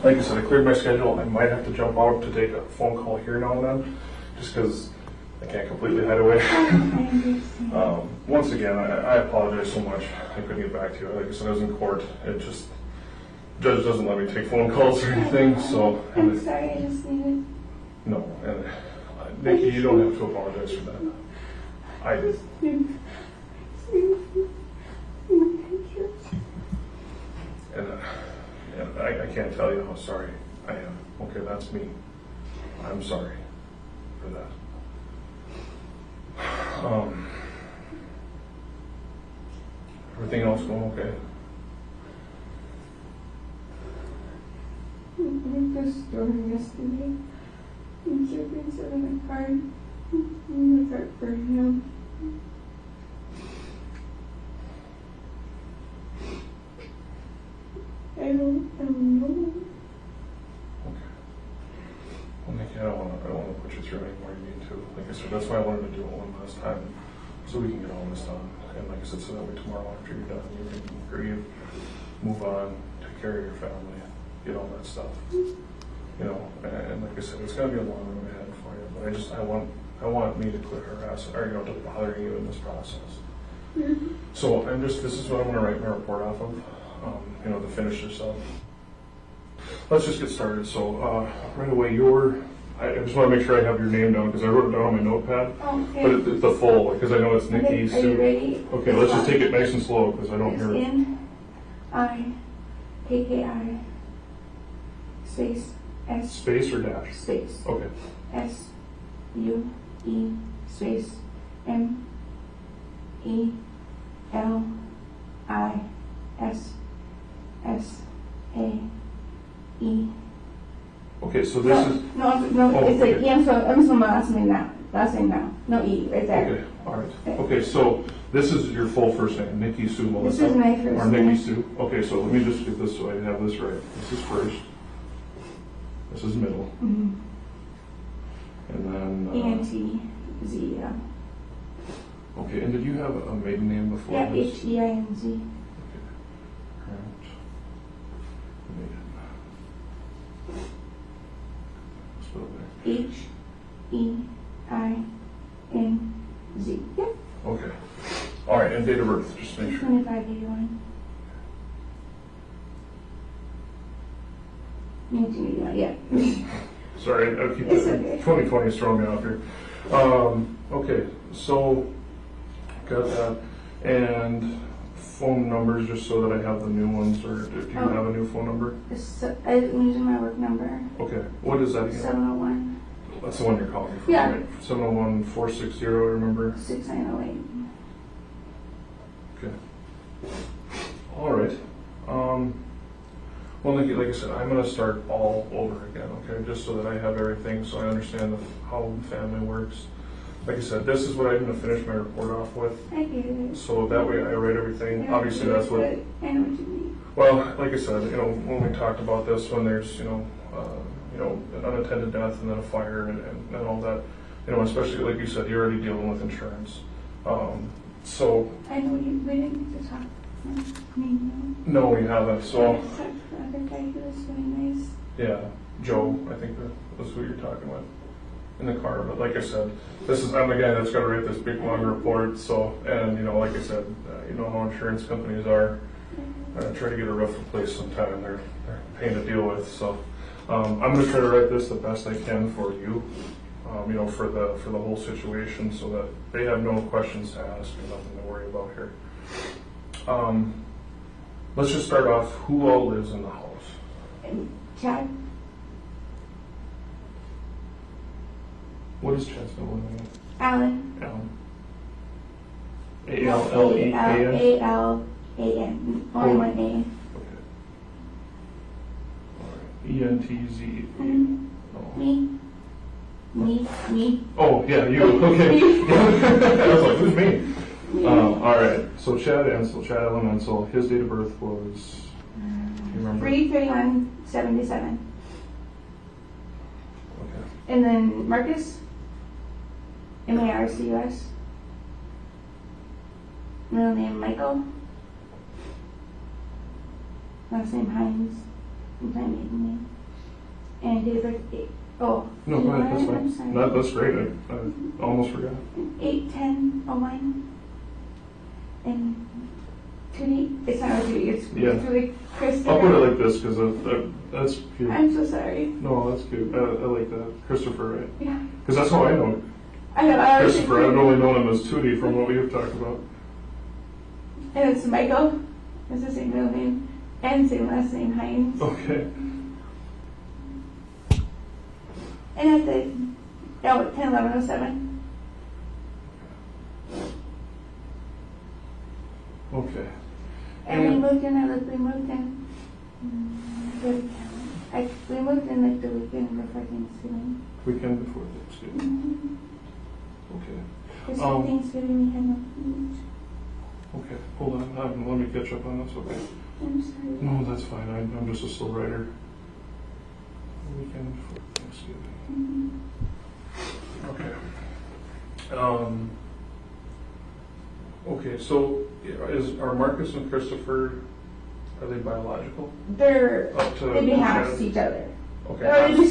like I said, I cleared my schedule. I might have to jump out to take a phone call here now and then, just because I can't completely hide away. Once again, I apologize so much. I couldn't get back to you. Like I said, I was in court. It just, judge doesn't let me take phone calls or anything, so. I'm sorry, I just needed. No, and Nikki, you don't have to apologize for that. I did. And I can't tell you how sorry I am. Okay, that's me. I'm sorry for that. Everything else going okay? I went to the store yesterday and Jeffrey said in the car, and I got for him. I don't know. Okay. Well, Nikki, I don't want to put you through any more than you need to. Like I said, that's why I wanted to do it one last time, so we can get all this done. And like I said, so that way tomorrow after you're done, you can grieve, move on, take care of your family, get all that stuff. You know, and like I said, it's going to be a long road ahead for you. But I want me to quit harassing or to bothering you in this process. Mm-hmm. So this is what I'm going to write my report off of. To finish this up. Let's just get started. So right away, I just want to make sure I have your name down because I wrote it down on my notepad. Okay. But it's the full because I know it's Nikki Sue. Are you ready? Okay, let's just take it nice and slow because I don't hear it. N-I-K-K-I space S Space or dash? space Okay. S-U-E space M-E-L-I-S S-A-E. Okay, so this is. No, Oh, it's okay. like E. I'm from my last name now. Last name now. No E, right there. Okay, all right. Okay, so this is your full first name, Nikki Sue Melissa. This is my first or Nikki name. Sue. Okay, so let me just get this so I have this right. This is first. This is middle. Mm-hmm. And then. E-N-T-Z-E-L. Okay, and did you have a maiden name before Yeah, this? H-E-I-N-Z. Okay. Right. Maiden. Spell there. H-E-I-N-Z. Yep. Okay. All right, and date of birth, just to make sure. 2581. 1981, yeah. Sorry, I keep It's okay. 2020 is throwing me off here. Okay, so got that. And phone numbers, just so that I have the new ones, or do you have a new phone number? I'm using my work number. Okay, what is that again? 701 That's the one you're calling me from, Yeah. right? 701-460, remember? 6908. Okay. All right. Well, Nikki, like I said, I'm going to start all over again, okay? Just so that I have everything, so I understand how the family works. Like I said, this is what I'm going to finish my report off with. I get it. So that way I write everything. Yeah, Obviously, that's what. I know what you mean. Well, like I said, when we talked about this, when there's, an unattended death and then a fire and all that, especially like you said, you're already dealing with insurance. So. I know we didn't get to talk. No, we haven't. So. I talked to the other guy who was really nice. Yeah, Joe, I think that's who you're talking with in the car. But like I said, I'm the guy that's got to write this big long report. So, and like I said, you know how insurance companies are. Try to get a roof replaced sometime. They're a pain to deal with. So, I'm going to try to write this the best I can for you. For the whole situation, so that they have no questions to ask and nothing to worry about here. Let's just start off. Who all lives in the house? Chad? What is Chad's middle name? Alan. Alan. A-L-L-E-A-N? A-L-A-N. Only one A. Okay. All right. E-N-T-Z. Me. Oh, yeah, you. Okay. I was like, who's me? All right. So Chad Entzel, Chad Alan Entzel, his date of birth was, do you remember? 3/31/77. Okay. And then Marcus, M-A-R-C-U-S. Middle name Michael. Last name Hines. And my maiden name. And his like No, go ahead, that's I'm fine. sorry. That's great, I almost forgot. 8/10/01. And Tootie, it's not a Tootie, it's Yeah. really Christopher. I'll put it like this, because that's cute. I'm so sorry. No, that's cute, I like that. Christopher, right? Yeah. Because that's how I know it. I know, I was Christopher, I've only known him as Tootie from what we've talked about. And it's Michael, it's the same middle name, and same last name, Hines. Okay. And at the 10/11/07. Okay. And we moved in, we moved in. We moved in like the weekend before Thanksgiving. Weekend before Thanksgiving. Okay. Because Thanksgiving we had no food. Okay, hold on, let me catch up on this, okay? I'm sorry. No, that's fine, I'm just a slow writer. Weekend before Thanksgiving. Okay. Okay, so are Marcus and Christopher, are they biological? They'd be halves Chad? to each other. Okay. Or they'd be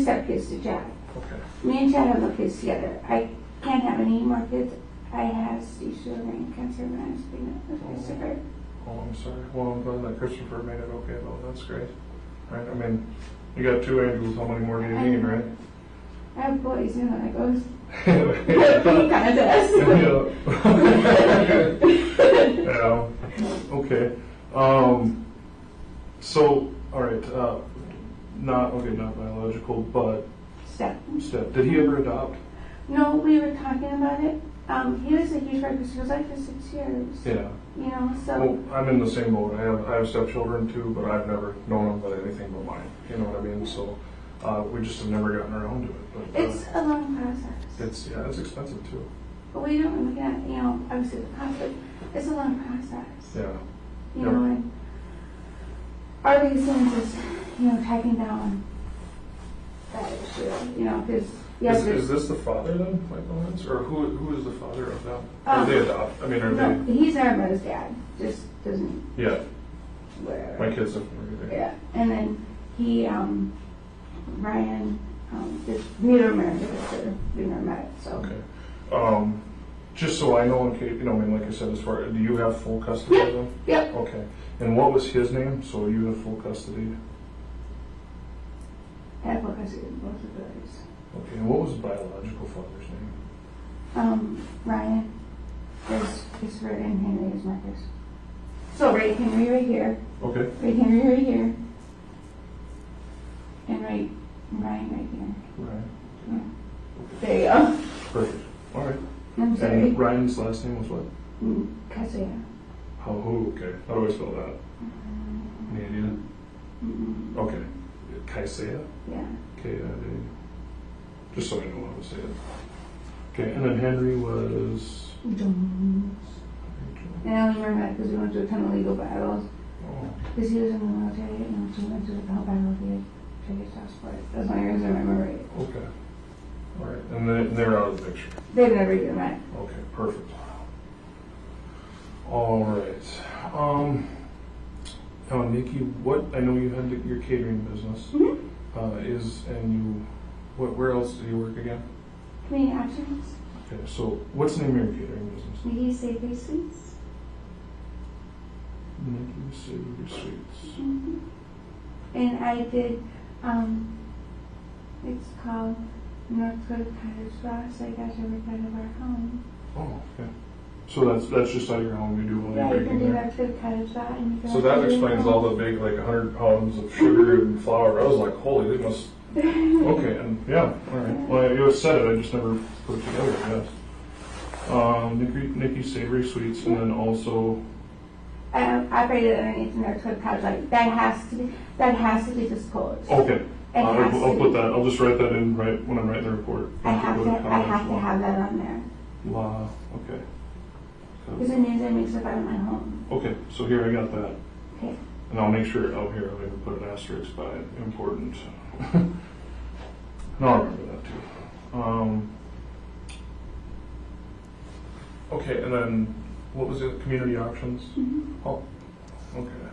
step kids to Chad. Okay. Me and Chad have no kids together. I can't have any more kids. I have stage 2 ovarian cancer when I was pregnant with Christopher. Oh, I'm sorry. Well, I'm glad that Christopher made it okay, though. That's great. Right? I mean, you got 2 angels. How many more do you need, right? I have boys, you know how that goes. He kind of does. Yeah. Okay. So, all right. Not biological, but Step. Did he ever adopt? No, we were talking about it. He was a huge Christopher. He was like for 6 years. Yeah. You know, so. Well, I'm in the same boat. I have stepchildren too, but I've never known them by anything but mine. You know what I mean? So we just have never gotten around to it. But It's a long process. it's expensive too. But we don't look at, obviously the cost, but it's a long process. Yeah. You know, and our biggest thing is just, tracking down that issue, because, Is this the father then, Michael Hines? Or who is the father of them? Um, Are they adopt? I mean, are no, they? he's our mother's dad, just doesn't, Yeah. whatever. My kids have everything. Yeah, and then he, Ryan, just neither married together, we never met, so. Okay. Just so I know, in case, like I said, do you have full custody of them? Yep. Okay. And what was his name? So you have full custody. I have full custody of both of those. Okay. And what was the biological father's name? Ryan is Christopher and Henry is Marcus. So right Henry right here, Okay. right Henry right here, and right Ryan right here. Right. Yeah. There you go. Perfect. All right. I'm sorry. And Ryan's last name was what? Kazuya. Okay. How do I spell that? Any idea? Okay. Kaisea? Yeah. K-I-A. Just so I know how to say it. Okay, and then Henry was... Jones. And I only remember that because we went through a ton of legal battles. Oh, Because he was in the military, and so we went through the whole battlefield to get passport. That's the only reason I remember it. okay. All right, and they're out of the picture. They've never even met. Okay, perfect. All right. Now, Nikki, I know you had your catering business. Where else do you work again? Community Actions. Okay, so what's the name of your catering business? Nikki Sue Sweets. Nikki Sue Sweets. And I did, it's called North Dakota Cottage Sauce. I got to work out of our home. Oh, okay. So that's just out of your home, you do all Yeah, your you can baking do there? North Dakota Cottage Sauce. And you can So also that do explains all the big, 100 pounds of sugar and flour. I was like, holy, they must... Okay, and yeah, all right. Well, you said it, I just never put it together, I guess. Nikki Savory Sweets, and then also... operated underneath the North Dakota Cottage. Like, that has to be disclosed. Okay. It has I'll to put be. that, I'll just write that in when I'm writing the report. I have to have that on there. Okay. Because it means I make stuff out of my home. Okay, so here I got that. Okay. And I'll make sure out here, I'll even put an asterisk by it, important. No, I'll remember that too. Okay, and then what was it? Community auctions? Oh, okay.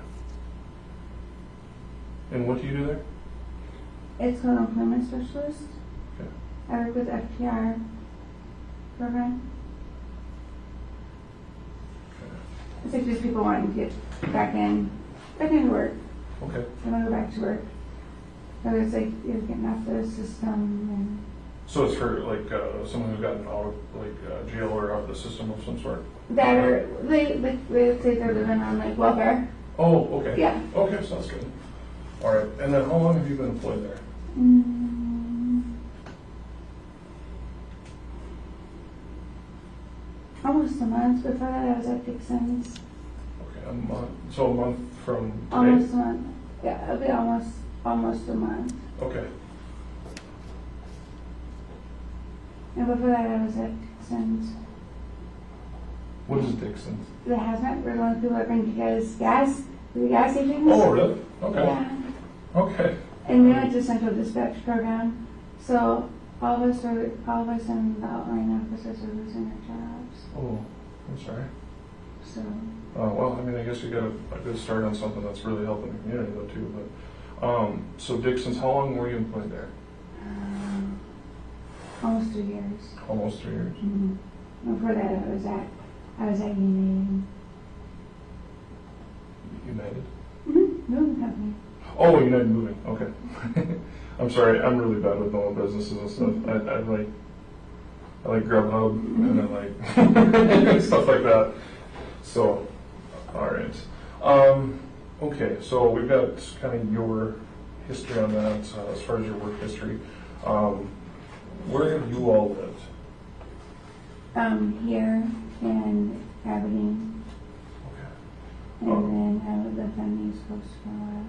And what do you do there? It's called Employment Specialist. Okay. I work with FTR program. It's like just people wanting to get back into work. Okay. They want to go back to work. So it's like you're getting off the system So it's for like someone who's gotten out of jail or out of the system of some sort? and that are they say they're living on like welfare. Oh, okay. Yeah. Okay, sounds good. All right. And then how long have you been employed there? Almost a month. Before that, I was at Dixon's. Okay, a month. So a month from today? Almost a month. Yeah, it'll be almost a month. Okay. And before that, I was at Dixon's. What is Dixon's? The hazmat, we're the only people that bring you guys gas to the gas stations. Oh, really? Okay. Yeah. Okay. And we went to Central Dispatch Program. So all of us in the outlying officers are losing their jobs. Oh, I'm sorry. So Well, I mean, I guess you got a good start on something that's really helping the community, though, too. But so Dixon's, how long were you employed there? almost 2 years. Almost 3 years. Mm-hmm. Before that, I was at United. United? Moving company. Oh, United Moving. Okay. I'm sorry. I'm really bad with knowing businesses and stuff. I like Grubhub and I like stuff like that. So, all right. Okay. So we've got kind of your history on that as far as your work history. Where have you all lived? Here in Aberdeen. Okay. And then I lived on the East Coast for a while.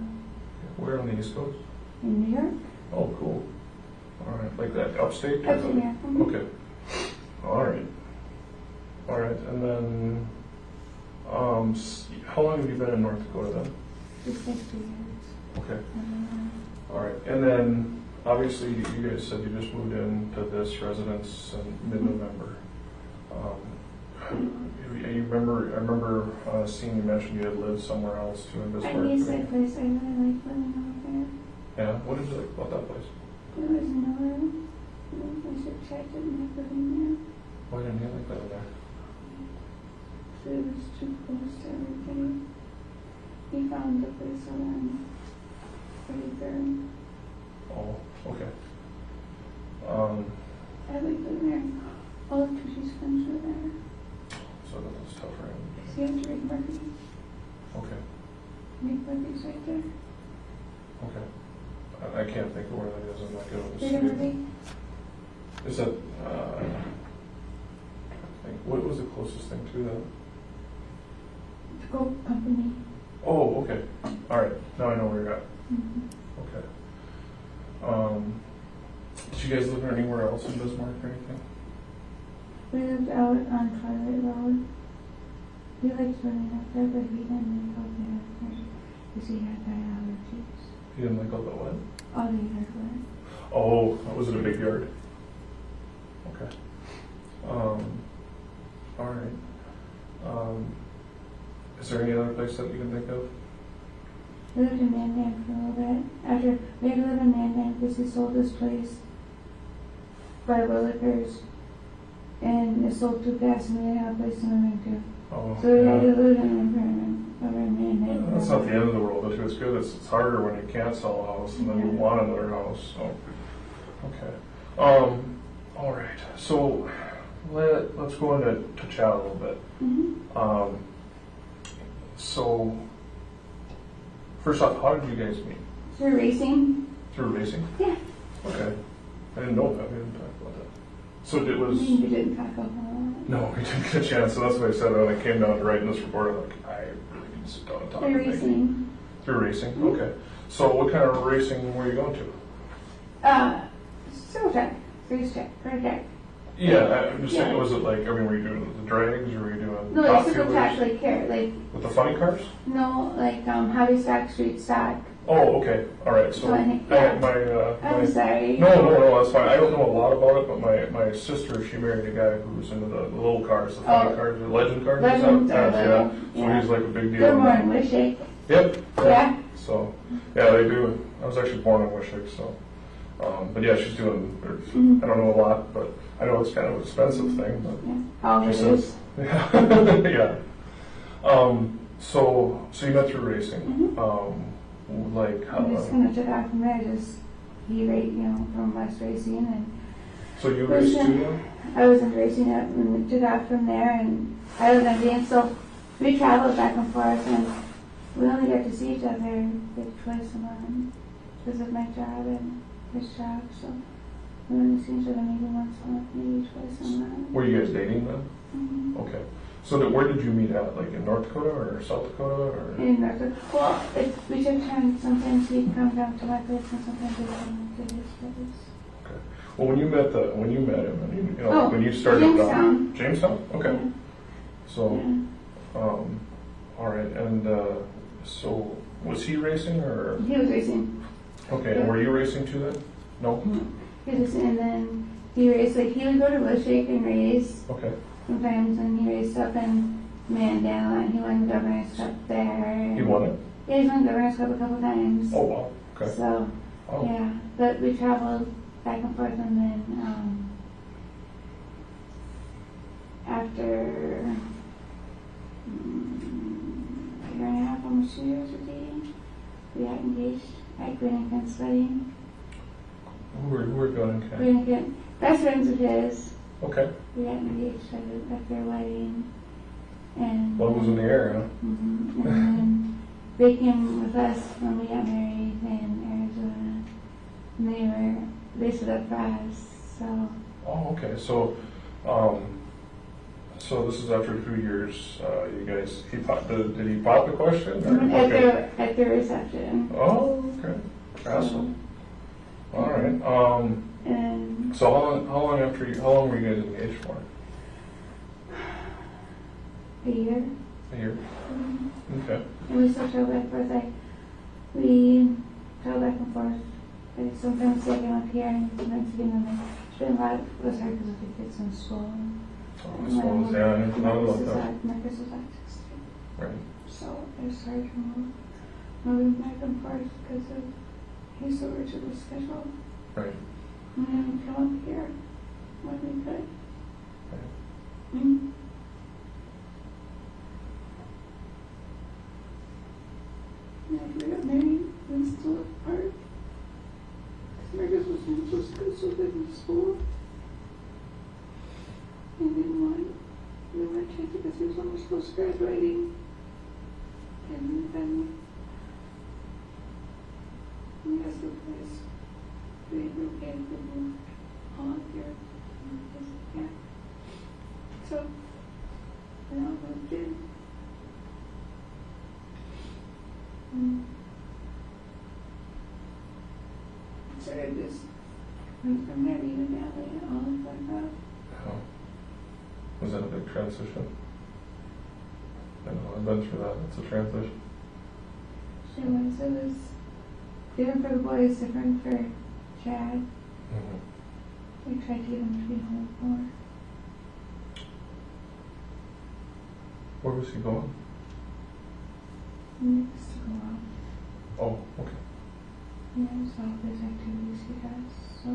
Where on the East Coast? In New York? Oh, cool. All right. Like that upstate? or Upstate, the- yeah. Mhm. Okay. All right. All right. And then, how long have you been in North Dakota then? Just like 2 years. Okay. All right. And then, obviously, you guys said you just moved into this residence in mid-November. You remember? I remember seeing you mention you had lived somewhere else too in I Bismarck. miss that place. I really like living over there. Yeah. What did you like about that place? There was nowhere. I should check it and like living Why didn't you like that in there? there. It was too close to everything. He found the place around 33rd. Oh, okay. I like living there. All of Tushy's friends were there. So that was tough for him. See, I have to read Murphy. Okay. Make Murphy's right there. Okay. I can't think of where that is. I'm not good with the Read street. Murphy. Is that? I think. What was the closest thing to that? The Coke Company. Oh, okay. All right. Now I know where you're at. Mm-hmm. Okay. Did you guys live anywhere else in Bismarck or anything? We lived out on Twilight Road. He liked living up there, but he didn't like all the air because he had bad allergies. You didn't like all the what? All the air. Oh, was it a big yard? Okay. All right. Is there any other place that you can think of? We lived in Mandan for a little bit. After we had to live in Mandan because he sold this place by Willikers. And it sold too fast and we didn't have a place to move into. Oh, So we had yeah. to live in an environment over in Mandan. That's not the end of the world. It's good. It's harder when you can't sell a house and then you Yeah. want another house. So, okay. All right. So let's go into chat a little bit. Mm-hmm. So first off, how did you guys meet? Through racing? Through racing? Yeah. Okay. I didn't know that. We didn't talk about that. So it was. You didn't talk a whole lot. No, we didn't get a chance. So that's what I said when I came down to writing this report. I'm like, I really need to sit down and talk. Through to Nikki. racing. Through racing. Okay. So what kind of racing were you going to? Circle track, race track, track. Yeah, I'm just saying, Yeah. was it like, were you doing the drags or were you doing No, top like circle fuelers? track, like here, like, With the funny cars? no, like, hobby stock, street stock. Oh, okay. All right. So So I think, my I'm sorry. no, that's fine. I don't know a lot about it, but my sister, she married a guy who was into the little cars, the funny cars, the legend cars. Legends are yeah. little, So yeah. he's like a big deal. They're more in Wishick. Yep. Yeah. So, yeah, they do. I was actually born in Wishick, so. But yeah, she's doing, Mhm. I don't know a lot, but I know it's kind of an expensive thing, but Yeah. All she it says, is. yeah, yeah. So you met through racing. Like how? I just kind of took off from there. Just he raced, from us racing, and So you raced too then? I was in racing up and took off from there, and I was in dance. So we traveled back and forth, and we only got to see each other like twice a month because of my job and his job. So we only see each other maybe once a month, maybe twice a month. Were you guys dating then? Mm-hmm. Okay. So where did you meet at? Like in North Dakota or South Dakota or? In North Dakota. Well, we took turns. Sometimes he'd come down to my place, and sometimes he'd come to his place. Okay. Well, when you met him, I mean, Oh, when you started Jamestown. Jamestown? Okay. Yeah. So, Yeah. all right. And so was he racing or? He was racing. Okay. Yeah. And were you racing too then? No. He was racing, and then he raced. Like he would go to Bushwick and race. Okay. Sometimes, and he raced up in Mandela, and he won the Governor's Cup there. He won it? Yeah, he's won the Governor's Cup a couple times. Oh wow. Okay. So, Oh. yeah, but we traveled back and forth, and then after a year and a half, almost 2 years of dating, we got engaged at Greenington's wedding. Who were going to? Greenington, best friends of his. Okay. We got engaged at their wedding, and Love was in the air, huh? and then they came with us when we got married in Arizona. And they stood up for us. So Oh, okay. So, so this is after 2 years. You guys, did he pop the question? Or? at the reception. Oh, okay. Awesome. All right. And So how long were you guys engaged for? a year. A year. Okay. And we still travel back and forth. We travel back and forth. Like sometimes they came up here, and sometimes again, and it's been a lot. It was hard because of the kids in school. Oh, I suppose, yeah, I didn't know about that. Marcus was autistic. Right. So it's hard to moving back and forth because of he's so rich with his schedule. Right. And then we come up here when we could. Right. Mm-hmm. And after we got married, we were still apart. Marcus was doing so good in school. And we didn't change it because he was almost close to graduating. And then we asked the place. We moved in, we moved on here. Yeah. So, we all moved in. Started this, went from there to even Valley and all of that. Oh. Was that a big transition? I know, I've been through that. It's a transition. It was different for the boys, different for Chad. Mm-hmm. We tried to get him to be home more. Where was he going? He needs to go out. Oh, okay. Yeah, so all those activities he has. So,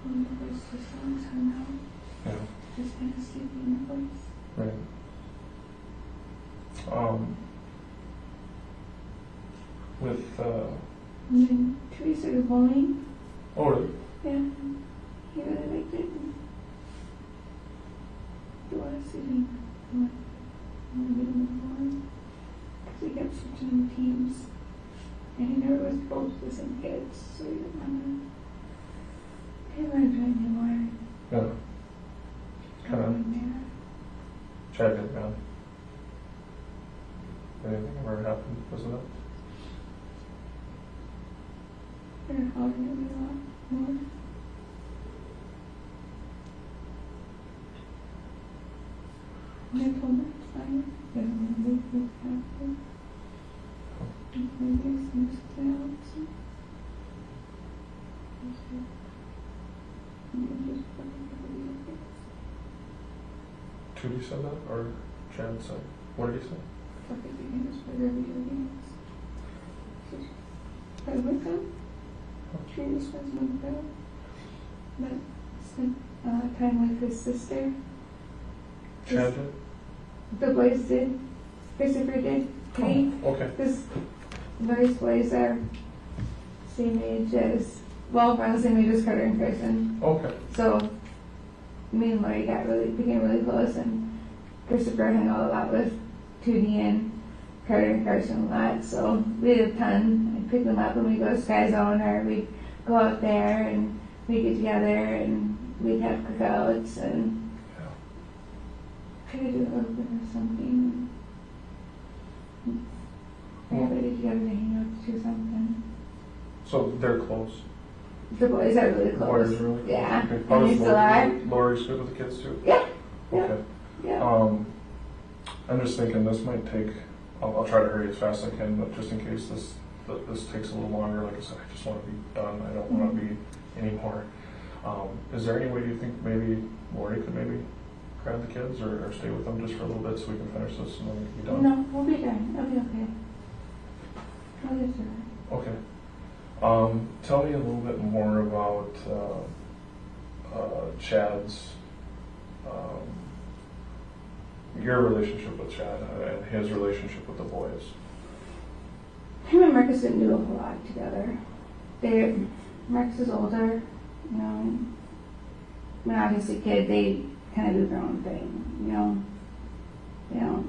the boys just always hung out. Yeah. Just kind of sleeping in the boys. Right. With And then Teresa started bowling. oh really? Yeah, he really liked it. He was sitting in the middle of the bowling. Because we kept switching teams. And he never was both with the same kids, so he didn't want to join anymore. Yeah. Kind of Yeah. Chad hit down. Anything ever happened because of that? They're following me a lot more. And I told him it's fine. They don't want to leave me happy. And maybe some else. Tootie said that, or Chad said? What did he say? Fuck it, you can just play their video games. Play with them. She just was moved out. But spent a lot of time with his sister. Chad did? The boys did. Christopher did. Me. Oh, okay. Because Lori's boys are same age as, well, around the same age as Carter and Carson. Okay. So me and Lori became really close, and Christopher hung out a lot with Tootie and Carter and Carson a lot. So we did a ton. I'd pick them up when we go to Sky Zone, or we'd go out there and we'd get together and we'd have cookouts and try to do a little bit of something. Everybody together to hang out to do something. So they're close. The boys are really close. Boys really close. Yeah. Okay. And How they does still are. Lori's good with the kids too? Yeah. Yeah. Okay. Yeah. I'm just thinking this might take, I'll try to hurry as fast as I can, but just in case this takes a little longer, like I said, I just want to be done. I don't want to be anymore. Is there any way you think maybe Lori could maybe grab the kids or stay with them just for a little bit so we can finish this and then we can be done? No, we'll be done. It'll be okay. We'll get through it. Okay. Tell me a little bit more about Chad's, your relationship with Chad and his relationship with the boys. Him and Marcus didn't do a whole lot together. Marcus is older, you know. When I was a kid, they kind of do their own thing, you know. You know,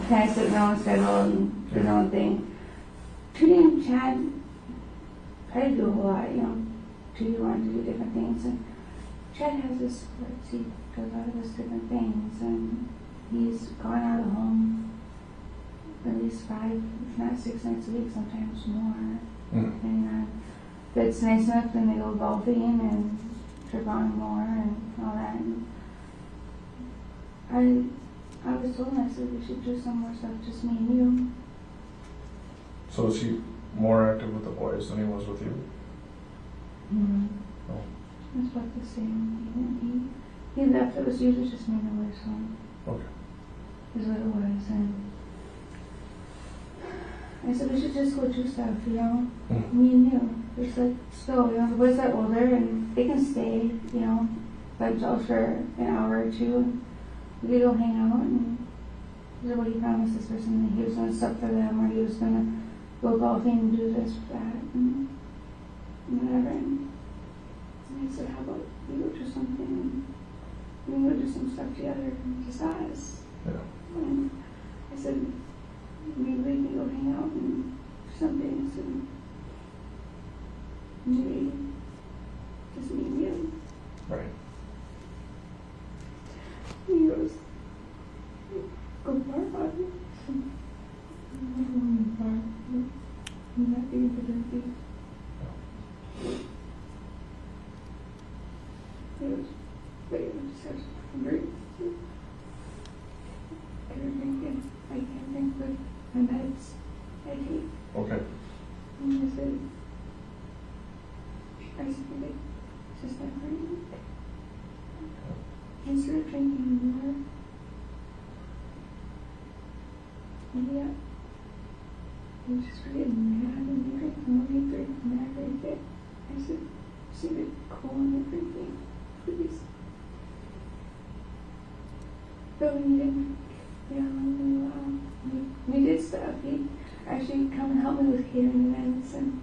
kind of sit in their own schedule and do their own thing. Tootie and Chad tried to do a whole lot, you know. Tootie wanted to do different things, and Chad has this sports. He does a lot of those different things, and he's gone out of home at least 5, if not 6 nights a week, sometimes more. And if it's nice enough, then they go golfing and trip on more and all that. And I was told, I said we should do some more stuff, just me and you. So is he more active with the boys than he was with you? Mm-hmm. Oh. It's about the same. He left, it was usually just me and the boys home. Okay. Is what it was. And I said we should just go do stuff, you know, me and you. Just like, so, you know, the boys are older and they can stay, you know, by themselves for an hour or two. And we could go hang out and he said, what he promised this person that he was going to stuff for them, or he was going to go golfing and do this, that, and whatever. And I said, how about we go do something and we go do some stuff together, just us. Yeah. And I said, maybe we can go hang out and do some things and maybe just me and you. Right. And he goes, go far, Bobby. I'm not going far. I'm not being for dirty. He goes, but you just have to drink. I can't drink with my meds I take. Okay. And I said, it's just not for you. Instead of drinking more, yeah, you just were getting mad and you drink more, you drink mad right there. I said, see the cool in the drinking, please. But when you didn't, we did stuff. He'd actually come and help me with catering events, and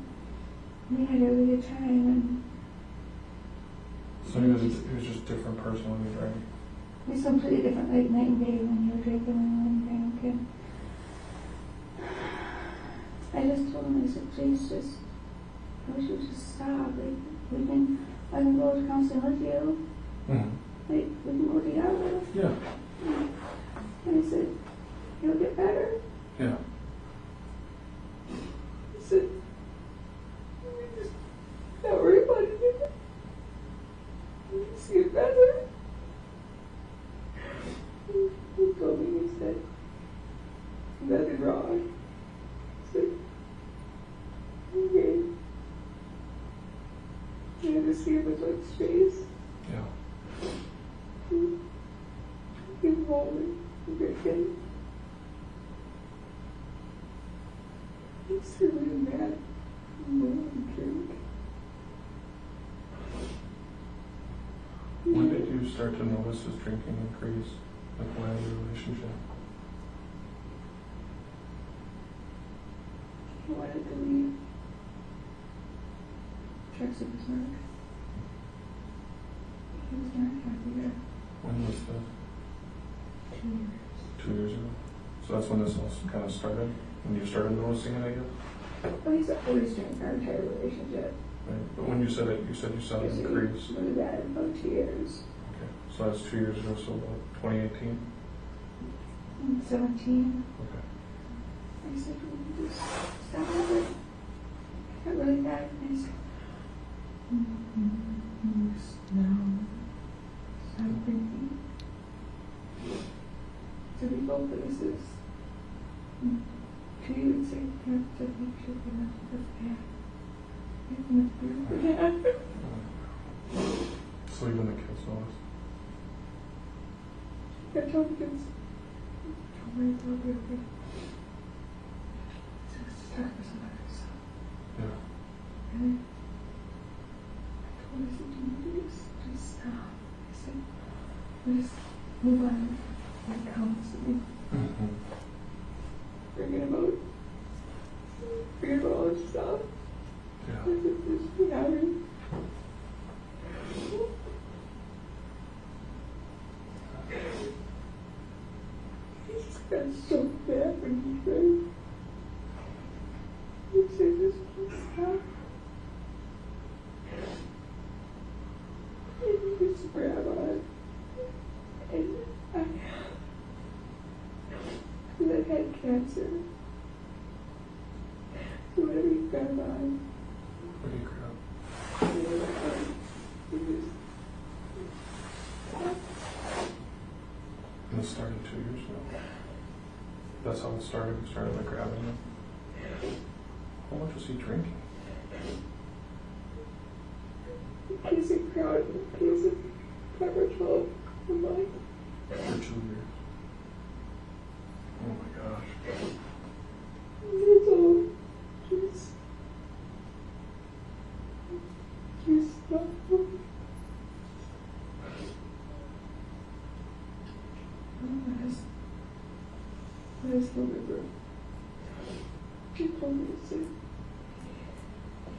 we had a really good time. And So he was just a different person when he drank. it's completely different, like night and day when you were drinking and when you drank. And I just told him, I said, please just, I wish you would just stop. Like, I can go to counseling with you. Mm-hmm. Like, we can go together. Yeah. And I said, you'll get better. Yeah. I said, just not worry about it. You just get better. He told me, he said, nothing wrong. I said, okay. I had to see him with like space. Yeah. He's rolling, drinking. He's really mad. He won't drink. When did you start to notice his drinking increase? Like when in your relationship? He wanted to leave. Truck supersonic. He was not happy there. When was that? 2 years. 2 years ago? So that's when this all kind of started? When you started noticing it, I guess? Well, he's always drank our entire relationship. Right. But when you said it, you said you saw it increase. Really bad in about 2 years. Okay. So that's 2 years ago, so about 2018? 17. Okay. I said, we just stop it. Got really bad. And I said, now stop drinking. So we go places. She would say, you have to make sure you're not this bad. Yeah. So even the kids notice? I told the kids, don't worry about it, okay? So it's start with somebody, so. Yeah. And I told her, I said, do you just stop? I said, just move on. It comes to me. Mm-hmm. Forget about all this stuff. Yeah. I said, just be happy. He just got so bad when he drank. He said, just please stop. And he just grabbed on it. And I had cancer. So whatever he grabbed on, What do you grab? he just And this started 2 years ago. That's how it started. It started by grabbing him. How much was he drinking? a case of Crown, a case of Pepper 12 a month. For 2 years. Oh my gosh. That's all. Just stop. I still remember. She told me to say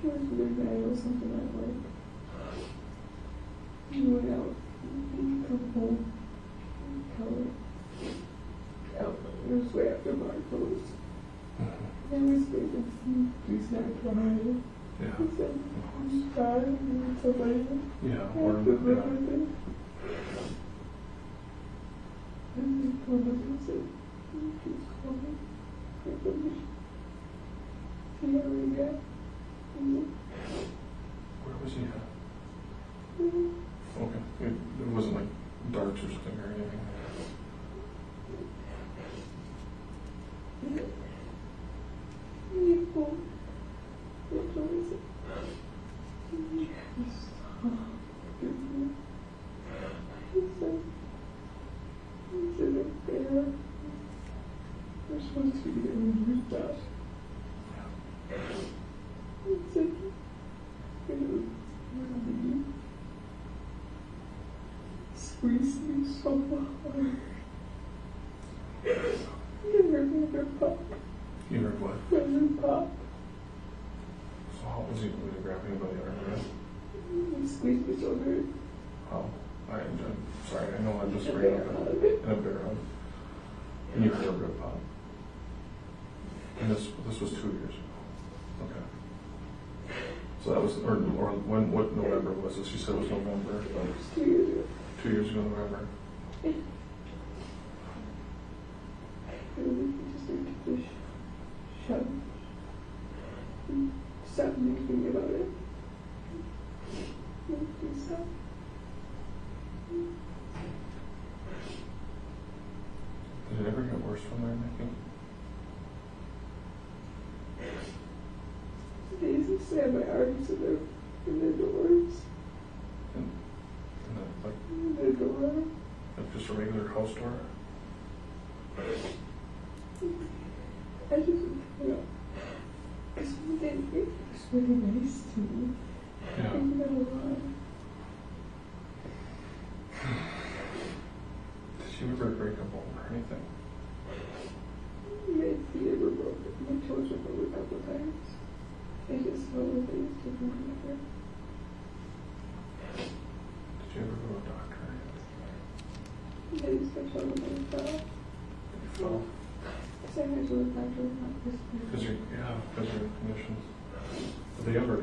he was really mad or something like he went out, he'd come home, he'd tell her. Out, it was way after bar closed. And I was thinking, he's not crying. Yeah. He said, he's crying, and somebody Yeah. had Or, to live yeah. with it. And he told him, he said, he's calling. See how we get? Where was he at? Okay. It wasn't like darts or something or anything. We're supposed to be getting moved out. It's like, squeeze me so hard. You heard me pop. You heard what? Never pop. So how was he really grabbing you by the arm? Right? He squeezed my shoulder. How? I'm sorry, I know I'm just In a bringing bear up hug. in a bear hug. And you heard a rib pop. And this was 2 years ago. Okay. So that was, or when, what November was this? She said it was November. It was 2 years ago. 2 years ago, November. He just started to shut. Stop thinking about it. Stop. Did it ever get worse from there, Nikki? They used to slam my arms in their doors. And like In their door. just a regular house door? I just, because they was really nice to me. Yeah. I did a lot. you ever break a bone or anything? My feet were broken. My toes were broken a couple times. I just slowly things taken over. Did you ever go to a doctor? I just got told that I fell. Did you fall? So I had to look after not this Because your conditions. Did they ever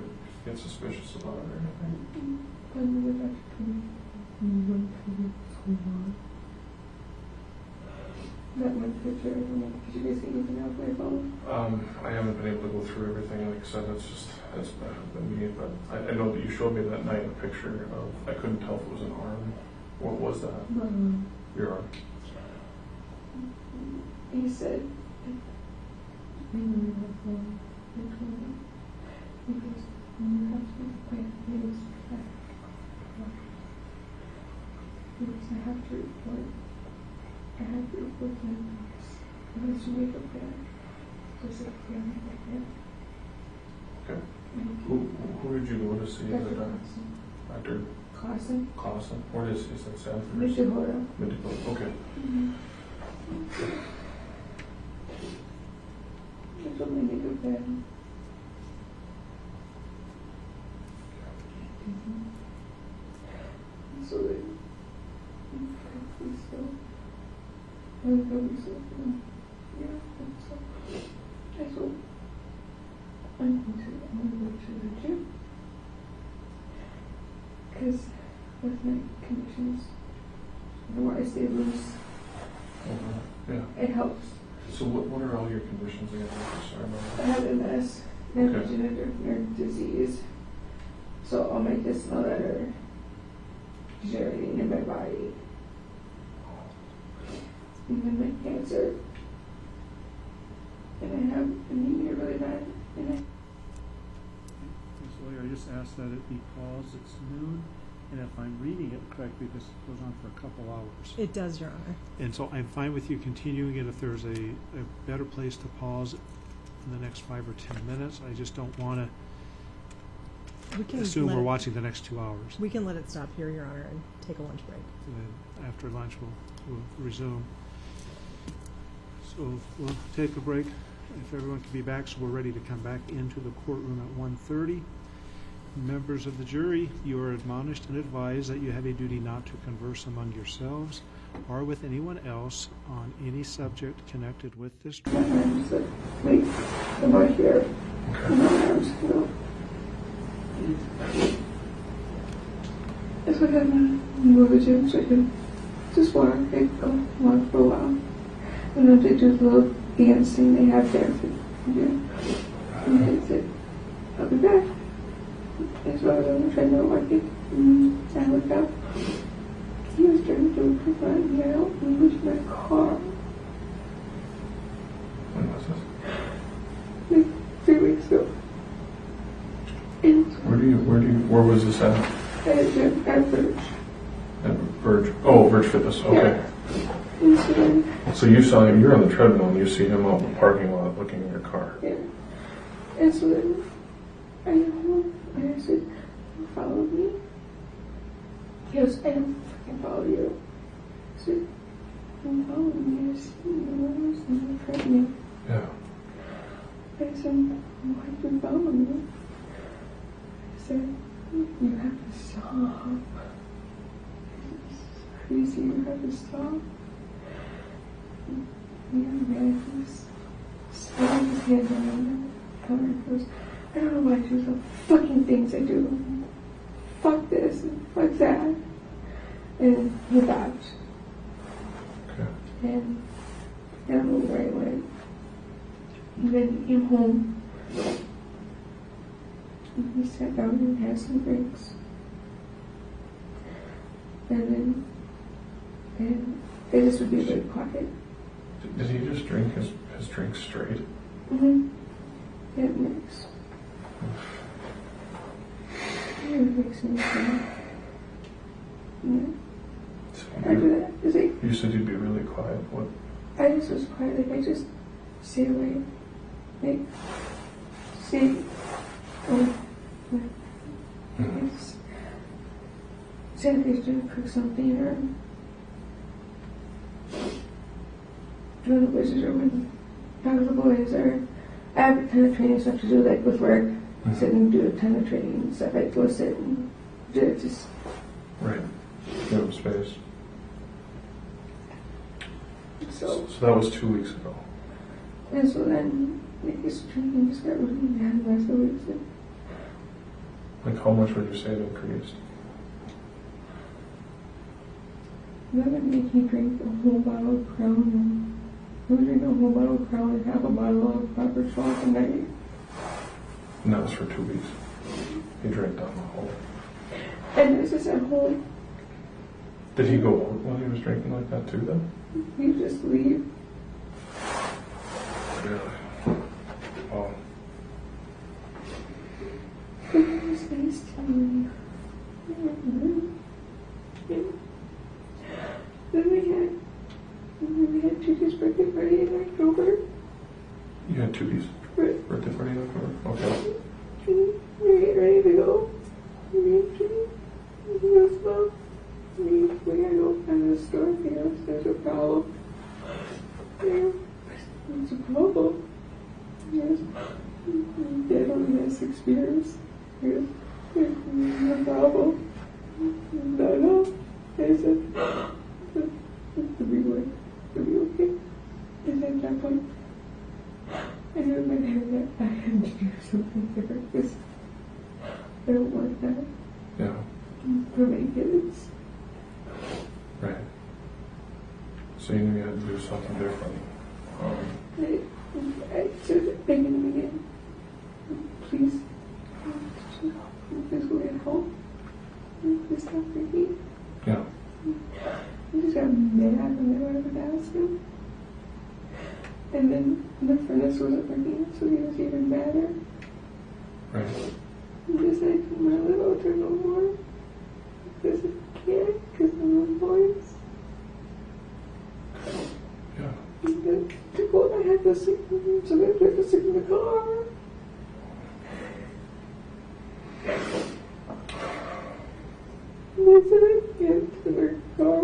get suspicious about it or anything? when we were back to that one picture, I don't know, did you guys see anything off my phone? I haven't been able to go through everything. Like I said, it's been me. But I know that you showed me that night a picture of. I couldn't tell if it was an arm. What was that? Your arm. He said, I know you have one. I told him. He goes, you have to play. He goes, I have to report. I have to report my boss. I have to make a plan. Just a plan like that. Okay. Who did you go to see? Dr. Dr. Clausen. Clausen. Where is he? Is that Sanford? Midgehoda. Midgehoda. Okay. I told him to make a plan. So that I so yeah, so I thought I'm going to go to the gym because with my conditions, the more I stay loose, Yeah. it helps. So what are all your conditions again? Sorry about I have MS, neurodegenerative nerve disease, so all my discs and all that are degenerating in my body. Even my cancer. And I have anemia really bad. And Ms. Lawyer, I just asked that it be paused. It's noon, and if I'm reading it correctly, this goes on for a couple hours. It does, Your Honor. And so I'm fine with you continuing it if there's a better place to pause in the next 5 or 10 minutes. I just don't want We to can assume let we're it- watching the next 2 hours. We can let it stop here, Your Honor, and take a lunch break. And then after lunch, we'll resume. So we'll take a break if everyone can be back, so we're ready to come back into the courtroom at 1:30. Members of the jury, you are admonished and advised that you have a duty not to converse among yourselves or with anyone else on any subject connected with this my trial. arms like, wait, I'm right here. And my arms, no. That's what happened. Move the gym so I can just walk. I go walk for a while. And then they do the little dance thing they have there. Yeah. And that's it. I'll be back. That's why I was on the treadmill walking. I looked up. He was trying to do a quick run. He helped me with my car. When was this? Like 3 weeks ago. And Where was this at? at Verge. At Verge. Oh, Verge Fitness. Okay. Yeah. And so then, So you saw him. You're on the treadmill and you see him out in the parking lot looking at your car. yeah. And so then I went home and I said, you follow me? He goes, I don't fucking follow you. I said, don't follow me. I see you. I'm pregnant. Yeah. I said, why do you follow me? I said, you have to stop. It's crazy. You have to stop. Yeah, man, he's putting his hands on me. Cover and goes, I don't know why I do the fucking things I do. Fuck this and fuck that. And he left. Okay. And I don't know where he went. And then he came home. And he sat down and had some drinks. And they just would be really quiet. Did he just drink his drink straight? Mm-hmm. Yeah, it makes. It makes me sad. Yeah. So I do that. It's like, you said you'd be really quiet. What? I just was quiet. Like, I just stay away. Like, stay. It's Sandy's gonna cook something or one of the places where when talk to the boys, or I have a ton of training stuff to do, like with work, sit and do a ton of training and stuff. I go sit and do it just. Right. Give them space. So that was 2 weeks ago. and so then Nikki's drinking just got really bad the last couple weeks. Like, how much would you say it increased? That would make me drink a whole bottle of Crown. I would drink a whole bottle of Crown and half a bottle of Proper 12 a night. And that was for 2 weeks. He drank down the whole. And this is at home. Did he go out while he was drinking like that too then? You just leave. Really? Wow. It was nice to leave. Then we had Judy's birthday party in October. You had Tootie's Right. birthday party in October? Okay. We get ready to go. Me and Judy. This mom. Me. We gotta go find the store because there's a problem. Yeah. There's a problem. Yes. Dad only has 6 beers. Yes. There's a problem. No. I said, to be like, to be okay. And at that point, I knew in my head that I had to do something different because I don't want that Yeah. for my kids. Right. So you knew you had to do something different. I started begging him again. Please go get home. Please stop drinking. Yeah. I just got mad when I went to ask him. And then the furnace wasn't working, so he was even madder. Right. He just said, I don't want to live out there no more. Because I can't, because I'm a voice. Yeah. And then to go, I had to sit, so I had to sit in the car. And I said, I can't in the car,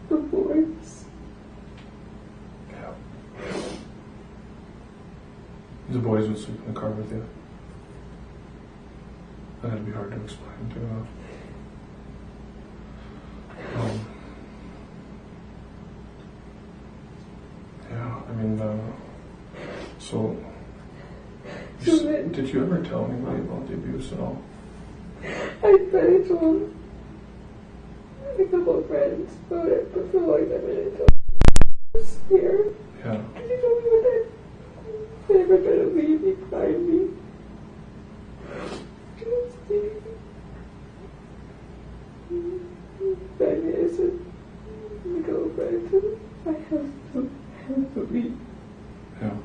the voice. Yeah. The boys would sleep in the car with you. That'd be hard to explain to yeah, I mean, so did you ever tell anybody about the abuse at all? I told a couple of friends about it, but for like a minute, I was scared. Yeah. Because he told me that I never tried to leave, he cried me. Then I said, my girlfriend, I have to leave. Yeah.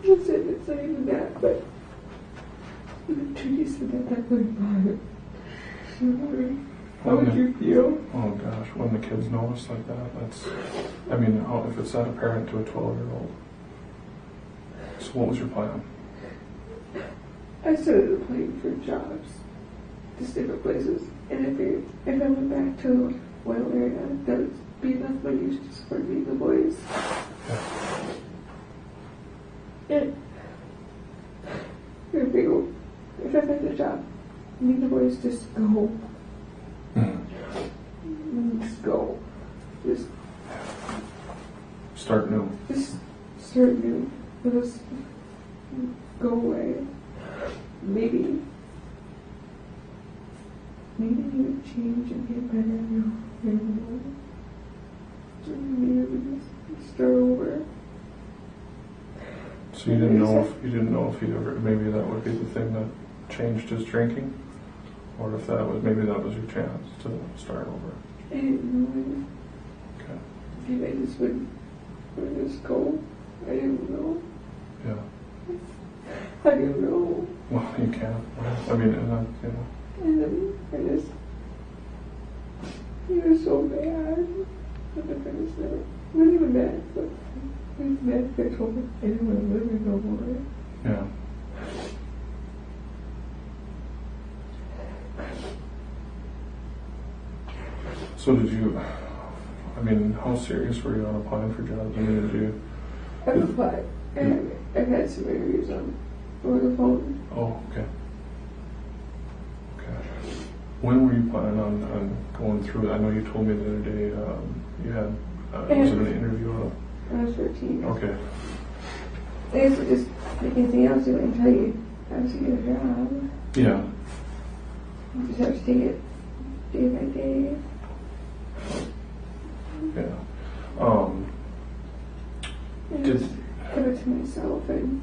He said it's not even that, but Judy said that really bothered. How would you feel? Oh gosh, when the kids notice like that, that's, I mean, if it's not apparent to a 12-year-old. So what was your plan? I started applying for jobs, just different places, and I figured if I went back to oil area, that would be enough money to support me and the boys. And I figured if I find a job, me and the boys just go. Just go. Just Start new. Just start new. Just go away. Maybe you would change and get better now. Maybe we just start over. So you didn't know if he'd ever, maybe that would be the thing that changed his drinking, or if that was, maybe that was your chance to start over. I didn't know. Okay. Maybe I just would just go. I didn't know. Yeah. I didn't know. Well, you can't. I mean, and that, you know. And then I just, he was so bad. But the furnace never, not even mad, but he was mad because I told him I didn't want to live here no more. Yeah. So did you, I mean, how serious were you on applying for jobs? I mean, did you? I've applied, and I've had some interviews over the phone. Oh, okay. Okay. When were you planning on going through it? I know you told me the other day you had, was it an interview? When I was 13. Okay. I guess it just, like anything else, you wouldn't tell you how to get a job. Yeah. You just have to take it day by day. Yeah. And Did- just give it to myself, and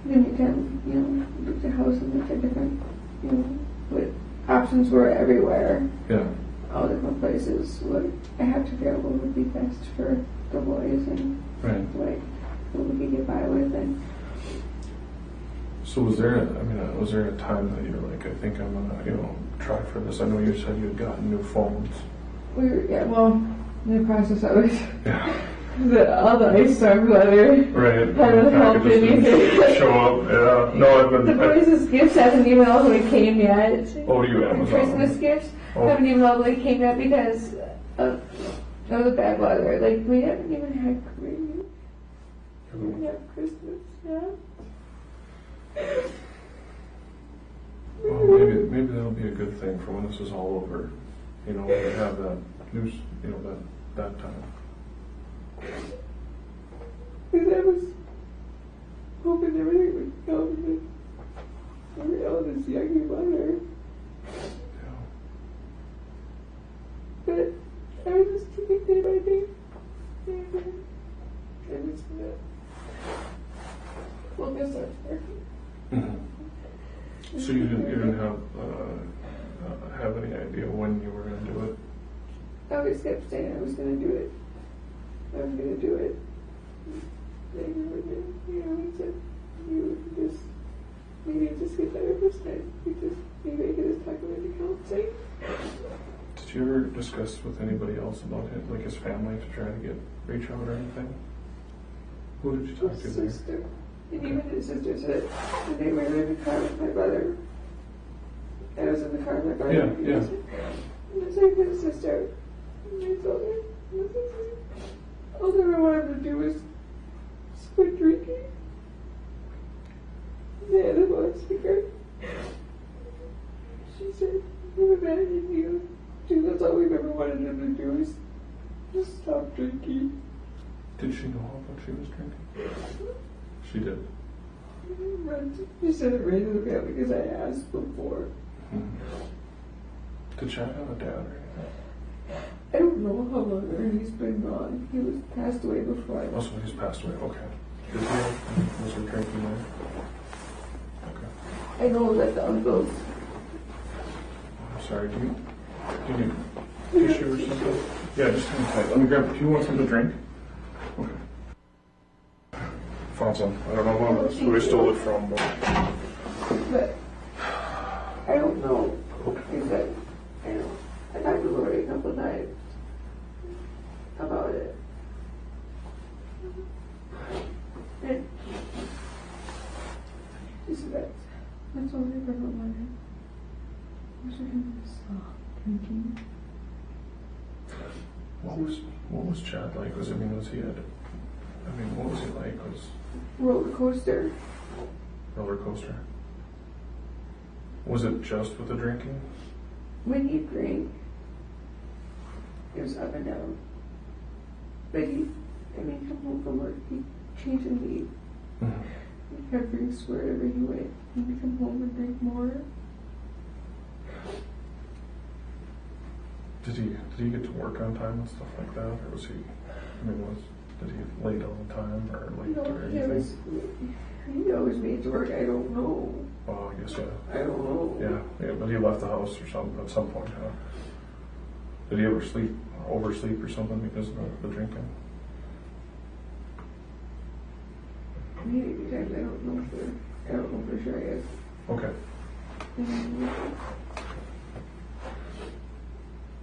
then you can, look at house and look at different, what options were everywhere, Yeah. all different places, what I have to available would be best for the boys and Right. like what we could get by with. And So was there a time that you were like, I think I'm gonna, try for this? I know you said you had gotten new phones. we were, in the process of it, Yeah. all the ice storm weather Right. haven't helped Packages didn't anything. show up. Yeah. No, I've The been. boys' gifts haven't even all the way came yet. Oh, you Amazon. Christmas gifts Oh. haven't even all the way came yet because of the bad weather. Like, we haven't even had Christmas. We didn't have Christmas yet. Well, maybe that'll be a good thing for when this is all over. When we have that news, that time. Because I was hoping everything would come and we all this yucky weather. Yeah. But I was just taking day by day. And it's gonna. Well, this starts working. Mm-hmm. So you didn't have any idea when you were going to do it? I always kept saying I was going to do it. I was going to do it. They never did. He said, you just, maybe just get better this time. Maybe I could just talk about the counseling. Did you ever discuss with anybody else about it, like his family, to try to reach out or anything? Who did you talk to His there? sister. And even his sister said when they were in the car with my brother. I was in the car with my brother. Yeah. And I said to his sister, and I told her, all I ever wanted to do was quit drinking. They had a loudspeaker. She said, you imagine you. That's all we've ever wanted him to do is just stop drinking. Did she know how much she was drinking? She did. She said it ran in the family because I asked before. Did Chad have a dad or anything? I don't know how long Ernie's been gone. He was passed away before I Oh, so he's passed away. Okay. Was he drinking there? Okay. I know that the uncles. I'm sorry. Do you need tissue or something? Yeah, just hang tight. Let me grab. Do you want something to drink? Okay. Found some. I don't know who I stole it from, But I don't know. Because I talked to Lori a couple times about it. And she said that's all I ever wanted. I was him to stop drinking. What was Chad like? What was he like? Roller coaster. Roller coaster? Was it just with the drinking? When he drank, it was up and down. But come home from work, he'd change and leave. Mm-hmm. He'd have drinks wherever he went. He'd come home and drink more. Did he get to work on time and stuff like that, or was he? Did he late all the time or late or anything? He always made to work. I don't know. Oh, I guess yeah. I don't know. Yeah, but he left the house or something at some point. Did he ever oversleep or something because of the drinking? Maybe times. I don't know for sure. I guess. Okay.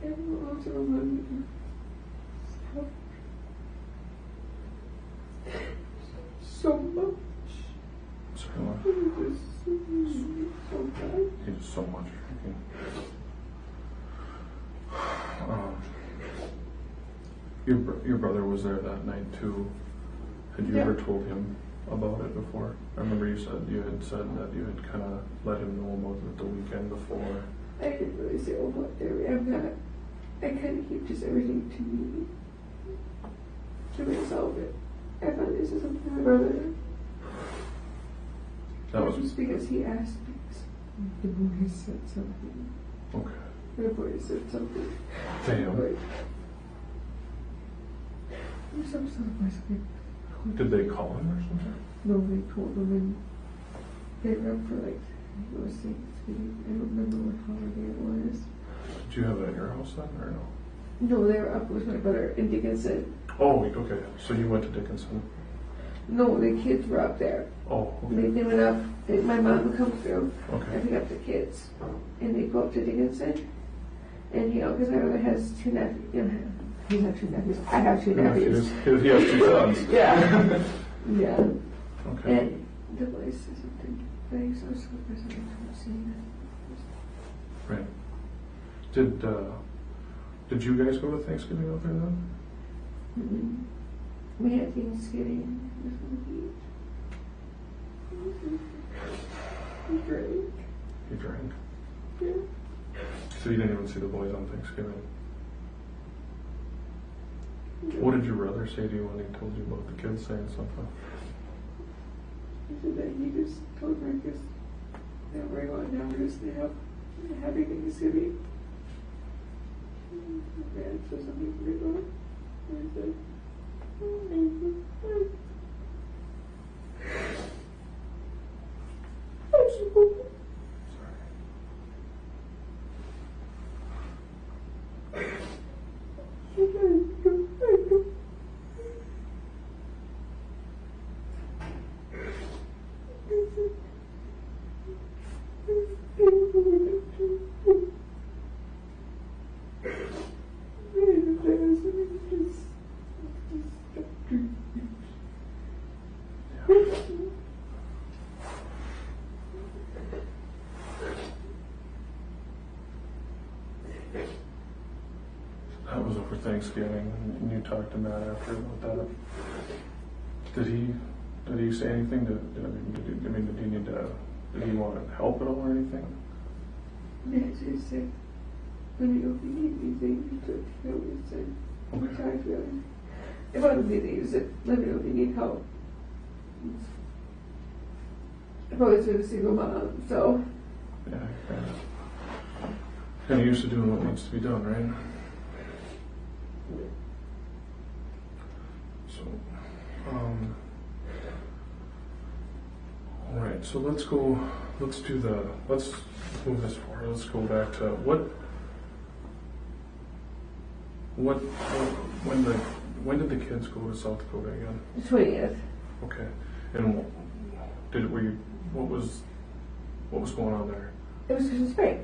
I don't know to remember. So much. Certainly. It was so bad. He did so much drinking. Your brother was there that night too. Had you Yeah. ever told him about it before? I remember you had said that you had kind of let him know about it the weekend before. I didn't really say a whole lot there. I kind of keep just everything to me, to myself. I found this is something my brother. That was Just because he asked me. The boy said something. okay. The boy said something. Damn. Like, I'm so sorry. Did they call him or something? No, they told them and they were up for like, it was Thanksgiving. I don't remember what holiday it was. Did you have it at your house then, or no? No, they were up with my brother in Dickinson. Oh, okay. So you went to Dickinson. No, the kids were up there. Oh, okay. They went up, my mom would come through Okay. and pick up the kids. And they go up to Dickinson. And, because my brother has two nephews. He has two nephews. I have two nephews. He has two sons. Yeah. Yeah. Okay. And the boy said something. But he's so surprised I'm seeing that. Right. Did you guys go to Thanksgiving out there then? We had Thanksgiving this week. We drank. You drank. Yeah. So you didn't even see the boys on Thanksgiving. What did your brother say to you when he told you about the kids saying something? He said that he just told Marcus that we're going down to have a happy Thanksgiving. Yeah, so something pretty good. And I said, That was over Thanksgiving, and you talked to Matt after about that. Did he say anything? Did he want help at all or anything? Matt just said, let me know if you need anything. He took care of his son. We tried to him. If I don't need anything, he said, let me know if you need help. I've always been a single mom, so. Yeah. Kind of used to doing what needs to be done, right? So, all right. So let's move this forward. Let's go back to when did the kids go to South Dakota again? The 20th. Okay. And what was going on there? It was Christmas break.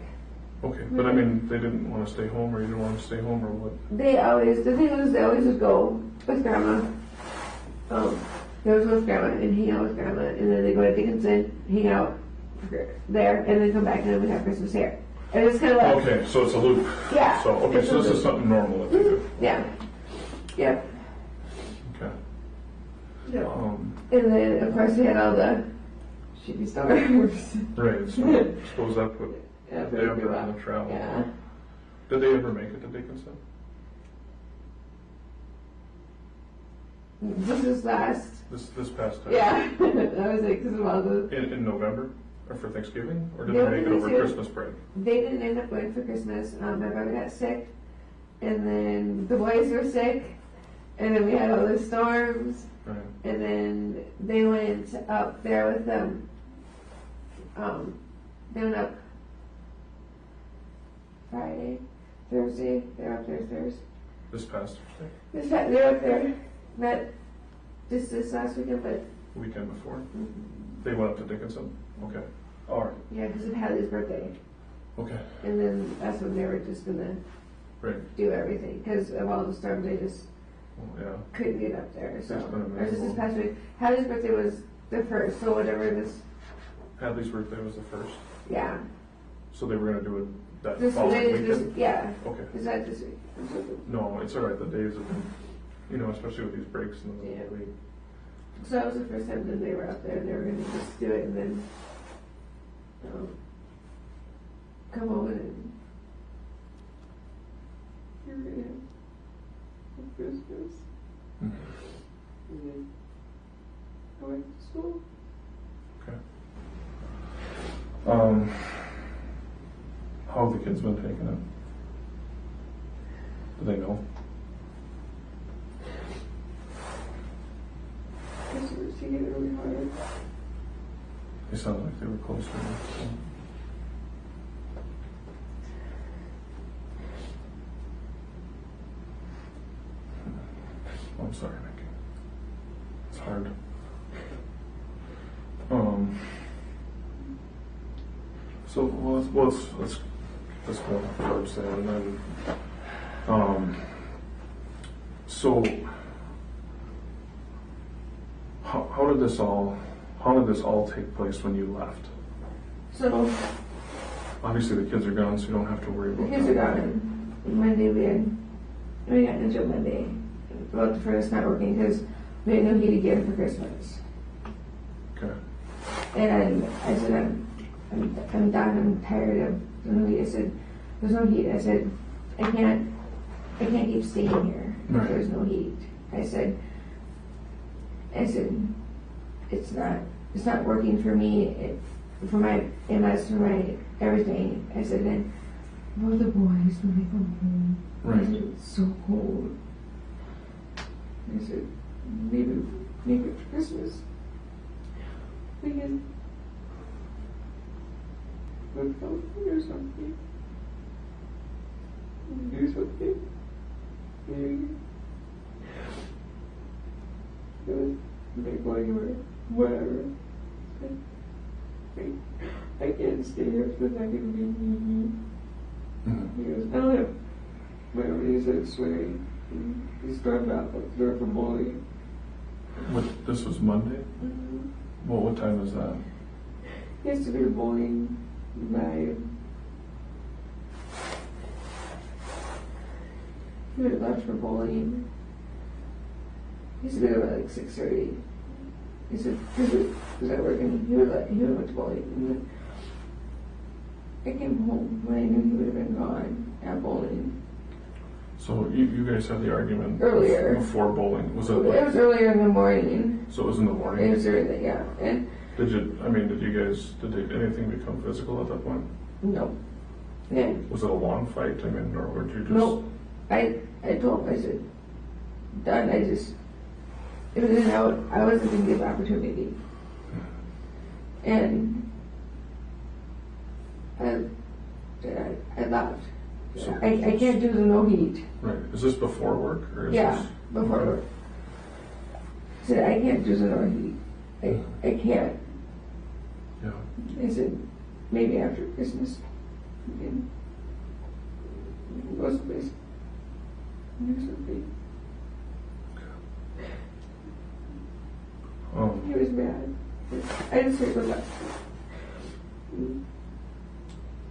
Okay, but I mean, they didn't want to stay home, or you didn't want to stay home, or what? They always would go with grandma. They always go with grandma and hang out with grandma, and then they go to Dickinson, hang out there, and then come back, and then we have Christmas here. And it's kind of like, Okay, so it's a loop. yeah. So, okay, so this is something normal that they do. Yeah. Yep. Okay. Yep. And then, of course, we had all the shitty stores. Right, so suppose that put Yeah, a damper on the travel. Yeah. Did they ever make it to Dickinson? This is last. This past time? Yeah. I was like, because of all the. In November? Or for Thanksgiving? Or did They they make it went over to- Christmas break? They didn't end up going for Christmas. My brother got sick, and then the boys were sick, and then we had all the storms, Right. and then they went up there with them. They went up Friday, Thursday. They're up there Thursday. This past Thursday? They're up there. Not just this last weekend, but Weekend before? They went up to Dickinson? Okay. All right. yeah, because of Hallie's birthday, Okay. and then that's when they were just gonna Right. do everything because of all the storms. They just Well, yeah. couldn't get up there. So, It's been or just amazing. this past week. Hallie's birthday was the first, so whatever this, Hadley's birthday was the first. yeah. So they were going to do it that This following week, weekend? yeah. Okay. Is that this week? No, it's all right. The days have been you know, especially with these breaks in the middle of the week. So that was the first time that they were out there, and they were gonna just do it and then come home and you're gonna have Christmas. And then go back to school. Okay. How have the kids been taking it? Do they know? Because we were taking it really hard. They sounded like they were close to it. I'm sorry, Nikki. It's hard. So well, let's go first then, and then so how did this all take place when you left? So Obviously the kids are gone, so you don't have to worry the about kids are that. gone. Monday we got into Monday about the furnace not working because we had no heat again for Christmas. Okay. And I said, I'm done, I'm tired of the no heat. I said, there's no heat. I said, I can't keep staying here if Right. there's no heat. I said, it's not working for me, for my MS, for my everything. I said, and all the boys when they come home, Right. I said, it's so cold. I said, maybe it's Christmas. We can look out or something. Do something. Maybe. Make money or whatever. I can't stay here if it's not going to be me. Mhm. He goes, I don't have my own reason of swearing. He started out for bullying. This was Monday? What time is that? He has to be bullying by. He would have left for bullying. He used to be there by like 6:30. He said, because I work and he would went to bowling. And then I came home when I knew he would have been gone at bowling. So you guys had the argument Earlier. before bowling. Was it It like, was earlier in the morning. so it was in the It morning? was early, yeah. And Did anything become physical at that point? no. Yeah. Was it a long fight? I mean, or did you just? No. I told him, I said, done. It was in and out. I wasn't going to give opportunity. And I left. So- I can't do the no heat. Right. Is this before work or is Yeah, this? before Okay. work. I said, I can't do the no heat. I can't. Yeah. I said, maybe after Christmas. We can go someplace. Do something. He was mad. I just heard the last.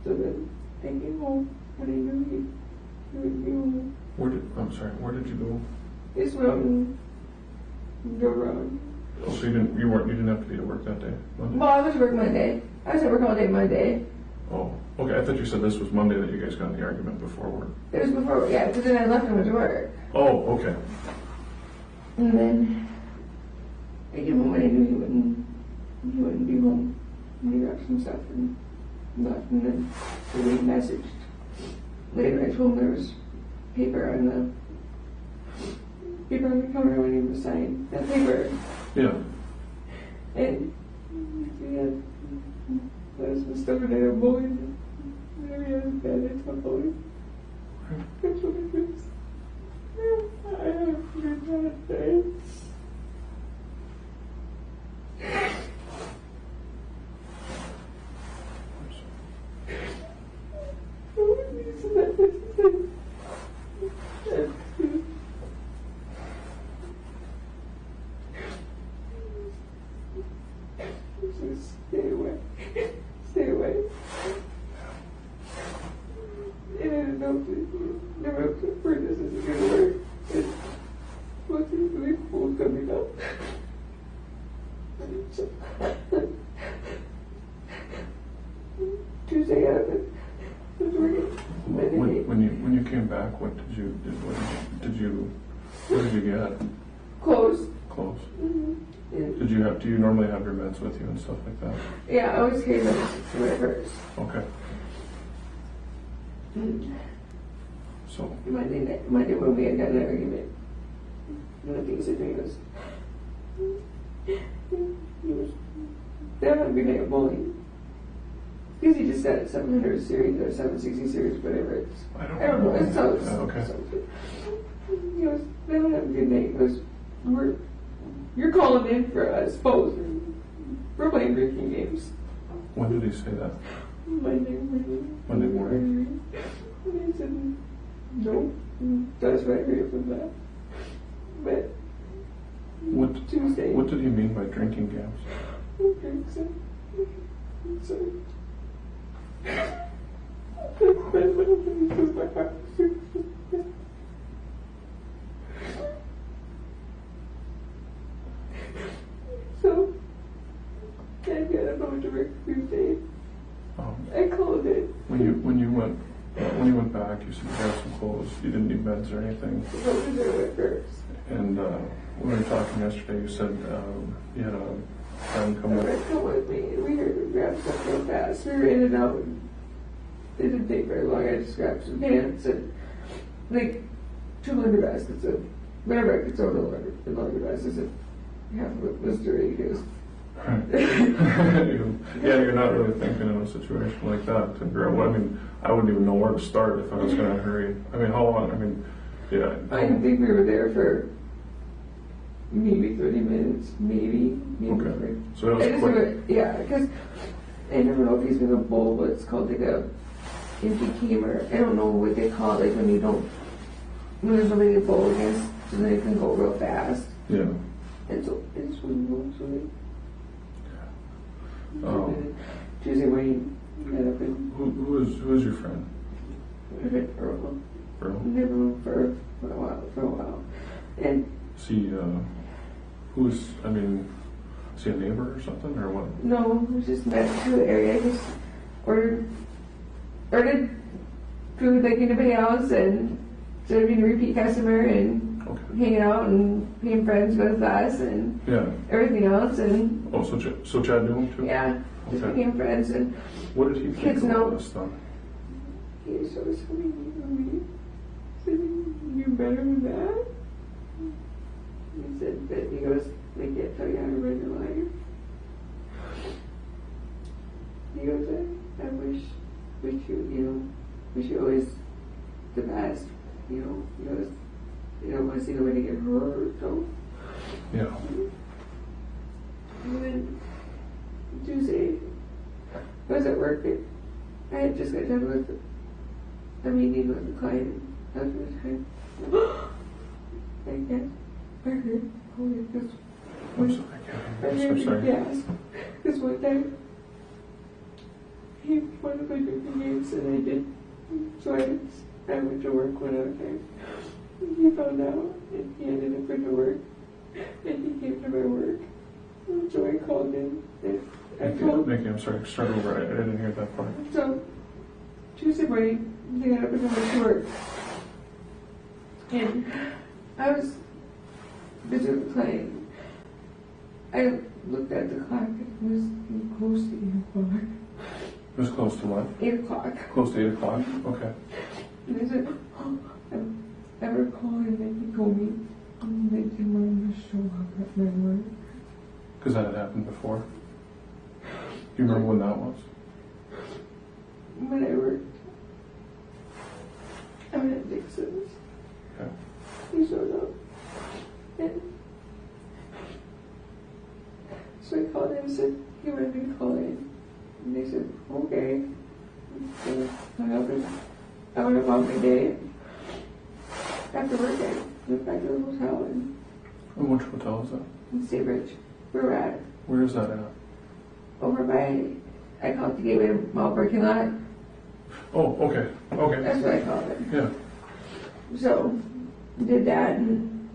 So then I came home when I knew he would be home. Where did you go? Just went out and drove around. Oh, so you didn't have to be at work that day? Monday? Well, I was at work Monday. I was at work all day Monday. Oh, okay. I thought you said this was Monday that you guys got in the argument before work. It was before, yeah, because then I left and went to work. Oh, okay. And then I came home when I knew he wouldn't be home. And he grabbed some stuff and left. And then we messaged. Later I told him there was paper on the counter when he was signing that paper. Yeah. And he had there's some stuff in there, boys. Whenever he has a bed, it's not boys. That's what it is. I have a good bad day. Just stay away. Stay away. And I don't know if the furnace isn't going to work. when you came back, what did you get? Clothes. Clothes. Mm-hmm. Yeah. Do you normally have your meds with you and stuff like that? Yeah, I always carry them in my purse. Okay. Mm. So, Monday when we had got an argument, one of the things that he goes, they're not good at bowling. Because he just got 700 series or 760 series, whatever it's. I don't know. It's so. Okay. He goes, they don't have a good night. He goes, you're calling in for us both. We're playing drinking games. When did he say that? Monday morning. Monday morning? And I said, no, that's what I heard from that. But Tuesday. What did he mean by drinking games? Okay, so so I got up on to work Tuesday. I called it. When you went back, you said you had some clothes. You didn't need meds or anything. What was there with first? And when we were talking yesterday, you said you had a friend come with. Come with me. We heard to grab stuff real fast. We were in and out. It didn't take very long. I just grabbed some pants and like 2 laundry baskets of whatever I could throw in the laundry baskets. And half of it was dirty because. Yeah, you're not really thinking in a situation like that to grab. I mean, I wouldn't even know where to start if I was going to hurry. I mean, how long? I mean, yeah. I think we were there for maybe 30 minutes, maybe. Okay. 30. So that was quick. Yeah, because I never know if he's going to bowl what's called like a empty camera. I don't know what they call it, like when there's nobody to bowl against, so then it can go real fast. Yeah. And so I just wouldn't go to it. Tuesday morning, got up and Who is your friend? Earl. Earl? Never moved for a while. And is he a neighbor or something, or what? no, we just met to the area. I just ordered food like anybody else and started being a repeat customer and hanging out and being friends with us and everything else. And so Chad knew him too? Yeah, just Okay. became friends. And What did he think kids about know. this stuff? He was so sweet on me. He said, "You're better than that." He said that he goes, "They can't tell you how to run your life." He goes, I wish you always the best. He goes, you don't want to see nobody get hurt, so. Yeah. And then Tuesday, I was at work. I had just got done with a meeting with a client after the time. I guess I heard holy this. I'm sorry, I I can't heard I'm sorry. gas. This one time, he wanted to play drinking games, and I did. So I went to work one other time. He found out, and he ended up going to work, and he came to my work. So I called him, and Nikki, I'm sorry, start over. I didn't hear that part. So Tuesday morning, they got up and went to work, and I was busy with the client. I looked at the clock, it was close to 8 o'clock. It was close to what? 8 o'clock. Close to 8 o'clock? Okay. And I said, I recall, and then he told me, they didn't want me to show up at my work. Because that had happened before? Do you remember when that was? When I worked out at Dixon's. Okay. He showed up. And so I called him and said he wanted me to call in. And they said, okay. So I hung up and I went about my day. After work, I went back to the hotel And which hotel is that? in Seabridge. Where we're at. Where is that at? Over by, I call it the Gateway Mall parking lot. Oh, okay. Okay. That's what I call it. Yeah. So, did that and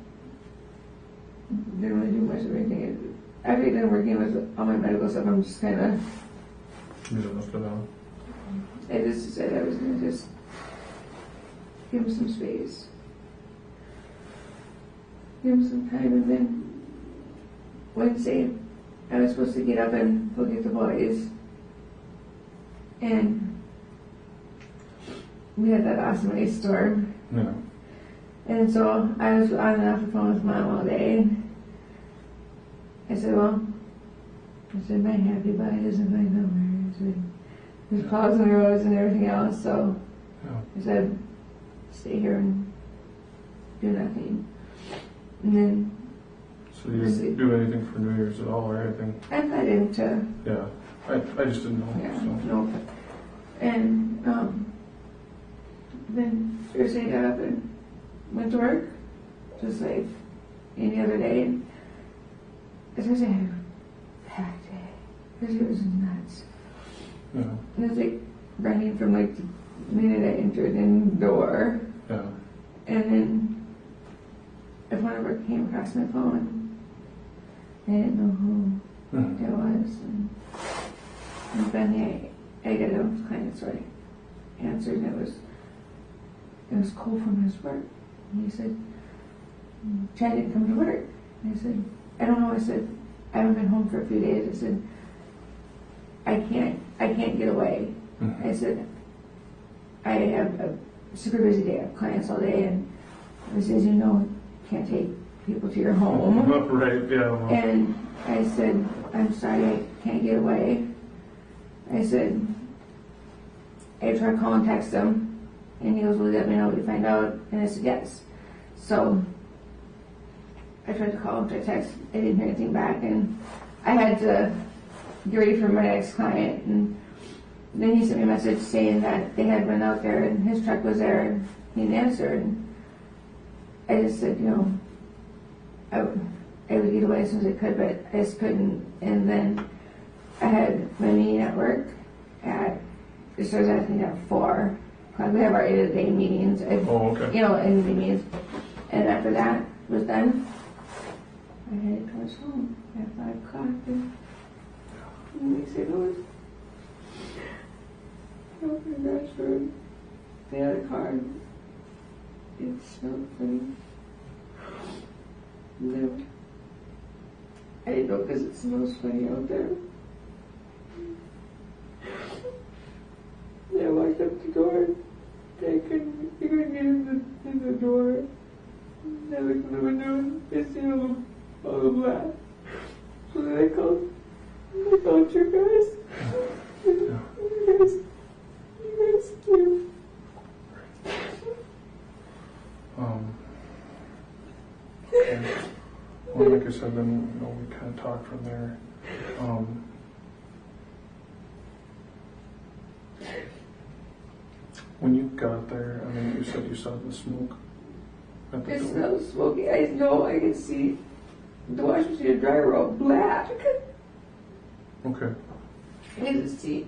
didn't really do much of anything. After I done working with all my medical stuff, I'm just kind of, You didn't lift it out. I just said I was going to just give him some space. Give him some time, and then Wednesday, I was supposed to get up and go get the boys. And we had that awesome ice storm. Yeah. And so I was on and off the phone with Mom all day. I said, well, my happy body doesn't find nowhere. I said, there's clouds on the roads and everything else, so Yeah. I said, stay here and do nothing. And then So you didn't do anything for New Year's at all or anything? I thought into, Yeah. I just didn't know. yeah, So. no. And then Thursday got up and went to work, just like any other day. Thursday I had a packed day. Thursday was nuts. Yeah. It was like running from like the minute I entered in the door. Yeah. And then a phone number came across my phone. I didn't know who Mm-hmm. it was. And then I got a client, so I answered, and it was Cole from his work. And he said, Chad didn't come to work. And I said, I don't know. I said, I haven't been home for a few days. I said, I can't get away. Mm-hmm. I said, I have a super busy day. I have clients all day, and I said, you know, can't take people to your home. Right, yeah. Well, And I said, I'm sorry, I can't get away. I said, I tried to call and text him, and he goes, will you let me know what you find out? And I said, yes. So I tried to call and try to text. I didn't hear anything back, and I had to get ready for my next client. And then he sent me a message saying that they had been out there, and his truck was there, and he didn't answer. And I just said, you know, I would get away as soon as I could, but I just couldn't. And then I had my meeting at work it starts I think at 4 o'clock. We have our end of the day meetings. Oh, okay. You know, end of the meetings. And after that was done, I headed towards home at 5 o'clock. And we said, oh my gosh, dude. The other car, it smelled funny. No. I didn't know because it smells funny out there. And I walked up the door. I couldn't get in the door. And I looked in the window and I see all the black. So then I called you guys. You guys came. Okay. Well, like I said, then we kind of talked from there. When you got there, I mean, you said you saw the smoke at the It door. smells smoky. I know I can see the wash machine and dryer are all black. Okay. I can see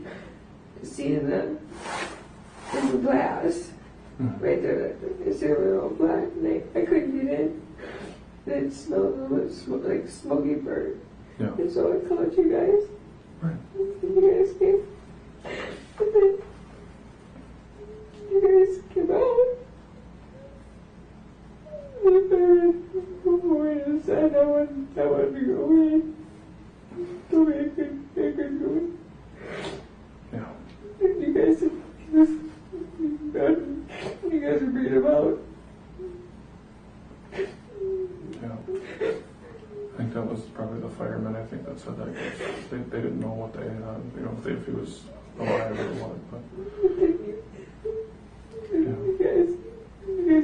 in the glass right there. I see it all black, and I couldn't get in. And it smelled a little bit like smoky burn. Yeah. And so I called you guys. Right. And you guys came. And then you guys came out. And then before I decided I wanted to go away. Told me I couldn't go in. Yeah. And you guys were bringing him out. Yeah. I think that was probably the firemen, I think, that said that. 'Cause they didn't know what they had, if he was alive or what. But You guys yeah.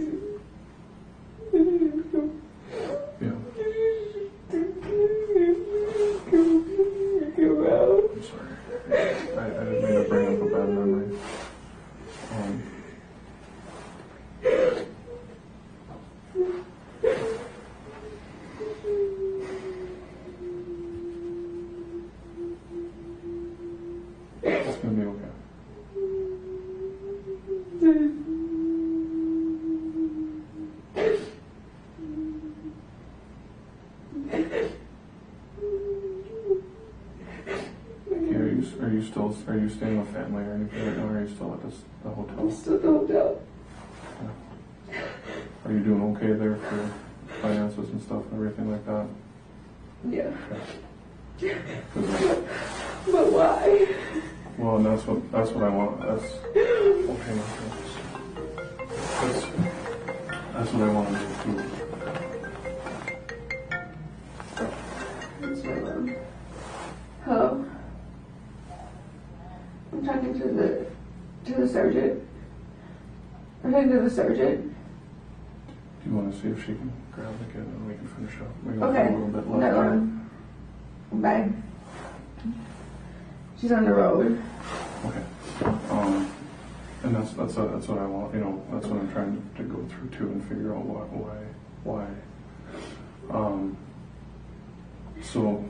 come out. I'm sorry. I didn't mean to bring up a bad memory. It's gonna be okay. Are you staying with family or anything right now, or are you still at the hotel? I'm still at the hotel. Yeah. Are you doing okay there for finances and stuff and everything like that? Yeah. But why? Well, and that's what I want. That's okay. That's what I want to do too. That's my mom. Hello? I'm talking to the sergeant. I'm talking to the sergeant. Do you want to see if she can grab the kid and we can finish up? We got Okay. a little bit left. No. Bye. She's on the road. Okay. And that's what I want. You know, that's what I'm trying to go through too and figure out why. So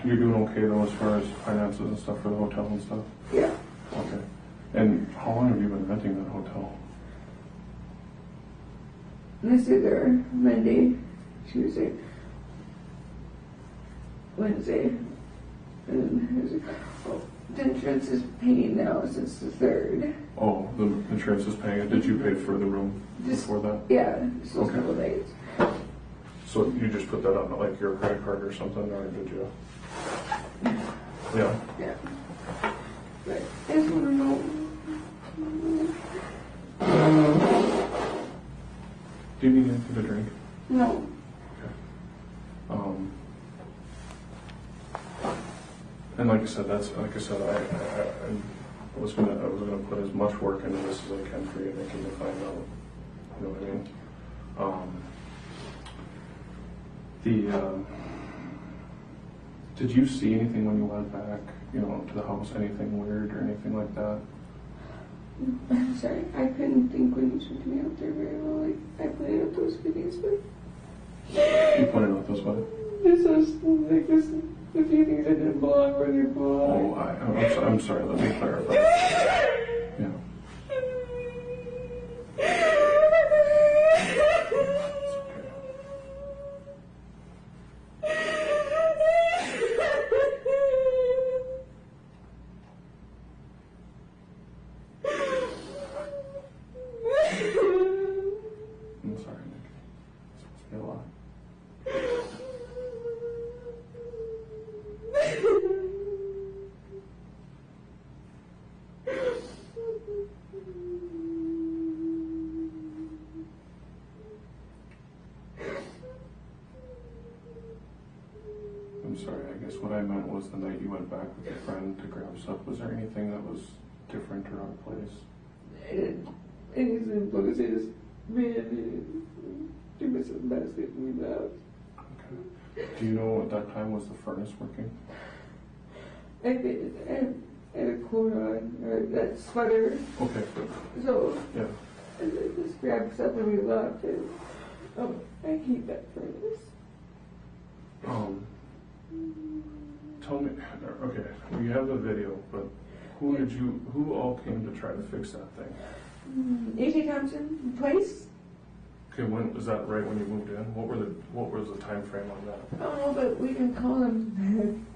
you're doing okay though as far as finances and stuff for the hotel and stuff? Yeah. Okay. And how long have you been renting that hotel? This is there Monday, Tuesday, Wednesday, and the insurance is paying now since the 3rd. Oh, the insurance is paying it. Did you pay for the room before that? Yeah, just those Okay. couple days. So you just put that on like your credit card or something, or did you? Yeah. Yeah. But I just want to know. Do you need anything to drink? No. Okay. And like I said, I was gonna put as much work into this as I can for you, Nikki, to find out. You know what I mean? Did you see anything when you went back, you know, to the house? Anything weird or anything like that? I'm sorry, I couldn't think when you took me out there very well. Like, I pointed out those videos, but You pointed out those what? there's a few things that didn't belong where they belong. Oh, I'm sorry. Let me clarify. Yeah. I'm sorry, Nick. This must be a lot. I'm sorry, I guess what I meant was the night you went back with your friend to grab stuff, was there anything that was different or out of place? And he's in Lucas, he just ran and threw me some basket and we left. Okay. Do you know at that time was the furnace working? I had a coat on, or that sweater, Okay, good. so Yeah. I just grabbed stuff and we left, and I hate that furnace. Tell me, okay, we have the video, but who all came to try to fix that thing? A.J. Thompson, twice? Okay, when was that? Right when you moved in? What was the time frame on that? I don't know, but we can call him.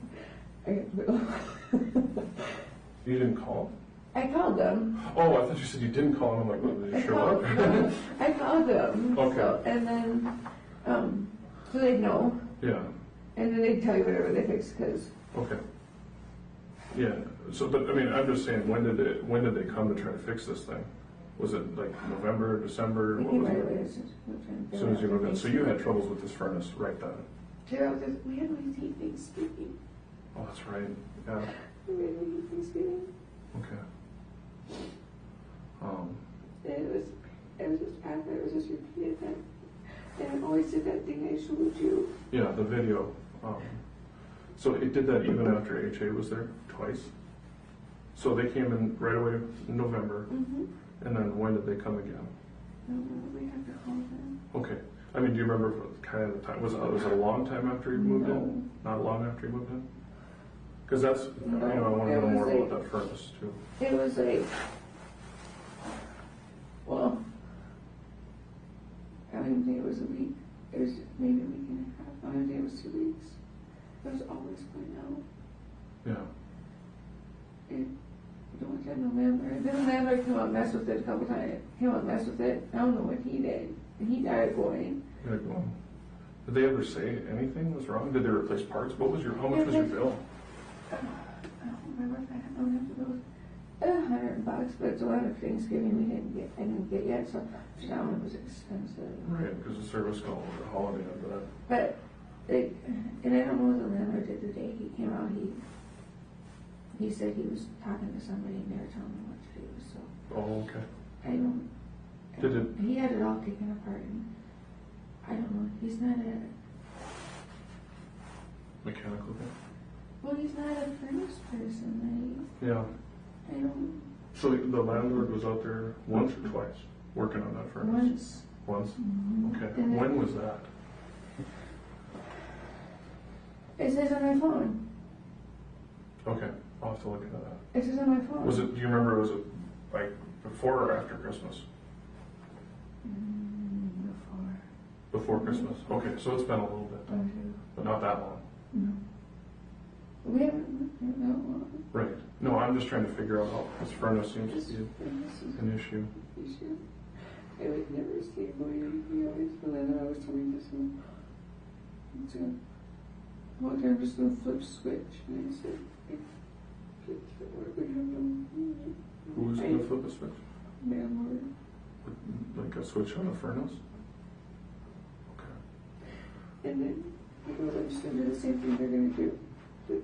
You didn't call? I called them. Oh, I thought you said you didn't call him. I'm like, well, did I you show called, up? I called them. Okay. So, and then, so they'd know, Yeah. and then they'd tell you whatever they fixed, because Okay. Yeah. So, but I mean, I'm just saying, when did they come to try to fix this thing? Was it like November, December? we What came was right it? away As soon as you moved in. So you had troubles with this furnace right then? We had my heat Thanksgiving. Oh, that's right. Yeah. We had my heat Thanksgiving. Okay. And it was just after, it was just repeated that. And it always did that thing I showed you. Yeah, the video. So it did that even after HA was there twice? So they came in right away in November, Mm-hmm. and then when did they come again? We have to call them. Okay. I mean, do you remember kind of the time? Was it a long time after you moved in? Not long after you moved in? Because that's, I want to know more about that furnace too. It was like, well, I don't even think it was a week. It was maybe a week and a half. I don't think it was 2 weeks. It was always going out. Yeah. The only in November. Then the landlord came out and messed with it a couple times. Came out and messed with it. I don't know what he did. He died going. You're going. Did they ever say anything was wrong? Did they replace parts? How much was your bill? I don't remember if I don't have to go. $100, but it's around Thanksgiving I didn't get yet, so down it was expensive. Right, because the service call was a holiday after that. But, and I don't know what the landlord did the day he came out. He said he was talking to somebody and they were telling him what to do, so. Oh, okay. I don't. Did he had it all taken apart, and I don't know. He's not a. Mechanical guy? Well, he's not a furnace person. Yeah. I don't. So the landlord was out there once or twice working on that furnace? Once. Once? Mm-hmm. Okay. And When was that? It says on my phone. Okay. I'll have to look into that. It says on my phone. Do you remember, was it like before or after Christmas? Before. Before Christmas. Okay, so it's been a little bit, but not that long. No. We haven't that long. Right. No, I'm just trying to figure out how this furnace seems to be an issue. I would never see it going. He always, and then I was telling this one. One time I'm just going to flip switch. And I said, we have no. Who was going to flip a switch? Landlord. Like a switch on a furnace? Okay. And then he goes, I'm just going to do the same thing they're going to do. But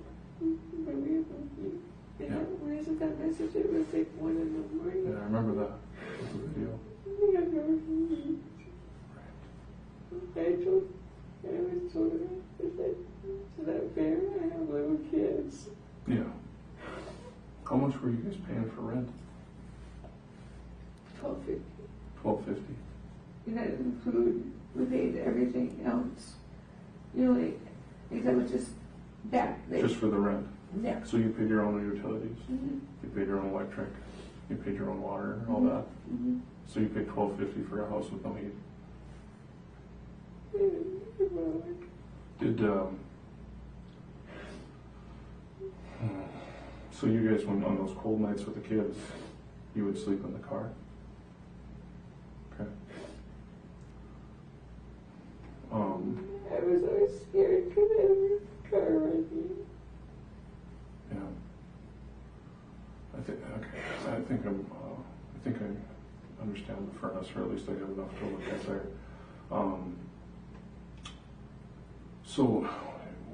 we have no heat. And when I sent that message, it was like 1 in the morning. Yeah, I remember that. It was a video. We have no heat. I was told her, is that fair? I have little kids. Yeah. How much were you guys paying for rent? $12.50. $12.50. And that didn't include, we paid everything else. You know, like that was just that. Just for the rent? Yeah. So you paid your own utilities? Mm-hmm. You paid your own electric? You paid your own water, all that? Mm-hmm. So you paid $12.50 for a house with no heat? Did, so you guys, when on those cold nights with the kids, you would sleep in the car? Okay. I was always scared because I was in the car running. Yeah. I think I understand the furnace, or at least I have enough to look at there. So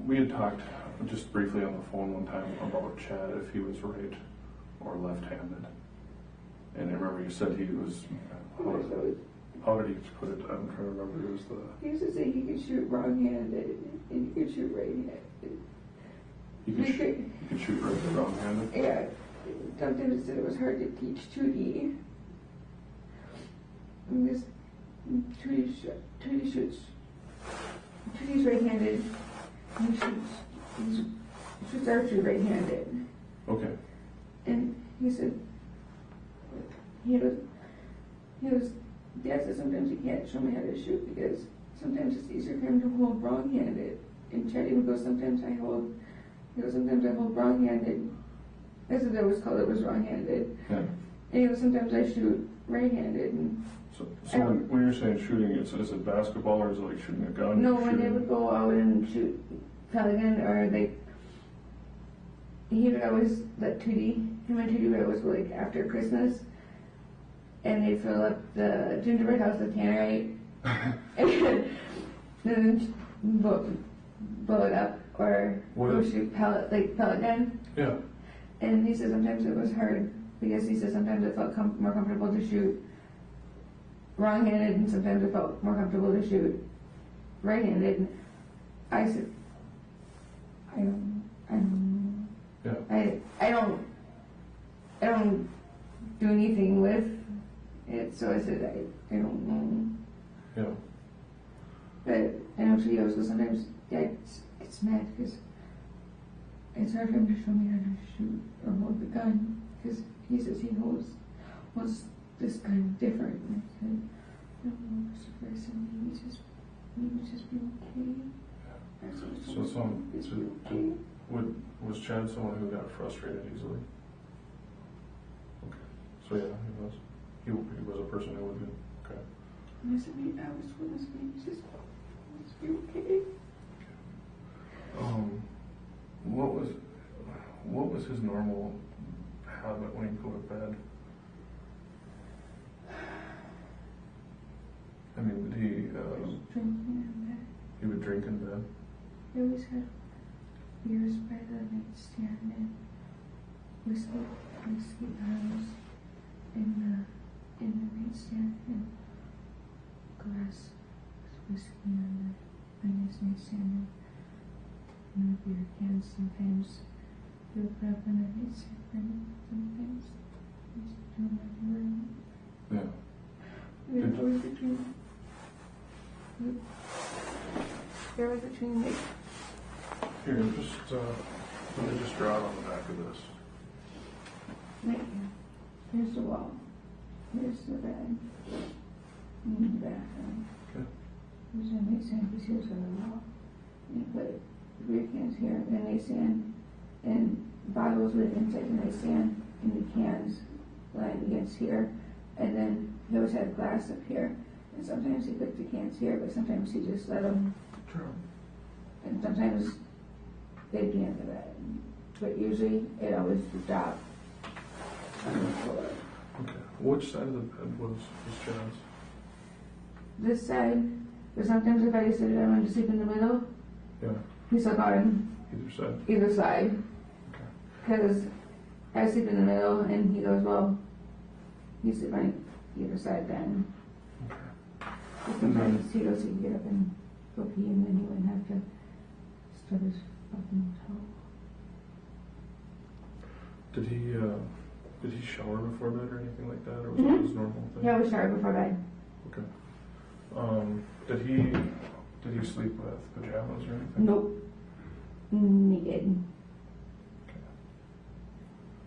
we had talked just briefly on the phone one time about Chad, if he was right or left-handed. And I remember you said he was, how did he put it? I'm trying to remember. It was He used to say he could shoot wrong-handed and he could shoot right-handed. He could shoot right or wrong-handed? Yeah. Sometimes he said it was hard to teach 2D. And this 2D shoots. 2D's right-handed. And he shoots archery right-handed. Okay. And he said Dad said sometimes he can't show me how to shoot because sometimes it's easier for him to hold wrong-handed. And Chad even goes, sometimes I hold wrong-handed. That's what it was called, it was wrong-handed. Yeah. And he goes, sometimes I shoot right-handed. And So when you're saying shooting, is it basketball or is it like shooting a gun? no, when they would go out and shoot pelican or he would always let him and Tootie would always go like after Christmas and they'd fill up the gingerbread house with tannerite and then blow it up or go shoot pellet gun. Yeah. And he said sometimes it was hard because he said sometimes it felt more comfortable to shoot wrong-handed and sometimes it felt more comfortable to shoot right-handed. And I said, I don't know. Yeah. I don't do anything with it, so I said I don't know. Yeah. But I know she goes, sometimes it's mad because it's hard for him to show me how to shoot or hold the gun because he says he holds this gun different. And I said, I don't know, Mr. Ferguson, maybe just be okay. Was Chad someone who got frustrated easily? So yeah, he was a person who would be, okay. I was told this man was just be okay. What was his normal habit when he'd go to bed? I mean, did he, Drinking in bed. he would drink in bed? He always had beers by the nightstand and whiskey bottles in the nightstand and glass with whiskey on the nightstand and the beer cans. Sometimes he would put up in the nightstand and sometimes he used to do in my room. Yeah. There was between like Here, just, let me just draw it on the back of this. right here. Here's the wall. Here's the bed. And the bathroom. Okay. Here's the nightstand because here's the wall. And you put beer cans here and the nightstand and bottles were inside the nightstand and the cans lying against here. And then he always had glass up here. And sometimes he put the cans here, but sometimes he just let them. Sure. And sometimes they'd be in the bed. But usually it always would drop on the floor. Okay. Which side of the bed was Chad's? This side, but sometimes if I decided I wanted to sleep in the middle, Yeah. he slept on Either side. either side. Okay. Because I sleep in the middle and he goes, well, you sleep on either side then. Okay. But sometimes he goes, he can get up and go pee and then he wouldn't have to start his fucking toe. Did he shower before bed or anything like that, or was Mhm. that his normal thing? He always showered before bed. Okay. Did he sleep with pajamas or anything? Nope. Naked. Okay.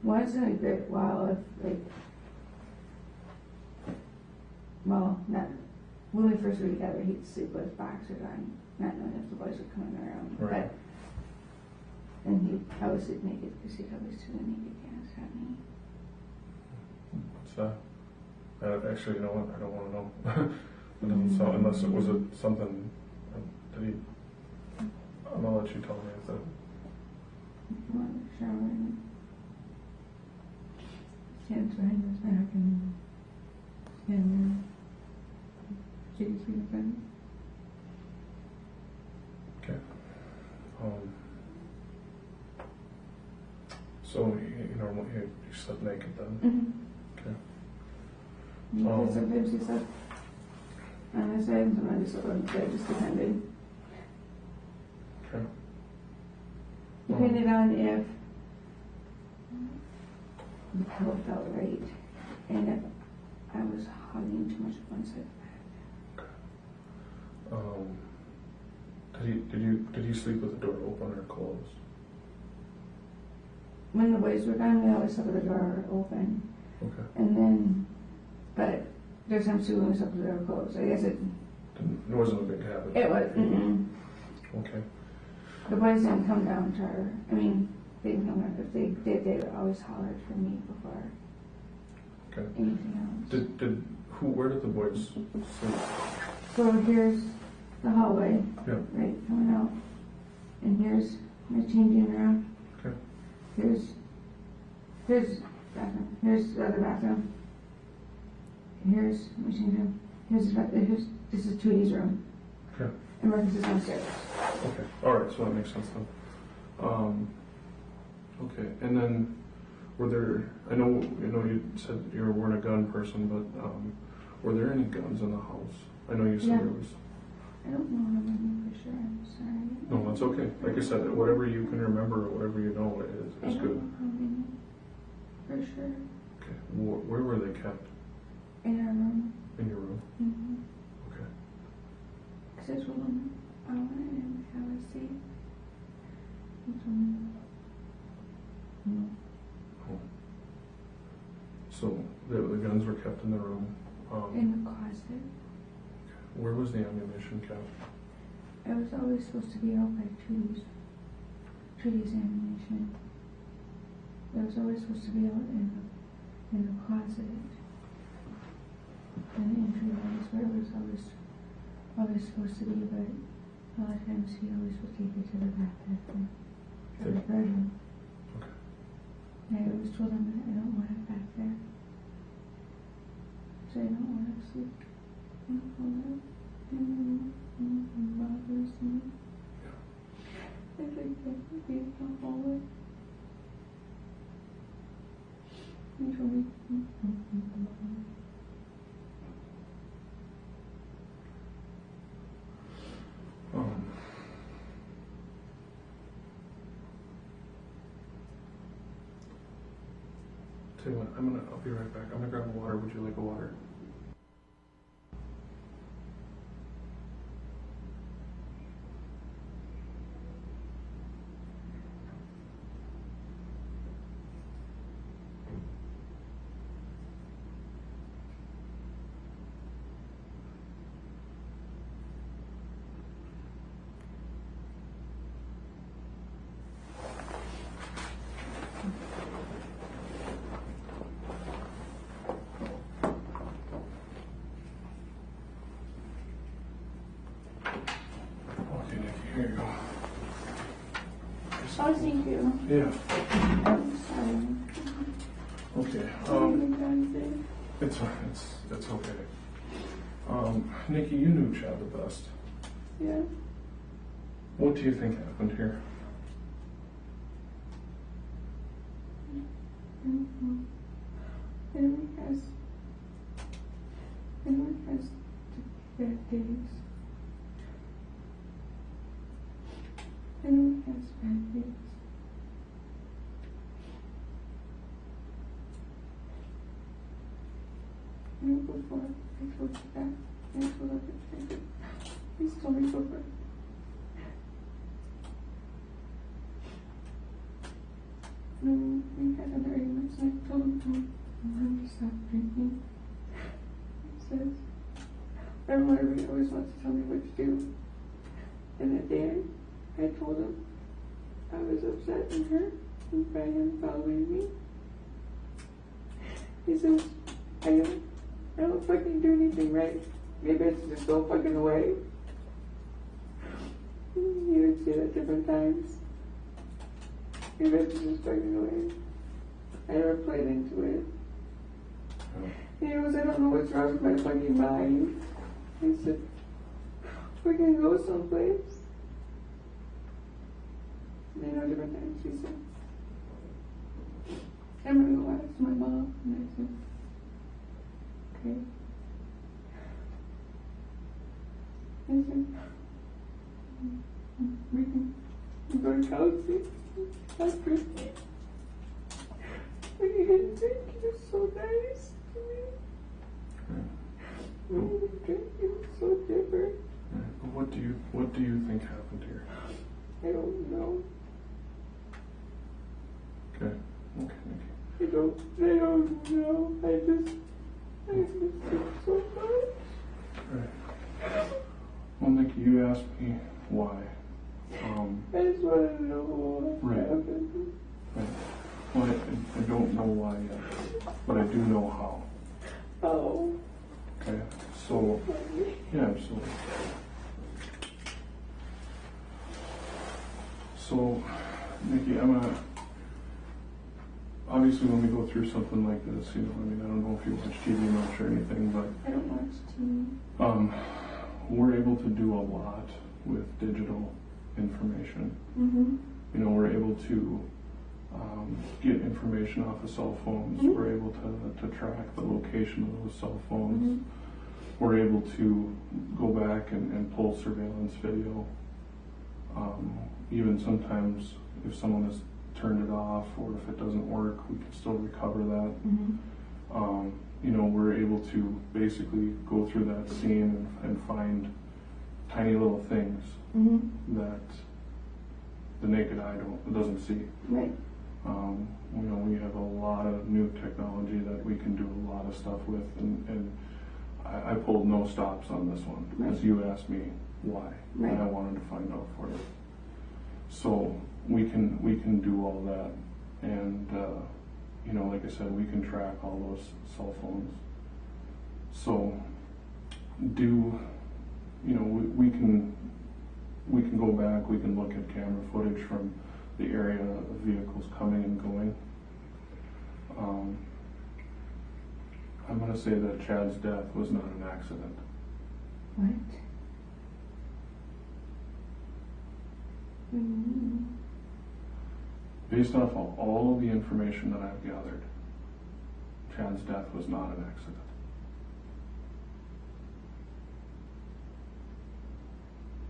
Once in a great while of like, well, not, when we first were together, he'd sleep with boxers on, not knowing if the boys were coming around. Right. But, and he'd always sleep naked because he'd always do the naked dance at me. What's that? Actually, you know what? I don't want to know. It doesn't sound, unless it was something. Did he? I'm gonna let you tell me if that. If you want to shower and stands behind his back and kitty feet in front. Okay. So you normally you slept naked then. Mm-hmm. Okay. Because sometimes he slept on this side and sometimes he slept on the side, just depending. Okay. Depending on if the pillow felt right and if I was hugging too much of one side. Did he sleep with the door open or closed? When the boys were gone, we always slept with the door open. Okay. And then, but there's times too when we slept with the door closed. I guess it Wasn't a big habit. was. Okay. The boys didn't come down to her. I mean, they didn't come down. If they did, they would always hollered for me before Okay. anything else. Where did the boys sleep? So here's the hallway, Yeah. right, coming out. And here's my changing room. Okay. Here's bathroom. Here's the other bathroom. Here's my changing room. This is Tootie's room. Okay. And Marcus is downstairs. Okay. All right. So that makes sense then. Okay. And then, were there? I know you said you weren't a gun person, but were there any guns in the house? I know you said Yeah. there was. I don't know how many for sure. I'm sorry. No, that's okay. Like I said, whatever you can remember or whatever you know I is don't good. know how many for sure. Okay. Where were they kept? In our room. In your room. Mm-hmm. Okay. Because I told him I wanted him to have a safe. He told me no. Oh. So the guns were kept in the room. In the closet. Where was the ammunition kept? It was always supposed to be out by Trudy's ammunition. It was always supposed to be out in in the closet. And the entryway is where it was always supposed to be, but a lot of times he always would take it to the bathroom, to the bedroom. Okay. And I always told him that I don't want it back there. So I don't want to sleep. I don't want it bothers me. I think that would be a hallway. He told me. Tell you what, I'll be right back. I'm gonna grab water. Would you like a water? Okay, Nikki, here you go. Oh, thank you. Yeah. I'm sorry. Okay. It's okay. Nikki, you knew Chad the best. Yeah. What do you think happened here? Everyone has bad days. Everyone has bad days. Before I told you that, I told her he's told me before. We had an argument, so I told him to stop drinking. He says, Grandma always wants to tell me what to do. And that day, I told him I was upset and hurt by him following me. He says, I don't fucking do anything right. Maybe I should just go fucking away. He would say that different times. Maybe I should just fucking away. I never played into it. He goes, I don't know what's wrong with my fucking mind. I said, we can go someplace. And I know different times she said, I'm gonna go ask my mom. And I said, okay. I said, we can go to Kelsey. After we can drink, he was so nice to me. When we drink, he was so different. What do you think happened here? I don't know. Okay, Nikki. I don't know. I just miss him so much. Right. Well, Nikki, you asked me why. I just want to know what Right. happened. Right. Well, I don't know why yet, but I do know how. Oh. Okay, so, yeah, absolutely. So, Nikki, obviously when we go through something like this, I don't know if you watch TV much or anything, but I don't watch TV. we're able to do a lot with digital information. Mm-hmm. We're able to get information off of cell phones. Mm-hmm. We're able to track the location of those cell phones. Mm-hmm. We're able to go back and pull surveillance video. Even sometimes if someone has turned it off or if it doesn't work, we can still recover that. Mm-hmm. We're able to basically go through that scene and find tiny little things Mm-hmm. that the naked eye doesn't see. Right. We have a lot of new technology that we can do a lot of stuff with, and I pulled no stops on this one, Right. as you asked me why, Right. and I wanted to find out for you. So we can do all that, and you know, like I said, we can track all those cell phones. So, you know, we can go back, we can look at camera footage from the area of vehicles coming and going. I'm gonna say that Chad's death was not an accident. What? Mm-hmm. Based off of all of the information that I've gathered, Chad's death was not an accident.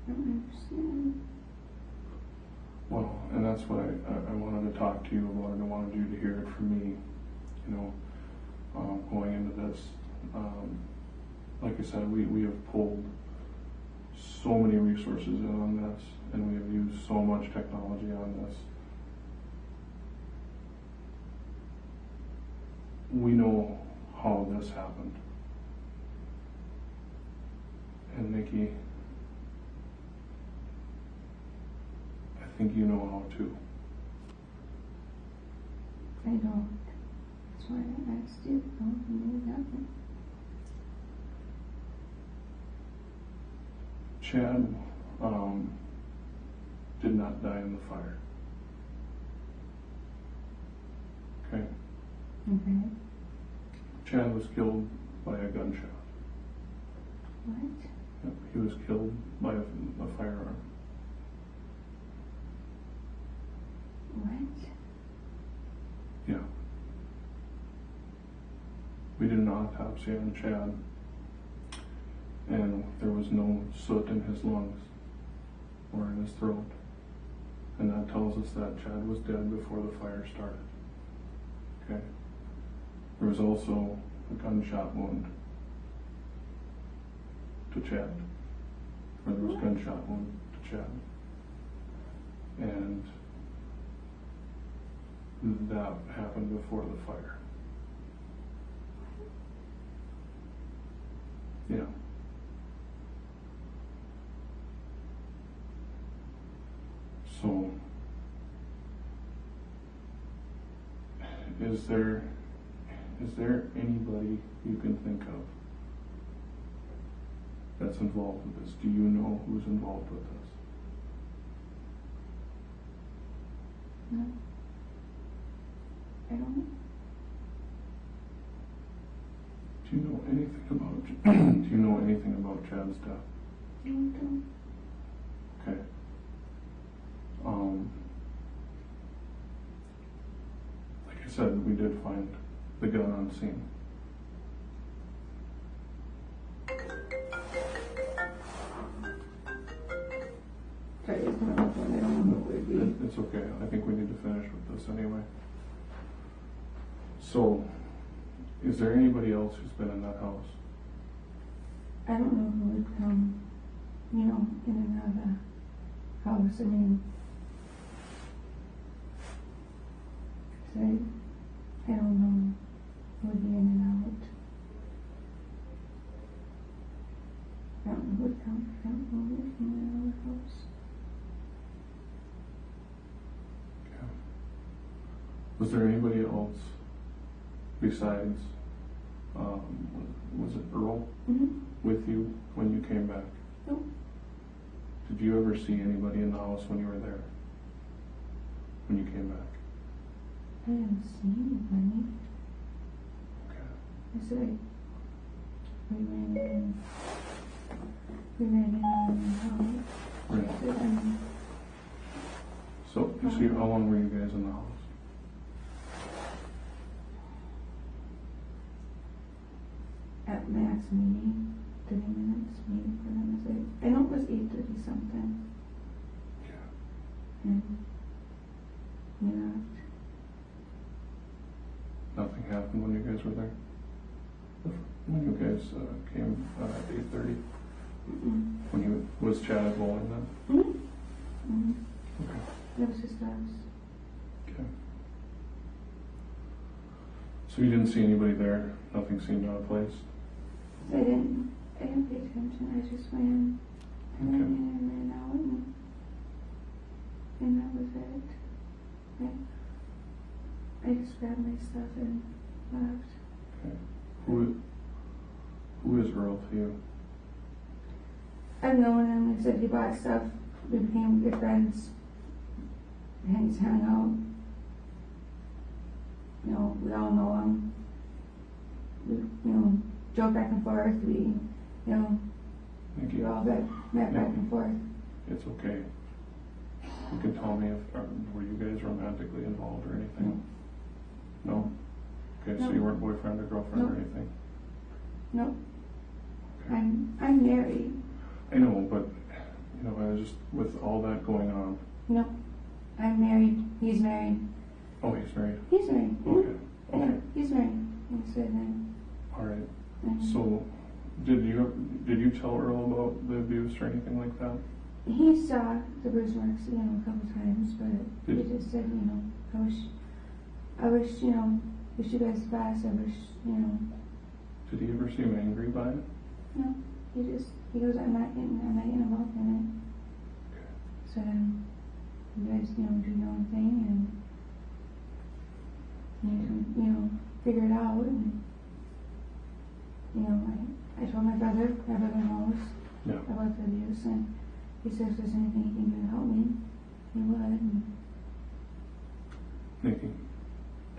I don't understand. Well, and that's what I wanted to talk to you about, and I wanted you to hear it from me, you know, going into this. Like I said, we have pulled so many resources in on this, and we have used so much technology on this. We know how this happened. And Nikki, I think you know how too. I don't. That's why I asked you. I don't know nothing. Chad did not die in the fire. Okay? Okay. Chad was killed by a gunshot. What? Yep, he was killed by a firearm. What? Yeah. We did an autopsy on Chad, and there was no soot in his lungs or in his throat. And that tells us that Chad was dead before the fire started. Okay? There was also a gunshot wound to Chad. Or there was gunshot wound to Chad. And that happened before the fire. Yeah. So, is there anybody you can think of that's involved with this? Do you know who's involved with this? No. I don't know. Do you know anything about do you know anything about Chad's death? No, I don't. Okay. Like I said, we did find the gun on scene. Sorry, it's not my phone. I don't know what it would be. It's okay. I think we need to finish with this anyway. So, is there anybody else who's been in that house? I don't know who would come, you know, in and out of the house. I mean, I don't know who would be in and out. I don't know who would come. I don't know who would come in and out of the house. Okay. Was there anybody else besides, was it Earl Mm-hmm. with you when you came back? Nope. Did you ever see anybody in the house when you were there? When you came back? I didn't see anybody. Okay. I said we ran in on the house. Right. I said, So, you see, how long were you guys in the house? at max meeting, 30 minutes meeting for them. I said, I know it was 8:30 something. Yeah. And we left. Nothing happened when you guys were there? When you guys came at 8:30? Mm-mm. When you was Chad at bowling then? Mm-hmm. Mm-hmm. Okay. That was just us. Okay. So you didn't see anybody there? Nothing seemed out of place? I didn't pay attention. I just ran. I ran Okay. in and ran out, and that was it. I just grabbed my stuff I've known him. He said he bought stuff. We became good friends. And he's hung out. You know, we all know him. We, you know, joke back and forth. We, you know, Nikki, we all met back and forth. it's okay. You can tell me if, were you guys romantically involved or anything? No? Okay, so No. you weren't boyfriend or girlfriend or No. anything? No, Okay. I'm married. I know, but, you know, I was just, with all that going on. No, I'm married. He's married. Oh, he's married? He's married. Okay, Yeah, okay, he's married. He said all right. that. So, did you tell Earl about the abuse or anything like that? He saw the bruise marks, you know, a couple times, but he just said, you know, I wish, you know, wish you guys the best. I wish, you know. Did he ever seem angry by it? No, he goes, I'm not getting involved in it. So you guys, you know, do your own thing and you know, figure it out. And you know, I told my brother knows Yeah. about the abuse, and he says if there's anything he can do to help me, he would. And Nikki,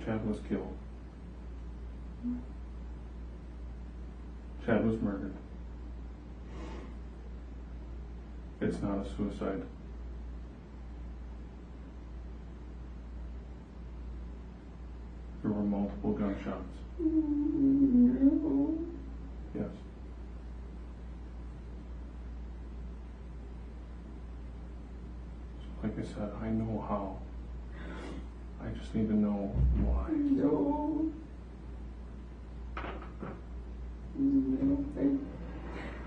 Chad was killed. Chad was murdered. It's not a suicide. There were multiple gunshots. no. Yes. So like I said, I know how. I just need to know why. No. No.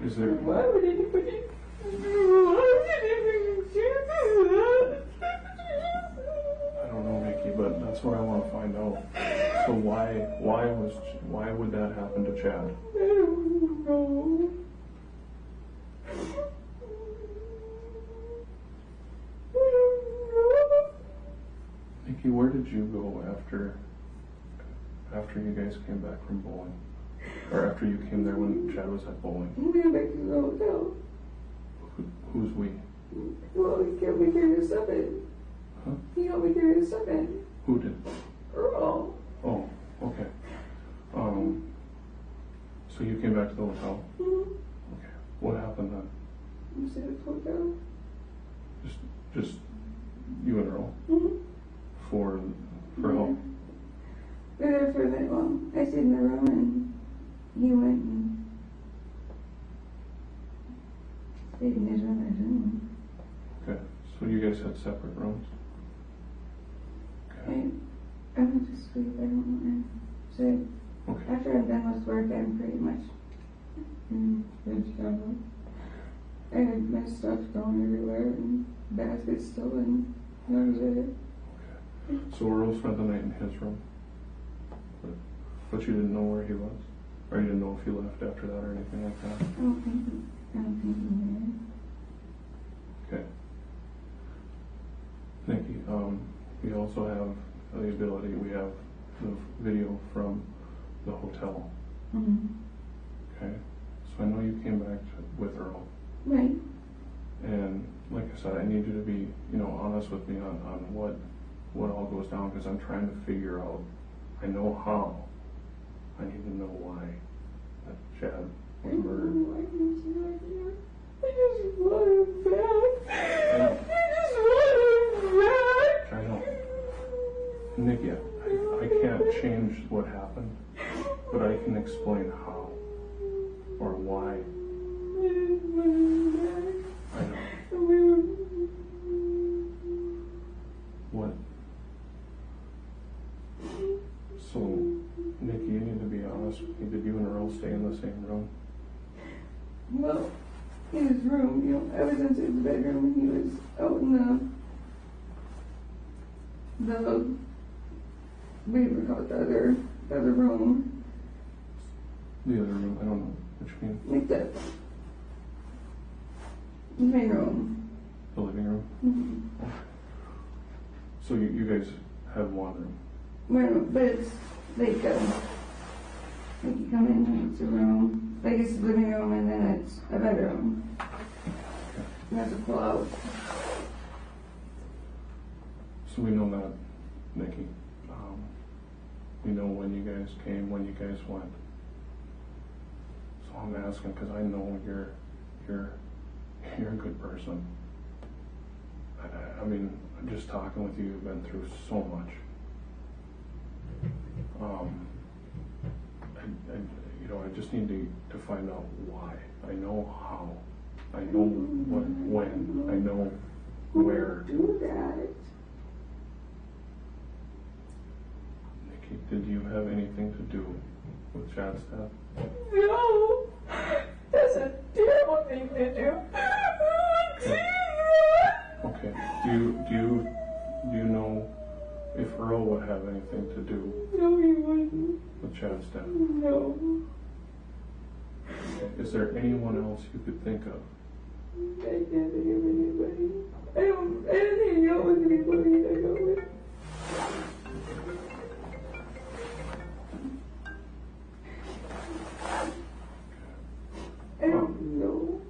Is there? Why would anybody? Why would anybody do that? I don't know, Nikki, but that's what I want to find out. So why would that happen to Chad? I don't know. Nikki, where did you go after you guys came back from bowling? Or after you came there when Chad was at bowling? We went back to the hotel. Who's we? Well, he helped me carry the stuff in. Huh? He helped me carry the stuff in. Who did? Earl. Oh, okay. So you came back to the hotel? Mm-hmm. Okay. What happened then? You said it's hotel? Just you and Earl? Mm-hmm. For help? We were there for a minute. Well, I stayed in the room and he went and stayed in his room. Okay. So you guys had separate rooms? Okay. I went to sleep. I don't know. So Okay. after I'm done with work, I'm pretty much good to go. I had my stuff going everywhere and baskets still, and that was it. So Earl spent the night in his room? But you didn't know where he was? Or you didn't know if he left after that or anything like that? I don't think he did. Okay. Nikki, we also have the ability, we have the video from the hotel. Mm-hmm. Okay? So I know you came back with Earl. Right. And like I said, I need you to be, you know, honest with me on what all goes down, because I'm trying to figure out, I know how. I need to know why that Chad was murdered. I just want him back. I know. I just want him back. I know. Nikki, I can't change what happened, but I can explain how or why. I know. What? So, Nikki, you need to be honest with me. Did you and Earl stay in the same room? Well, in his room, you know, I was into his bedroom and he was out in what do you call it, the other room. The other room? I don't know what you mean. Like the main room. The living room? Mm-hmm. So you guys have one room? Main room, but it's like you come in and it's a room, like it's a living room and then it's a bedroom. have to pull out. So we know that, Nikki. We know when you guys came, when you guys went. So I'm asking because I know you're a good person. I mean, just talking with you, you've been through so much. I just need to find out why. I know how. I know when. I know where. Do that. Nikki, did you have anything to do with Chad's death? No. That's a terrible thing to do. Okay. Do you know if Earl would have anything to do No, he wouldn't. with Chad's death? No. Okay. Is there anyone else you could think of? I can't think of anybody. I don't hang out with anybody I go with. I don't know.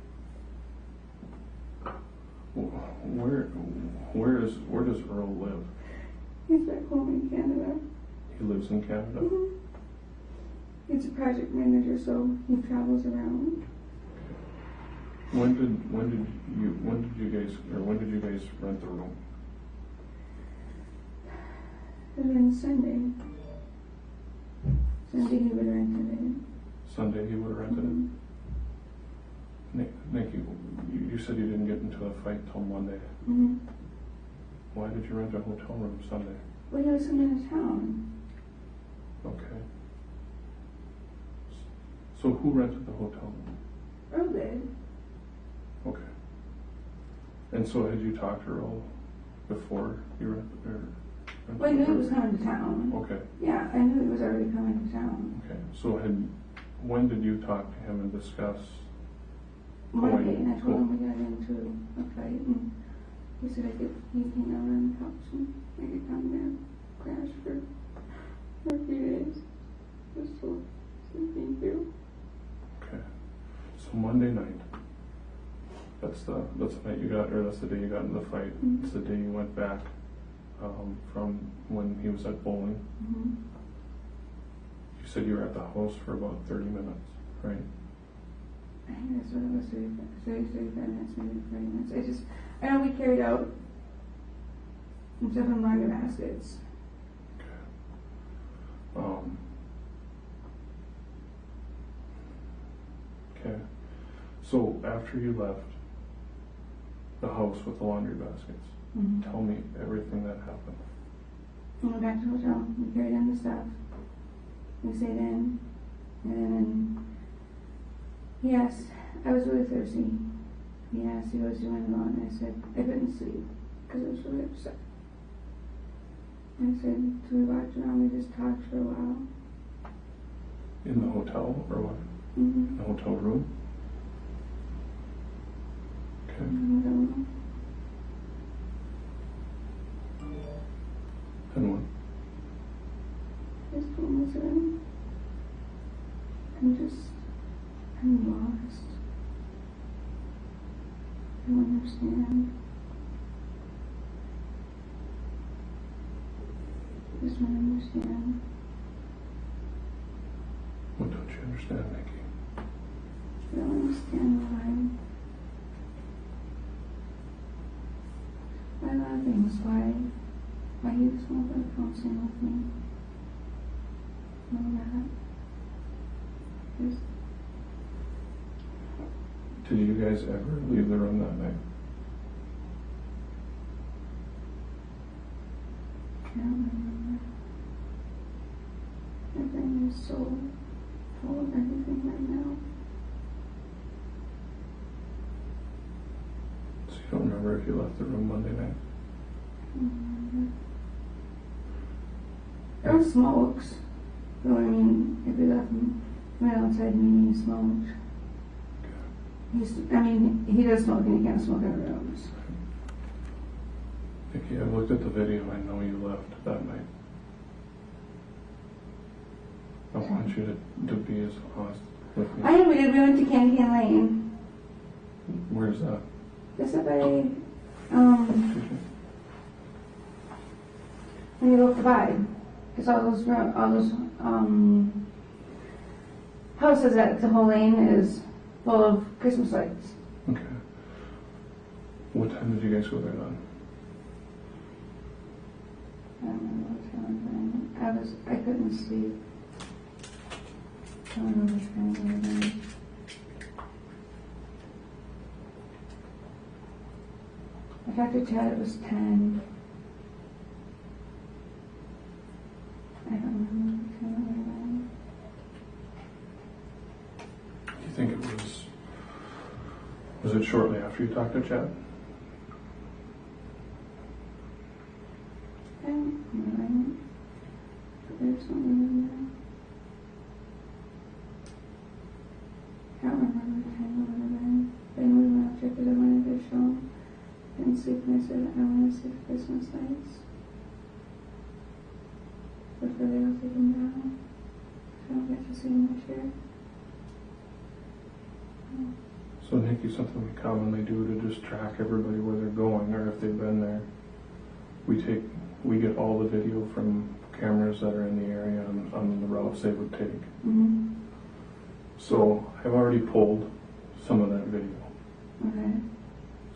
Where does Earl live? He's back home in Canada. He lives in Canada. Mm-hmm. He's a project manager, so he travels around. When did you guys rent the room? It was Sunday. Sunday he would rent it. Sunday he would have rented Mm-hmm. it. Nikki, you said you didn't get into a fight till Monday. Mm-hmm. Why did you rent a hotel room Sunday? Well, he was coming to town. Okay. So who rented the hotel room? Earl did. Okay. And so had you talked to Earl before you rented? Well, I knew he was coming to town. Okay. Yeah, I knew he was already coming to town. Okay. So when did you talk to him and discuss? Monday, and I told him we got into a fight, and he said he came over and helped me. I could come there, crash for a few days. Just so thank you. Okay. So Monday night. That's the night you got, or that's the day you got in the fight. Mm-hmm. It's the day you went back from when he was at bowling. Mm-hmm. You said you were at the house for about 30 minutes, right? I think that's what it was, 35 minutes, maybe 40 minutes. I know we carried out some stuff in laundry baskets. Okay. So after you left the house with the laundry baskets, Mm-hmm. tell me everything that happened. We went back to the hotel, we carried in the stuff, we stayed in, and then he asked, I was really thirsty. He asked if I was doing alone, and I said, I couldn't sleep, because I was really upset. I said, so we walked around, we just talked for a while. In the hotel or what? Mm-hmm. The hotel room? Okay. I don't know. And what? Just told me, listen, I'm lost. I don't understand. Just don't understand. What don't you understand, Nikki? I don't understand why a lot of things, why he just won't go to counseling with me. Know that. Just, Did you guys ever leave the room that night? I don't remember. My brain is so full of everything right now. So you don't remember if you left the room Monday night? I don't remember. There was smokes. So I mean, if we left him, went outside and he smoked. He does smoke and he can't smoke in rooms. Nikki, I looked at the video. I know you left that night. I want you to be as honest with me. I know we did. We went to Candy Cane Lane. Where's that? This is by, when you go to buy, because all those houses at the whole lane is full of Christmas lights. Okay. What time did you guys go there then? I don't remember what time I couldn't sleep. I don't remember what time we were there. I talked to Chad, it was 10. I don't remember what time we were there. Do you think it was it shortly after you talked to Chad? I don't remember. There's something in there. I don't remember what time we were there. Then we went after because I wanted to show him. Didn't sleep and I said, I want to see the Christmas lights. Before they all take them down. I don't get to see them this year. So Nikki, something we commonly do to just track everybody where they're going or if they've been there. We get all the video from cameras that are in the area on the routes they would take. Mm-hmm. So I've already pulled some of that video. Okay.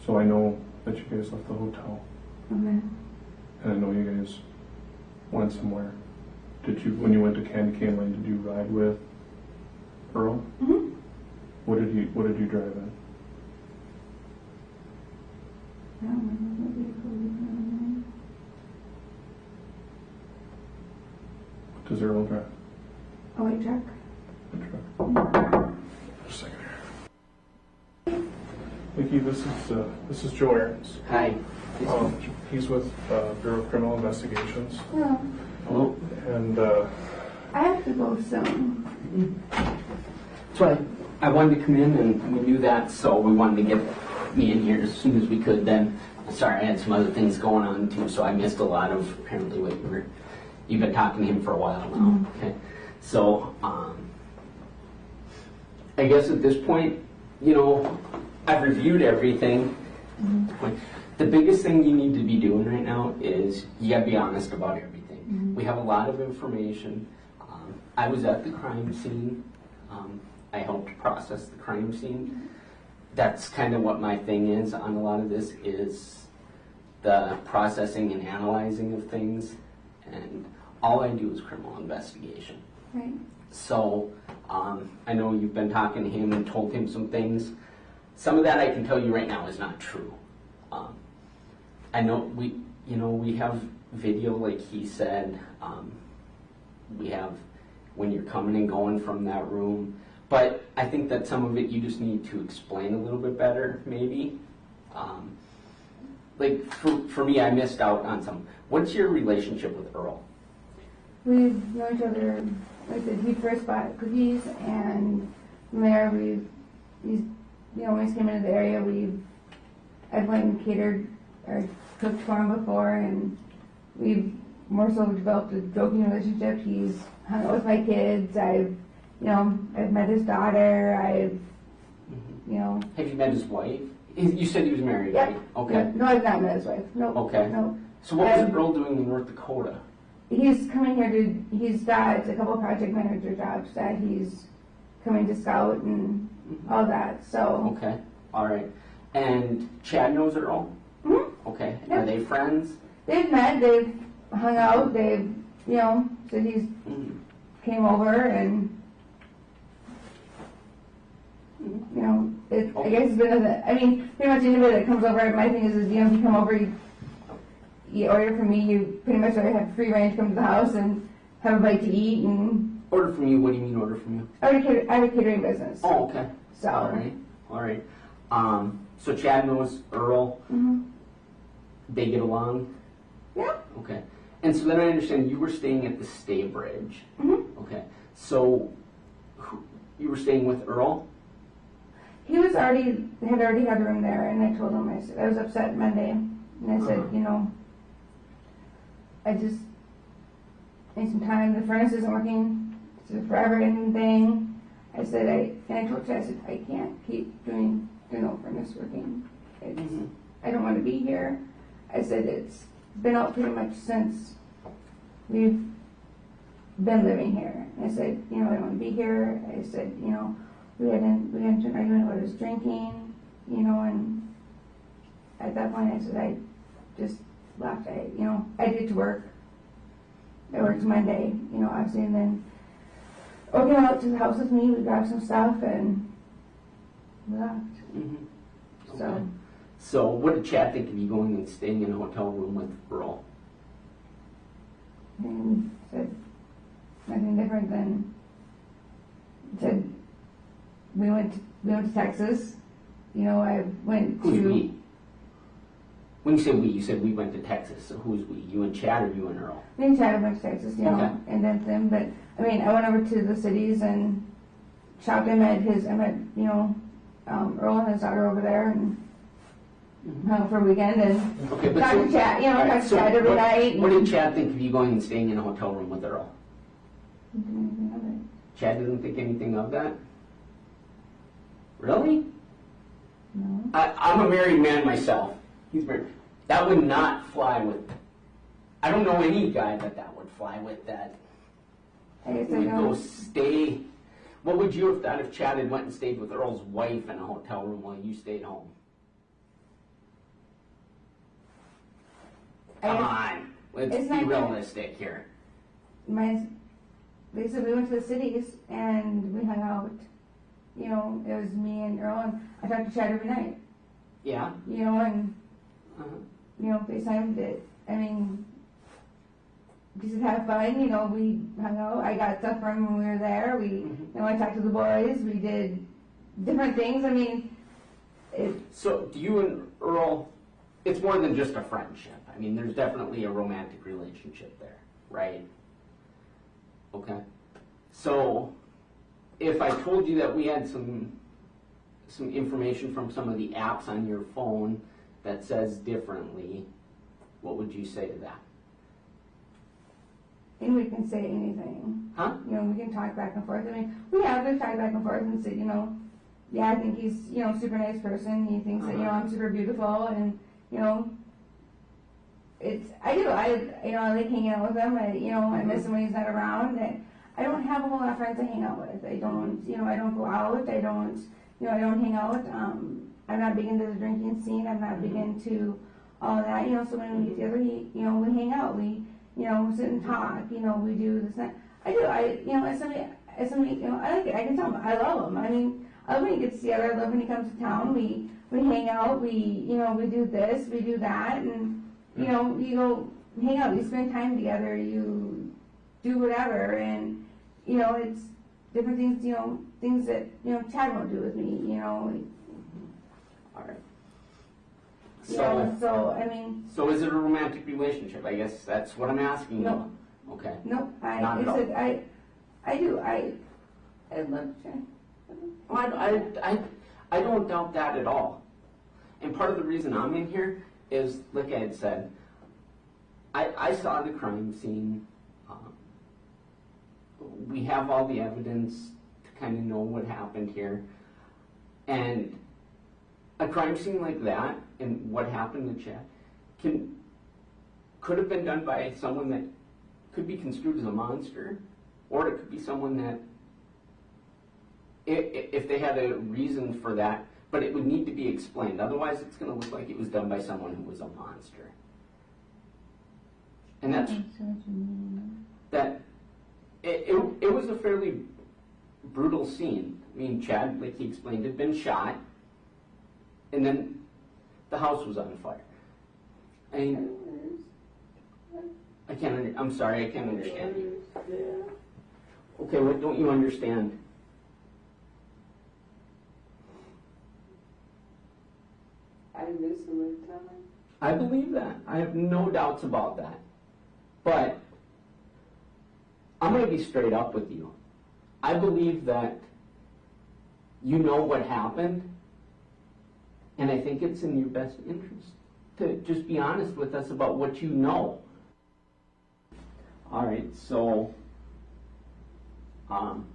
So I know that you guys left the hotel. Okay. And I know you guys went somewhere. When you went to Candy Cane Lane, did you ride with Earl? Mm-hmm. What did you drive in? I don't remember what vehicle we were in. What does Earl drive? A white truck. What truck? Just a second here. Nikki, this is Joe Aarons. Hi. He's with Bureau of Criminal Investigations. No. Hello. And I have to go soon. So I wanted to come in, and we knew that, so we wanted to get me in here as soon as we could. Then, sorry, I had some other things going on too, so I missed a lot of apparently what you've been talking to him for a while now. Mm-hmm. Okay. So I guess at this point, I've reviewed everything. Mm-hmm. The biggest thing you need to be doing right now is you got to be honest about everything. Mm-hmm. We have a lot of information. I was at the crime scene. I helped process the crime scene. That's kind of what my thing is on a lot of this is the processing and analyzing of things. And all I do is criminal investigation. Right. So I know you've been talking to him and told him some things. Some of that I can tell you right now is not true. I know we have video like he said. We have when you're coming and going from that room. But I think that some of it you just need to explain a little bit better, maybe. Like for me, I missed out on some. What's your relationship with Earl? We know each other. Like I said, he first bought cookies, and from there when he came into the area, I've went and catered or cooked for him before, and we've more so developed a joking relationship. He's hung out with my kids. I've met his daughter. Have you met his wife? You said he was married, Yep. right? Okay. No, I've not met his wife. No. Okay. No. So what was Earl doing in North Dakota? He's coming here he's got a couple project manager jobs that he's coming to scout and all that, so. Okay. All right. And Chad knows Earl? Mhm. Okay. Yep. Are they friends? They've met, they've hung out, they've, so he's Mhm. came over and, I guess it's been, pretty much anybody that comes over, my thing is if you come over, you order from me, you pretty much already have free range, come to the house and have a bite to eat and. Order from you? What do you mean order from you? I have a catering business. Oh, okay. So. All right. So Chad knows Earl. Mm-hmm. They get along? Yeah. Okay. And so then I understand you were staying at the Stay Bridge. Mm-hmm. Okay. So you were staying with Earl? He had already had a room there, and I told him, I said, I was upset Monday, and I said, I just need some time. The furnace isn't working. It's a forever ending thing. I said, I told Chad, I said, I can't keep doing no furnace working. I I don't want to be here. I said, it's been out pretty much since we've been living here. I said, I don't want to be here. I said, we had an argument about his drinking, and at that point I said, I just left. I did to work. I worked Monday, obviously, and then Oak came out to the house with me. We grabbed some stuff and we left. Okay. So what did Chad think of you going and staying in a hotel room with Earl? And said nothing different than said we went to Texas. I went Who's to. we? When you say we, you said we went to Texas. So who's we? You and Chad, or you and Earl? Me and Chad went to Texas, Okay. and then them. But I went over to the cities and shopped. I met Earl and his daughter over there, and hung for a weekend and Okay, but talked to Chad. all right, Talked to Chad every night. What did Chad think of you going and staying in a hotel room with Earl? Chad didn't think anything of that? Really? No. I'm a married man myself. He's married. That would not fly with. I don't know any guy that would fly with that. I guess I Would go don't. stay. What would you have done if Chad had went and stayed with Earl's wife in a hotel room while you stayed home? Come on, let's It's be not fair. realistic here. They said we went to the cities and we hung out. It was me and Earl, and I talked to Chad every night. Yeah. And Uh-huh. FaceTimed it. Just to have fun. We hung out. I got stuff from when we were there. I talked to the boys. We did different things. So, do you and Earl? It's more than just a friendship. There's definitely a romantic relationship there, right? Okay. So, if I told you that we had some information from some of the apps on your phone that says differently, what would you say to that? And we can say anything. Huh? We can talk back and forth. We've talked back and forth and said, yeah, I think he's, super nice person. He thinks that, I'm super beautiful, and, I like hanging out with him. I miss him when he's not around. I don't have a whole lot of friends to hang out with. I don't go out. I don't hang out. I'm not big into the drinking scene. I'm not big into all that. So when we get together, we hang out. We sit and talk. We do this. And that. As somebody, I like it. I can tell him. I love him. I love when he gets together. I love when he comes to town. We hang out. We do this. We do that, and you go hang out. You spend time together. You do whatever, and it's different things. Things that Chad won't do with me. All right. So is it a romantic relationship? I guess that's what I'm asking No. you. Okay. Nope. Not at all. I do. I love Chad. I don't doubt that at all. And part of the reason I'm in here is, like I had said, I saw the crime scene. We have all the evidence to kind of know what happened here. And a crime scene like that and what happened to Chad could have been done by someone that could be construed as a monster, or it could be someone that, if they had a reason for that, but it would need to be explained. Otherwise, it's going to look like it was done by someone who was a monster. And that's that. It was a fairly brutal scene. Chad, like he explained, had been shot, and then the house was on fire. I can't. I'm sorry, I can't understand you. Okay, what don't you understand? I miss him every time. I believe that. I have no doubts about that. But I'm going to be straight up with you. I believe that you know what happened, and I think it's in your best interest to just be honest with us about what you know. All right, so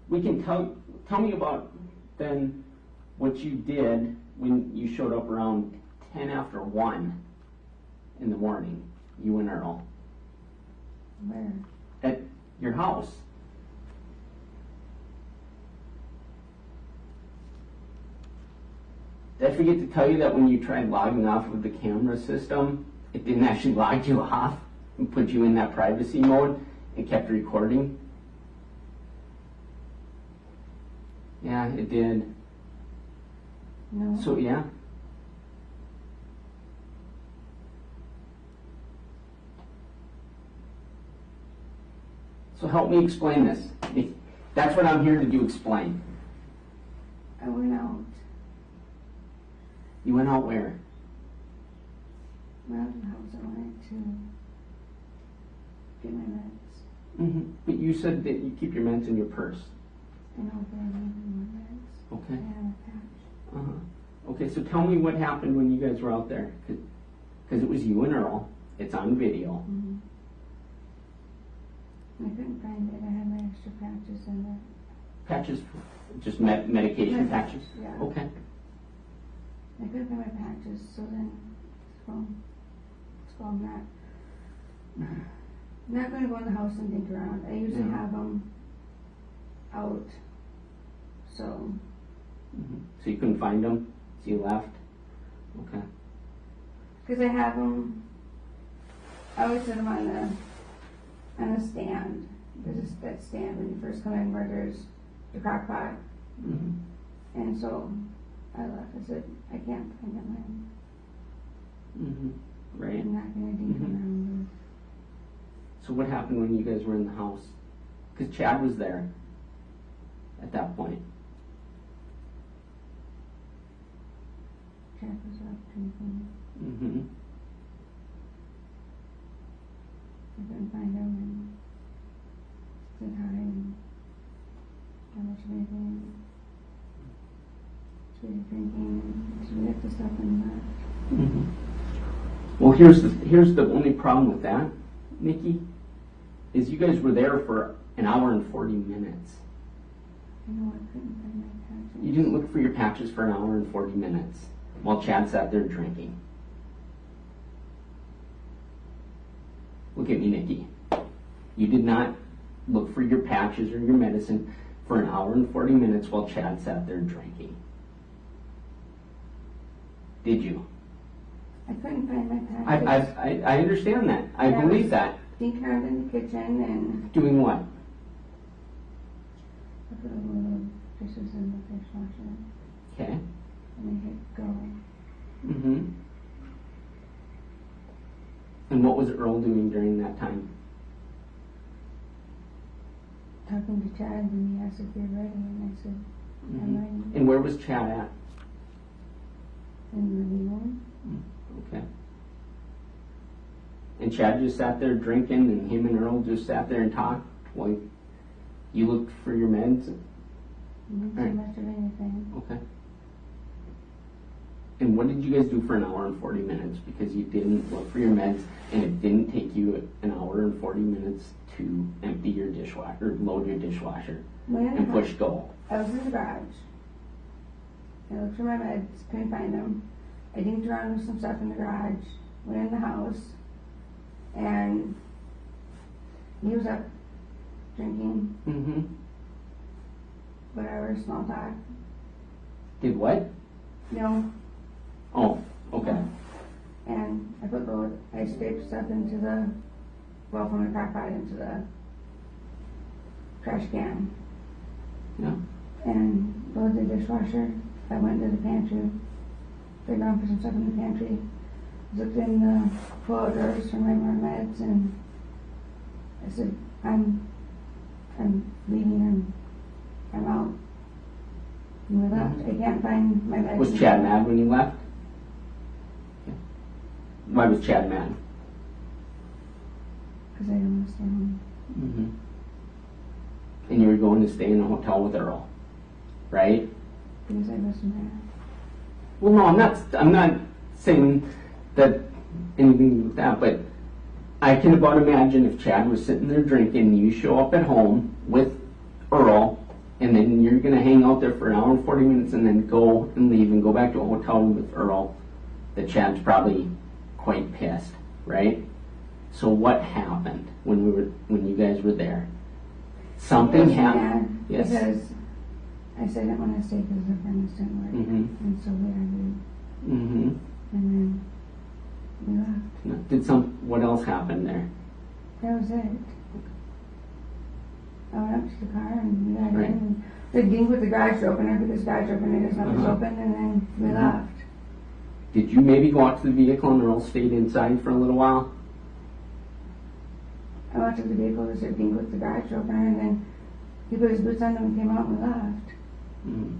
we can tell me about then what you did when you showed up around 10 after 1 in the morning, you and Earl, Where? at your house. Did I forget to tell you that when you tried logging off of the camera system, it didn't actually log you off and put you in that privacy mode and kept recording? Yeah, it did. No. So, yeah. So help me explain this. That's what I'm here to do, explain. I went out. You went out where? Went out of the house. I wanted to get my meds. Mm-hmm. But you said that you keep your meds in your purse. I know, but I needed more meds. Okay. I have a patch. Uh-huh. Okay, so tell me what happened when you guys were out there. Because it was you and Earl. It's on video. Mm-hmm. I couldn't find it. I had my extra patches in there. Patches, just medication Meds, patches? yeah. Okay. I couldn't find my patches, so then it's called not going to go in the house and dig around. I usually Yeah. have them out, so Mm-hmm. So you couldn't find them, so you left? Okay. because I have them, I always set them on a stand. There's that stand when you first come in where there's the crock pot, Mm-hmm. and so I left. I said I can't find them. Mm-hmm. Right. I'm not going to dig Mhm. around. So what happened when you guys were in the house? Because Chad was there at that point. Jack was up drinking. Mm-hmm. I couldn't find him and said hi and how much of anything. She was drinking and she left the stuff in the Mm-hmm. Well, here's the only problem with that, Nikki, is you guys were there for an hour and 40 minutes. I know I couldn't find my patches. You didn't look for your patches for an hour and 40 minutes while Chad sat there drinking. Look at me, Nikki. You did not look for your patches or your medicine for an hour and 40 minutes while Chad sat there drinking. Did you? I couldn't find my patches. I understand that. I Yeah. believe that. Dinking around in the kitchen and Doing what? I put a little dishes in the dishwasher Okay. and they hit go. Mm-hmm. And what was Earl doing during that time? Talking to Chad and he asked if we were ready and I said, I'm ready. And where was Chad at? In the living room. Okay. And Chad just sat there drinking, and him and Earl just sat there and talked while you looked for your meds? Didn't Right. do much of anything. Okay. And what did you guys do for an hour and 40 minutes? Because you didn't look for your meds, and it didn't take you an hour and 40 minutes to empty your dishwasher, or load your dishwasher, Went in the and push house. go. I was in the garage. I looked for my meds, couldn't find them. I dinked around with some stuff in the garage, went in the house, and he was up drinking Mm-hmm. whatever, small talk. Did what? No. Oh, okay. And I scraped stuff into from the crock pot into the trash can. Yeah. And loaded the dishwasher. I went to the pantry, figured out for some stuff in the pantry. Looked in the pull-out drawers for my more meds, and I said, I'm leaving, I'm out. And we left. I can't find my meds. Was Chad mad when you left? Why was Chad mad? Because I didn't want to stay home. Mm-hmm. And you were going to stay in a hotel with Earl, right? Because I was mad. Well, no, I'm not saying that anything like that, but I can about imagine if Chad was sitting there drinking, you show up at home with Earl, and then you're going to hang out there for an hour and 40 minutes and then go and leave and go back to a hotel room with Earl that Chad's probably quite pissed, right? So what happened when you guys were there? Something happened. Yes. Because I said I didn't want to stay because the furnace didn't work. Mm-hmm. And so we argued. Mm-hmm. And then we left. What else happened there? That was it. I went up to the car and we got Right. in. The ding with the garage opener because garage opener is not Uh-huh. open, and then we Mhm. left. Did you maybe go out to the vehicle and Earl stayed inside for a little while? I went to the vehicle, there's a ding with the garage opener, and then he put his boots on and we came out and we left. Mm.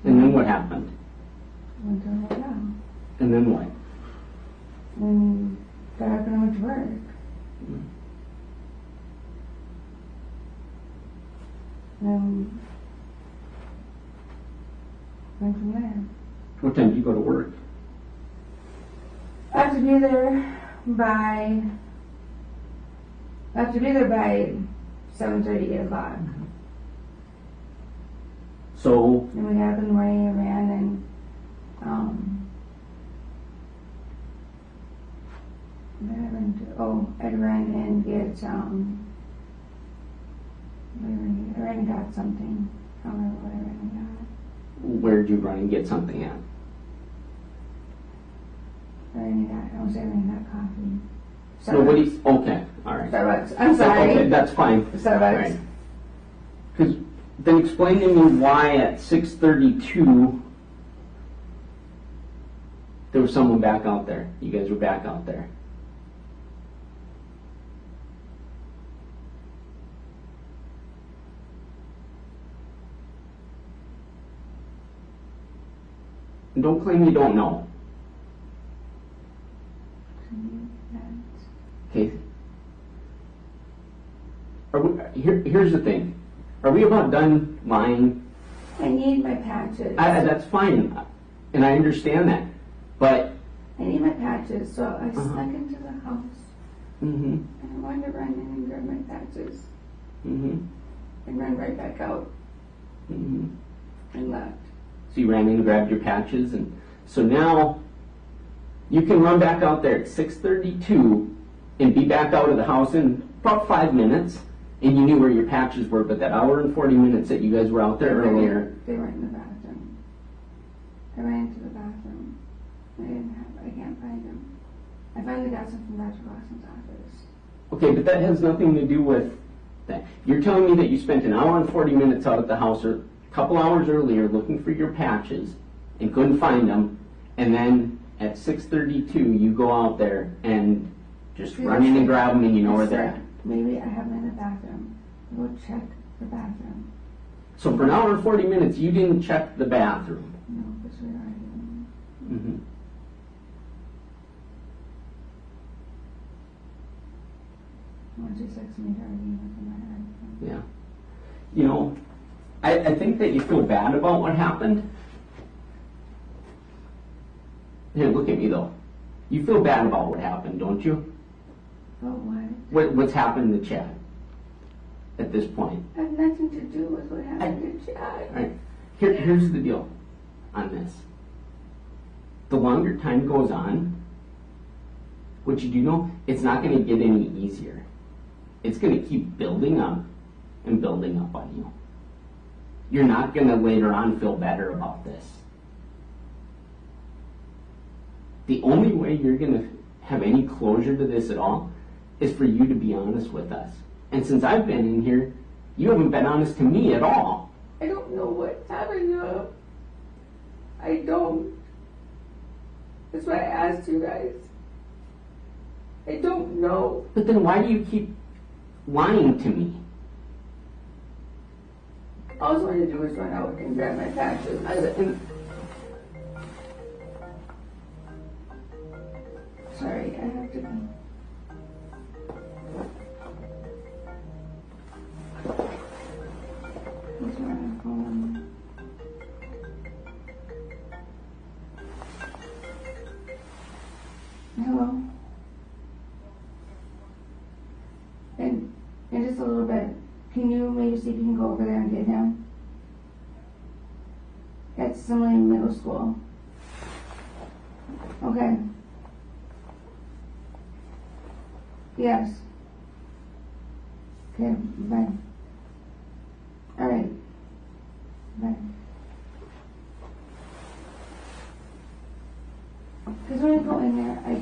And then what happened? Went to the hotel. And then what? And got up and I went to work. Mm. And went from there. What time did you go to work? I have to be there by 7:30, 8 o'clock. So, And we got up in the morning and ran and what did I run to? Oh, I'd run and get I ran and got something. I don't remember what I ran and got. where'd you run and get something at? I almost said I ran and got coffee. Nobody. Okay, all right. Starbucks. I'm sorry. Okay, that's fine. Starbucks. Because then explain to me why at 6:32 there was someone back out there. You guys were back out there. And don't claim you don't know. Okay. Here's the thing. Are we about done lying? I need my patches. That's fine, and I understand that. But I need my patches, so I snuck into the house mm-hmm, and I wanted to run in and grab my patches mm-hmm, and run right back out mm-hmm. and left. So you ran in and grabbed your patches, and so now you can run back out there at 6:32 and be back out of the house in about 5 minutes, and you knew where your patches were. But that hour and 40 minutes that you guys were out there earlier, They weren't in the bathroom. I ran into the bathroom. I can't find them. I finally got some from Dr. Lawson's office. okay, but that has nothing to do with that. You're telling me that you spent an hour and 40 minutes out at the house or a couple hours earlier looking for your patches and couldn't find them, and then at 6:32 you go out there and just run in and grab them and you know where they're at. Maybe I have them in the bathroom. Go check the bathroom. So for an hour and 40 minutes you didn't check the bathroom. No, because we were arguing. Mm-hmm. Once he texted me to argue with him, I Yeah. You know, I think that you feel bad about what happened. Here, look at me though. You feel bad about what happened, don't you? Oh, what? What's happened to Chad at this point? I have nothing to do with what happened to Chad. All right. Here's the deal on this. The longer time goes on, what you do know, it's not going to get any easier. It's going to keep building up and building up on you. You're not going to later on feel better about this. The only way you're going to have any closure to this at all is for you to be honest with us. And since I've been in here, you haven't been honest to me at all. I don't know what happened to him. I don't. That's why I asked you guys. I don't know. But then why do you keep lying to me? All I wanted to do was run out and grab my patches. Sorry, I have to go. He's running home. Hello? And in just a little bit, can you maybe see if you can go over there and get him? At Simile Middle School. Okay. Yes. Okay, bye. Alright. Bye. Because when I go in there, I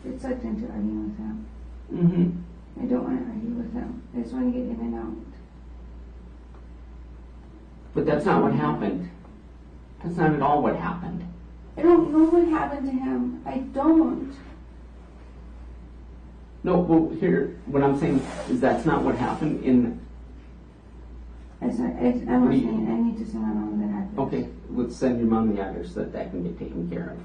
get sucked into arguing with him. Mm-hmm. I don't want to argue with him. I just want to get in and out. But that's not what happened. That's not at all what happened. I don't know what happened to him. I don't. No, well, here, what I'm saying is that's not what happened in... I'm listening. I need to send my mom the address. Okay, let's send your mom the address so that can get taken care of.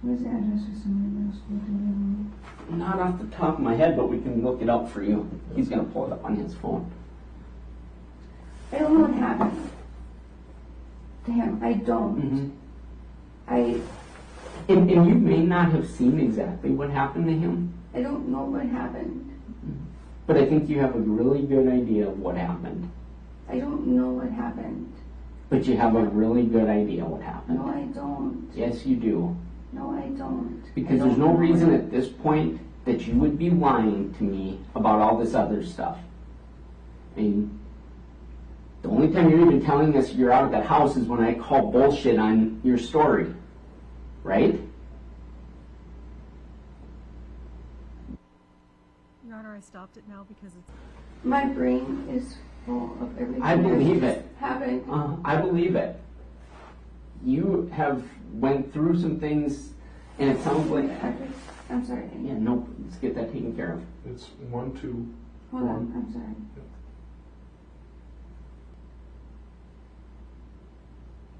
Where's the address for somebody middle school? Do you know? Not off the top of my head, but we can look it up for you. He's going to pull it up on his phone. I don't know what happened to him. I don't. Mm-hmm. And you may not have seen exactly what happened to him, I don't know what happened. but I think you have a really good idea of what happened. I don't know what happened. But you have a really good idea what happened. No, I don't. Yes, you do. No, I don't. Because I there's don't no know reason it. at this point that you would be lying to me about all this other stuff. I mean, the only time you're even telling us you're out of that house is when I call bullshit on your story. Right? Your Honor, I stopped it now because it's... My brain is full of everything. I believe that's it. happened. I believe it. You have went through some things, and it sounds like... I'm sorry. Yeah, no, let's get that taken care of. It's 1, 2, Hold on. I'm sorry.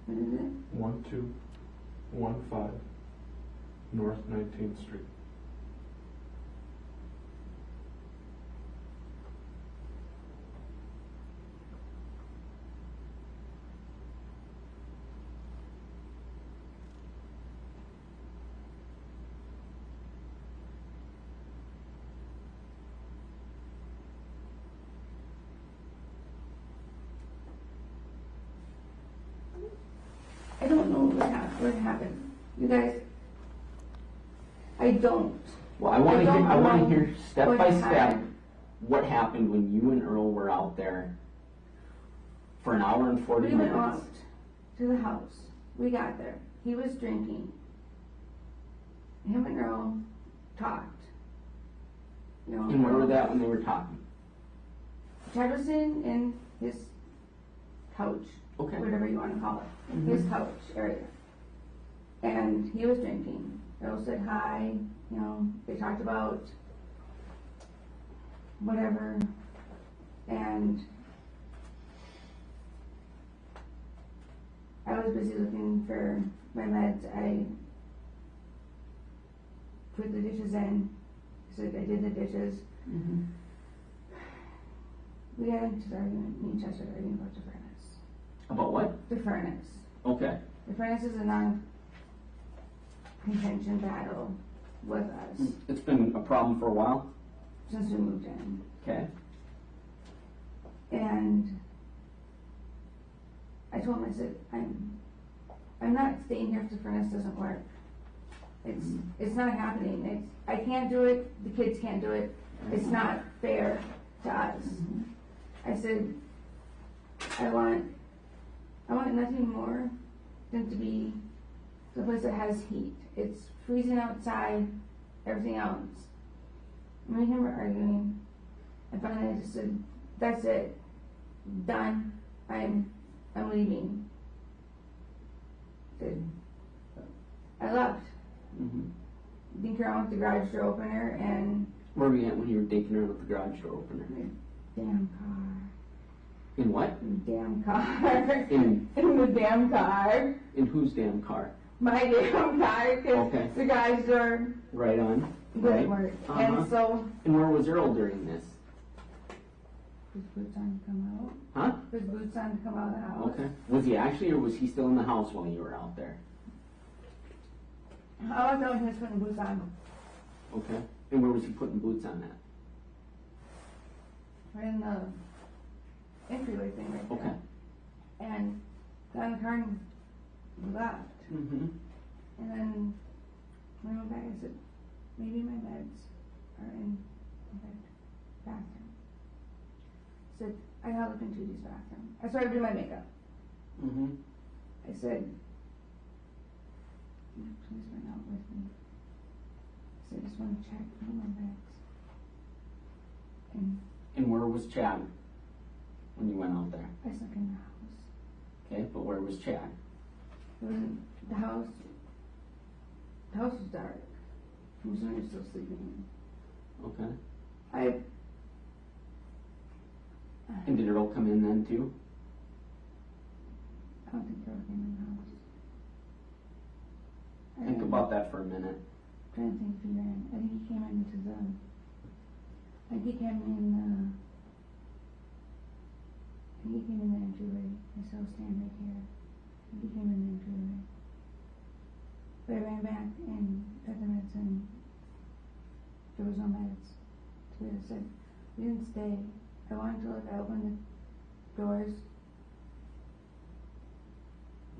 What is it? 1, 2, 1, 5, North 19th Street. I don't know what happened. You guys, I don't. Well, I want to hear step what by step happened. what happened when you and Earl were out there for an hour and 40 We went minutes. out to the house. We got there. He was drinking. Him and Earl talked. You know, And where were that when they were talking? Chad was in his couch, Okay. whatever you want to call it, Mhm. his couch area. And he was drinking. Earl said hi, you know, they talked about whatever. And I was busy looking for my meds. I put the dishes in. So I did the dishes. Mm-hmm. We got into the argument, me and Chad started arguing about the furnace. About what? The furnace. Okay. The furnace is a non-contention battle with us It's been a problem for a while. since we moved in. Okay. And I told him, I said, I'm not staying here if the furnace doesn't work. It's not happening. I can't do it. The kids can't do it. It's not fair to us. I said, I want nothing more than to be the place that has heat. It's freezing outside, everything else. Me and him were arguing. And finally I just said, that's it. Done. I'm leaving. I left. Mm-hmm. Dinker around with the garage door opener and Where were you at when you were dinking around with the garage door opener? damn car. In what? Damn car. In In the damn car. in whose damn car? My damn car, because Okay. the garage door Right on. didn't work. Uh-huh. And so, And where was Earl during this? his boots on to come out. Huh? His boots on to come out of the house. Okay. Was he actually, or was he still in the house while you were out there? I was out when he was putting boots on. Okay. And where was he putting boots on that? right in the entryway thing right there. Okay. And got in the car and left. Mm-hmm. And then when I went back, I said, maybe my meds are in the bathroom. I said, I gotta look into Judy's bathroom. I started doing my makeup. Mm-hmm. I said, please run out with me. I said, I just want to check all my meds. And where was Chad when you went out there? I snuck in the house. Okay, but where was Chad? It was in the house. The house was dark. I'm assuming you're still sleeping. Okay. I And did Earl come in then too? don't think Earl came in the house. Think about that for a minute. Trying to think if he ran. I think he came into the. I think he came in. I think he came in the entryway. I saw him stand right here. I think he came in the entryway. But I ran back and got the meds and there was no meds. So I said, we didn't stay. I wanted to look. I opened the doors.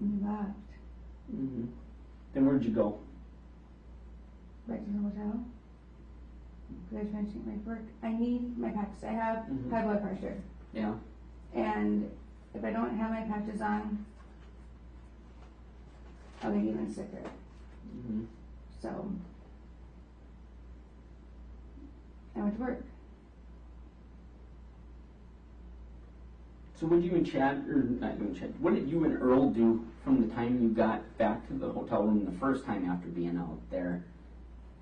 And we left. Mm-hmm. Then where'd you go? Back to the hotel. Because I was finishing my work. I need my patches. I have Mhm. high blood pressure. Yeah. And if I don't have my patches on, I'll get even sicker. Mm-hmm. So I went to work. So what did you and Chad, or not you and Chad, what did you and Earl do from the time you got back to the hotel room the first time after being out there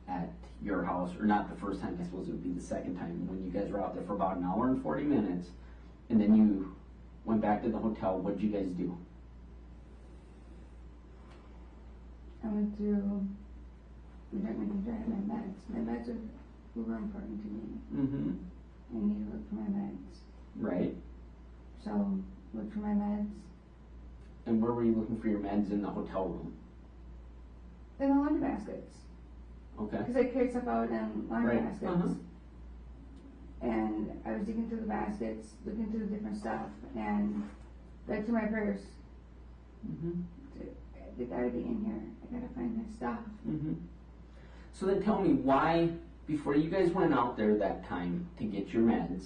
at your house? Or not the first time, I suppose it would be the second time, when you guys were out there for about an hour and 40 minutes, and then you went back to the hotel. What did you guys do? I went to, we didn't make sure I had my meds. My meds were important to me. Mm-hmm. I need to look for my meds. Right. So look for my meds. And where were you looking for your meds in the hotel room? In the laundry baskets. Okay. Because I carried stuff out in laundry Right. baskets. Uh-huh. And I was digging through the baskets, looking through the different stuff, and back to my purse. Mm-hmm. They gotta be in here. I gotta find my stuff. Mm-hmm. So then tell me why, before you guys went out there that time to get your meds,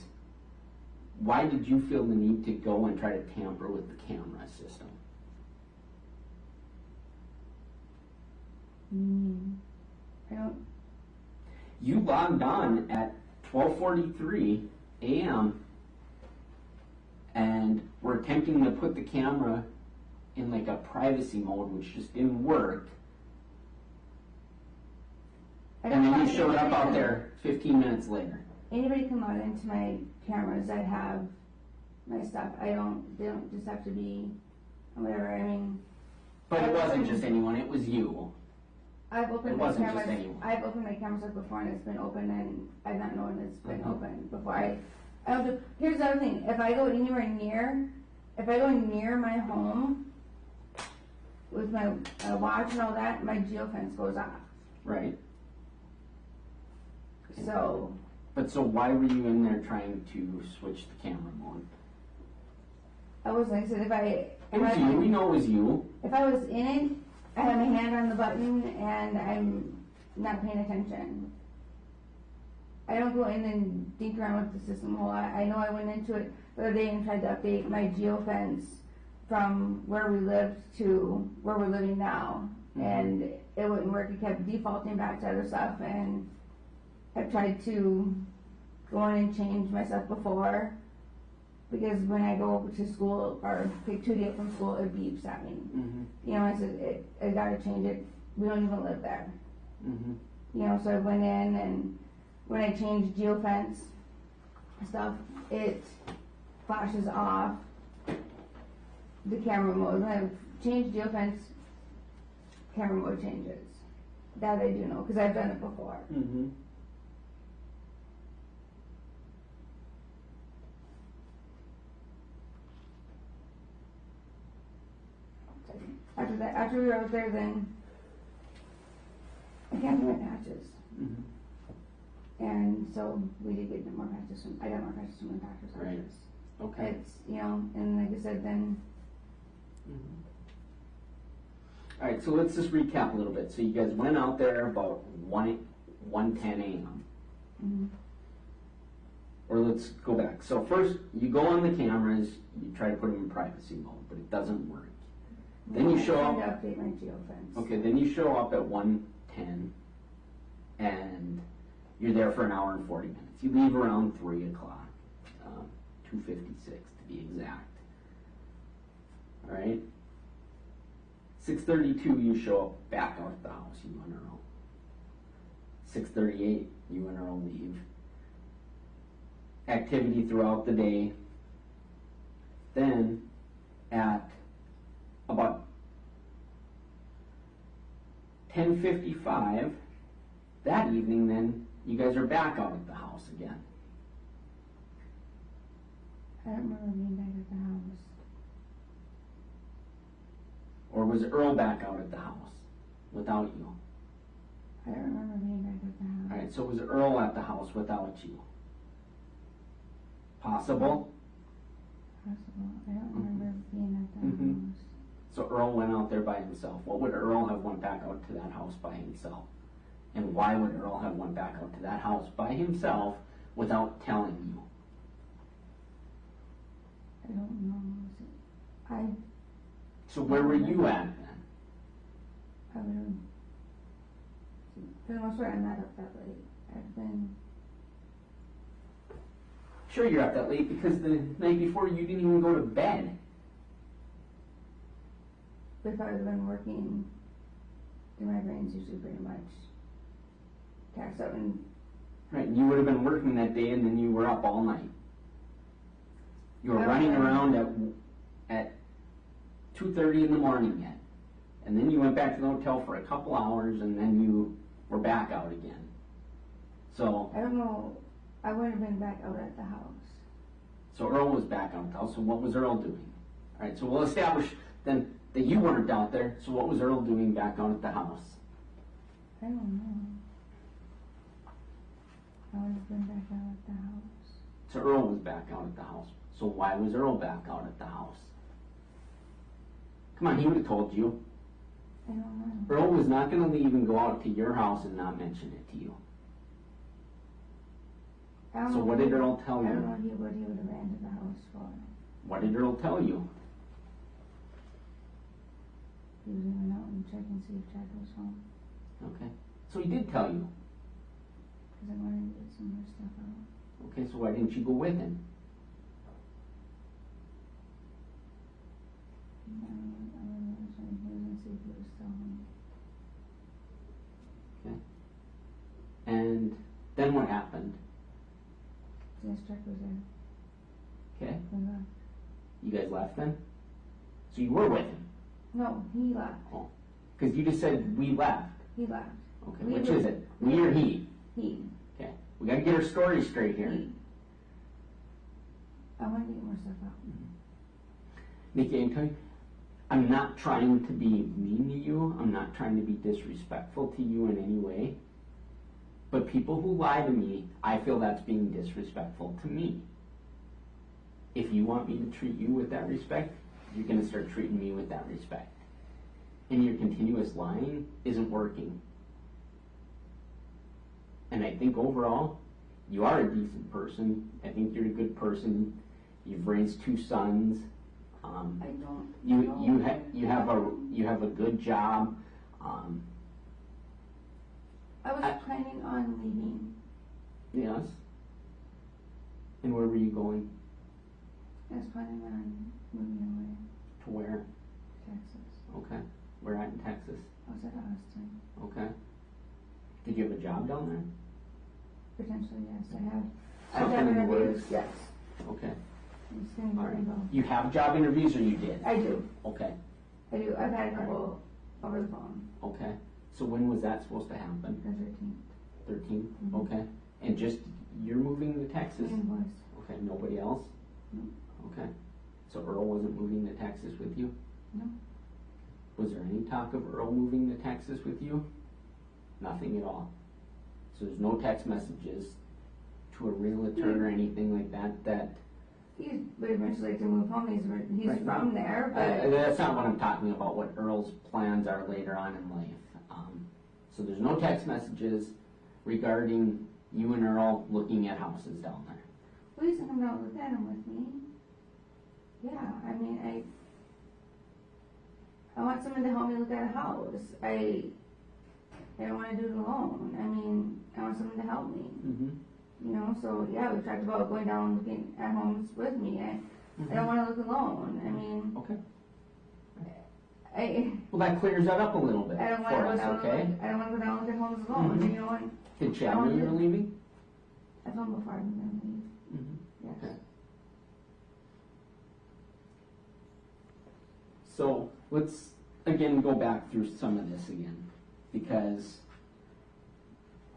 why did you feel the need to go and try to tamper with the camera system? I don't. You logged on at 12:43 a.m. and were attempting to put the camera in like a privacy mode, which just didn't work. I And don't then have you showed up anybody out can- there 15 minutes later. Anybody can log into my cameras that have my stuff. They don't just have to be whatever. I mean, But it wasn't just anyone, it was you. I've It opened my wasn't just cameras. anyone. I've opened my cameras up before and it's been open and I've not known it's been Mhm. open before. I don't do, here's the other thing. If I go near my home with my watch and all that, my geofence goes off. Right. So But so why were you in there trying to switch the camera mode? I was like I said, It was you, we know it was you. if I was in it, I have my hand on the button and I'm not paying attention. I don't go in and dink around with the system a whole lot. I know I went into it the other day and tried to update my geofence from where we lived to where we're living now. Mhm. And it wouldn't work. It kept defaulting back to other stuff and I've tried to go in and change my stuff before. Because when I go to school or pick Tootie up from school, it beeps at me. Mm-hmm. You know, I said, I gotta change it. We don't even live there. Mm-hmm. You know, so I went in and when I changed geofence stuff, it flashes off the camera mode. When I change geofence, camera mode changes. That I do know, because I've done it before. Mm-hmm. After we were out there, then I can't do my patches. Mm-hmm. And so we did get more practice from, I got more practice from the doctor's Right. office. Okay. It's, and like I said, then, All right, so let's just recap a little bit. So you guys went out there about 1:10 a.m. mhm. Or let's go back. So first, you go on the cameras, you try to put them in privacy mode, but it doesn't work. Then you show I up. tried to update my geofence. Okay, then you show up at 1:10, and you're there for an hour and 40 minutes. You leave around 3 o'clock, 2:56 to be exact. All right? 6:32, you show up back out at the house, you and Earl. 6:38, you and Earl leave. Activity throughout the day. Then, at about 10:55 that evening, then you guys are back out at the house again. I don't remember being back at the house. Or was Earl back out at the house without you? I don't remember being back at the house. All right, so was Earl at the house without you? Possible? Possible. I don't remember being at the Mhm. house. So Earl went out there by himself. What would Earl have went back out to that house by himself? And why would Earl have went back out to that house by himself without telling you? I don't know. So where were you at then? I would have. For the most part, I'm not up that late. I've been. Sure, you're up that late because the night before you didn't even go to bed. Because I've been working. My brain's usually pretty much taxed out, and Right, and you would have been working that day and then you were up all night. You were I running was- around at 2:30 in the morning yet. And then you went back to the hotel for a couple hours and then you were back out again. So, I don't know. I would have been back out at the house. so Earl was back out at the house, so what was Earl doing? Alright, so we'll establish then that you weren't out there, so what was Earl doing back out at the house? I don't know. I would have been back out at the house. So Earl was back out at the house. So why was Earl back out at the house? Come on, he would have told you. I don't know. Earl was not going to leave and go out to your house and not mention it to you. I don't So know what did Earl tell I don't know you? what he would have ran to the house for. What did Earl tell you? He was going out and check and see if Chad was home. Okay. So he did tell you. Because I wanted to get some more stuff out. Okay, so why didn't you go with him? I was going to see if he was still home. Okay. And then what happened? His truck was there. Okay. We left. You guys left then? So you were with him? No, he left. Oh. Because you just said we left. He left. Okay, We which were- is it? We or he? He. Okay. We got to get our story straight here. He. I want to get more stuff out. Nikki, I'm not trying to be mean to you. I'm not trying to be disrespectful to you in any way. But people who lie to me, I feel that's being disrespectful to me. If you want me to treat you with that respect, you're going to start treating me with that respect. And your continuous lying isn't working. And I think overall, you are a decent person. I think you're a good person. You've raised 2 sons. I don't You know. you have a good job. I was planning on leaving. Yes. And where were you going? I was planning on moving To where? away to Texas. Okay. Where at in Texas? I was at Austin. Okay. Did you have a job down there? Potentially, yes. I have. Something I've done in the interviews. works? Yes. Okay. It's going to All right. go. You have job interviews or you did? I do. Okay. I do. I've had a couple over the phone. Okay. So when was that supposed to happen? The 13th. 13th? Mhm. Okay. And just, you're moving to Texas? Me and boys. Okay. Nobody else? No. Okay. So Earl wasn't moving to Texas with you? No. Was there any talk of Earl moving to Texas with you? Nothing at all. So there's no text messages to a realtor or anything like that. He would eventually like to move home. He's Right. from there, but That's not what I'm talking about, what Earl's plans are later on in life. So there's no text messages regarding you and Earl looking at houses down there. please come down and look at them with me. Yeah, I mean, I want someone to help me look at a house. I don't want to do it alone. I mean, I want someone to help me. Mm-hmm. You know, so yeah, we talked about going down and looking at homes with me. I don't want to look alone. I mean, Okay. I Well, that clears that up a little bit don't want to for go us, down. okay? I don't want to go down and look at homes alone. Mhm. You know, and Did Chad know you were leaving? I told him before I was going to leave. Mm-hmm. Yes. Okay. So let's again go back through some of this again, because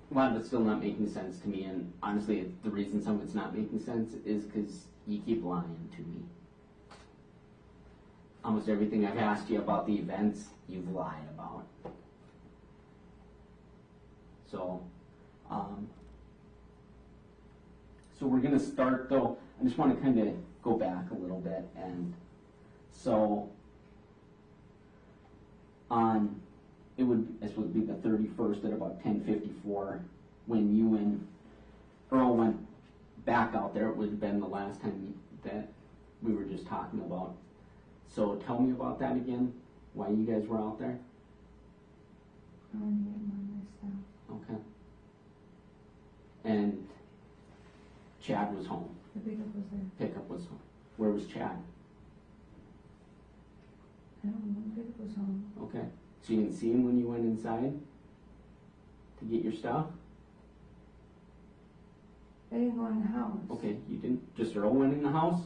a lot of it's still not making sense to me, and honestly, the reason some of it's not making sense is because you keep lying to me. Almost everything I've asked you about the events, you've lied about. So, so we're going to start though. I just want to kind of go back a little bit, and so on, this would be the 31st at about 10:54 when you and Earl went back out there. It would have been the last time that we were just talking about. So tell me about that again, why you guys were out there. I want to get more of my stuff. Okay. And Chad was home. The pickup was there. Pickup was home. Where was Chad? I don't know. The pickup was home. Okay. So you didn't see him when you went inside to get your stuff? I didn't go in the house. Okay, you didn't. Just Earl went in the house?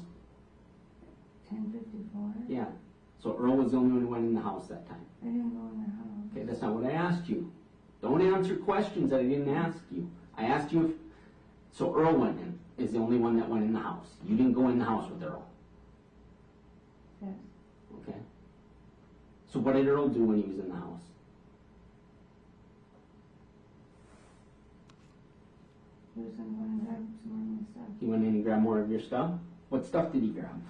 10:54. Yeah. So Earl was the only one who went in the house that time. I didn't go in the house. Okay, that's not what I asked you. Don't answer questions that I didn't ask you. I asked you if, so Earl went in, is the only one that went in the house. You didn't go in the house with Earl. Yes. Okay. So what did Earl do when he was in the house? He was going to go and grab some more of my stuff. He went in and grabbed more of your stuff? What stuff did he grab?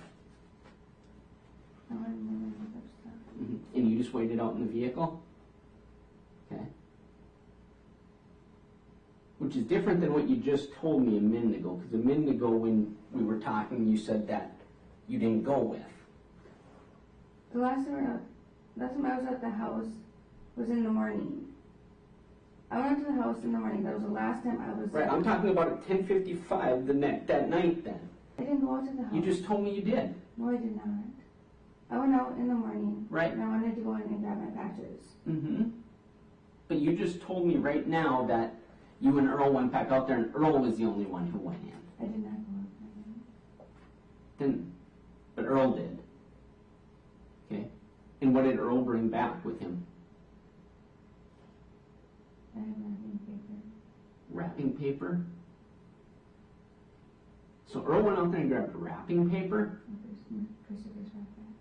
I wanted more of my other stuff. Mm-hmm. And you just waited out in the vehicle? Okay. Which is different than what you just told me a minute ago, because a minute ago when we were talking, you said that you didn't go with. The last time I was at the house was in the morning. I went to the house in the morning. That was the last time I was Right, I'm talking about at 10:55 that night then. I didn't go out to the house. You just told me you did. No, I did not. I went out in the morning. Right. And I wanted to go in and grab my patches. Mm-hmm. But you just told me right now that you and Earl went back out there and Earl was the only one who went in. I did not go out Then, but Earl did. Okay. And what did Earl bring back with him? there. I have wrapping paper. Wrapping paper? So Earl went out there and grabbed wrapping paper Christopher's backpack.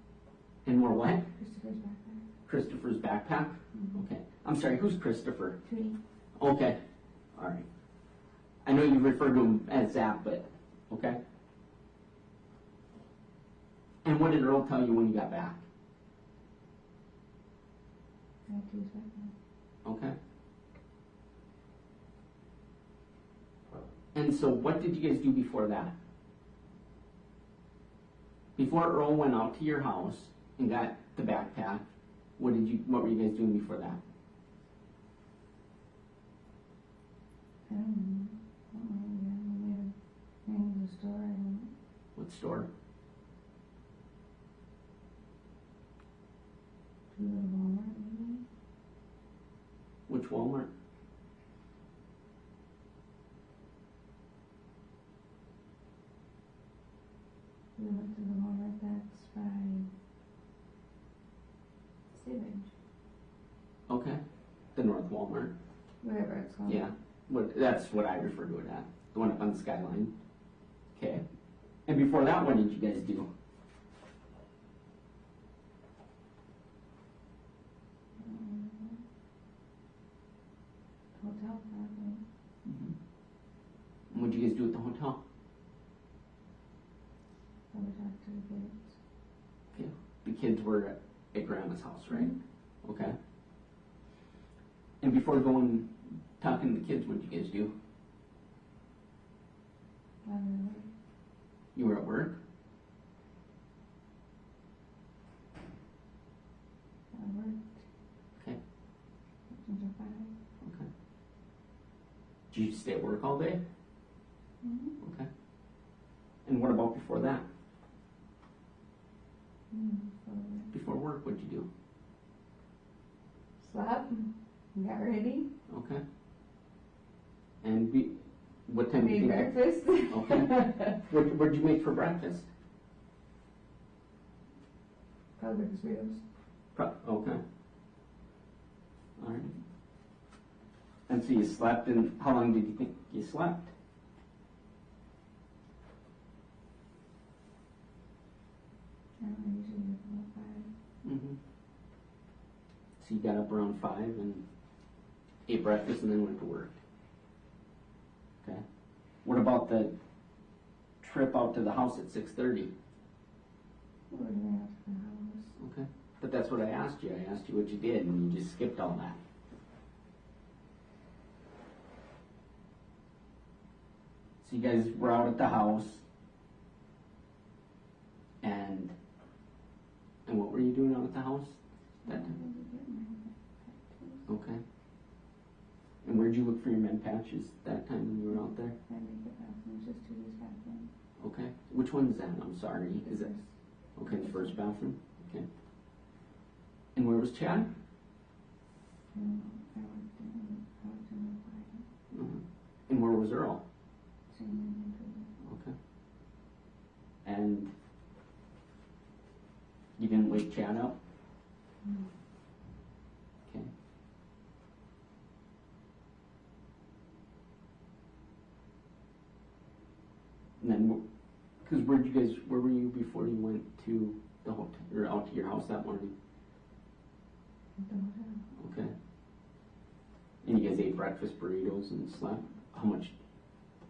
and more what? Christopher's backpack. Christopher's backpack? Mm-hmm. Okay. I'm sorry, who's Christopher? Three. Okay. All right. I know you referred to him as Zap, but okay. And what did Earl tell you when you got back? I had to use backpack. Okay. And so what did you guys do before that? Before Earl went out to your house and got the backpack, what were you guys doing before that? I don't know. I don't know. Yeah, we made a ran to the store. I don't know. What store? To the Walmart, maybe. Which Walmart? We went to the Walmart that's by Stevenage. Okay. The North Walmart. Whatever it's called. Yeah. That's what I refer to it at. The one up on the skyline. Okay. And before that, what did you guys do? Hotel probably. I would talk to the kids. Okay. The kids were at Grandma's house, right? Okay. And before going, talking to the kids, what did you guys do? I don't know. You were at work? I worked Okay. until 5. Okay. Did you stay at work all day? Mm-hmm. Okay. And what about before that? Before work, what'd you do? Slept, got ready, Okay. And what time did made you breakfast. Okay. What'd you make for breakfast? Probably breakfast burritos. Okay. All right. And so you slept, and how long did you think you slept? I don't know, usually about 5. Mm-hmm. So you got up around 5 and ate breakfast and then went to work. Okay. What about the trip out to the house at 6:30? We were out to the house. Okay. But that's what I asked you. I asked you what you did, and you just skipped all that. So you guys were out at the house, and what were you doing out at the house that time? Okay. And where'd you look for your med patches that time when you were out there? I make the bathroom, just 2 days back then. Okay. Which one is that? I'm sorry. Is it okay? The first bathroom. Okay. And where was Chad? I worked in the fire. And where was Earl? Same in Okay. And you didn't wake Chad up? Vancouver. Okay. And then, because where were you before you went to the hotel, or out to your house that morning? At the hotel. Okay. And you guys ate breakfast burritos and slept? How much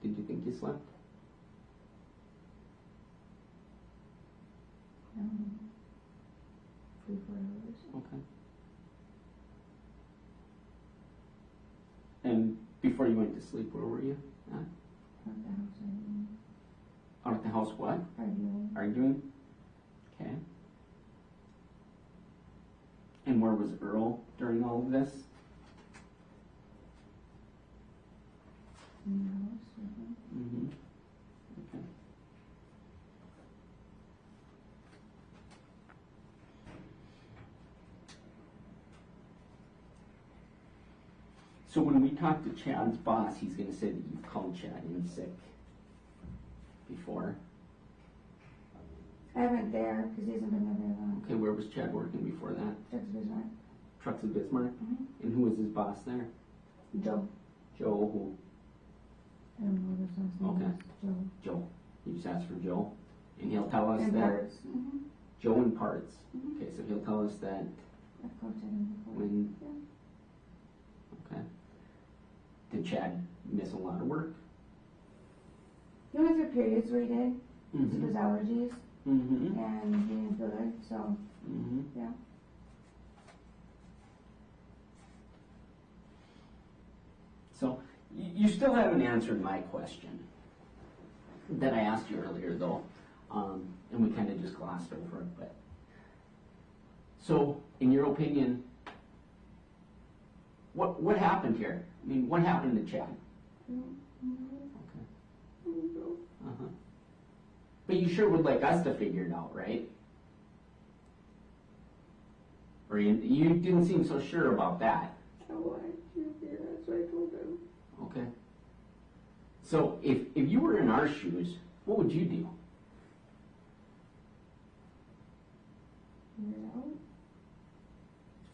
did you think you slept? 3-4 hours. Okay. And before you went to sleep, where were you at? At the house, Out at the house what? arguing. Arguing? Okay. And where was Earl during all of this? In the house. Mm-hmm. Okay. So when we talk to Chad's boss, he's going to say that you've called Chad in sick before. I went there because he hasn't been there very long. Okay, where was Chad working before that? Texas Bismarck. Trucks of Bismarck? Mm-hmm. And who was his boss there? Joe. Joe who? I don't know what his last name Okay. is. Joe. Joe. You just asked for Joe. And he'll tell us And that. parts. Mm-hmm. Joe and parts. Mhm. Okay, so he'll tell us that I've coached him before. when. Yeah. Okay. Did Chad miss a lot of work? He went through periods where he did. Because of his allergies. Mm-hmm. And he didn't feel good. So, Mm-hmm. yeah. So you still haven't answered my question that I asked you earlier, though, and we kind of just glossed over it. But so, in your opinion, what happened here? I mean, what happened to Chad? I don't know. Okay. I don't know. Uh-huh. But you sure would like us to figure it out, right? Or you didn't seem so sure about that. I wanted to hear. That's what I told him. Okay. So if you were in our shoes, what would you do? Figure it out.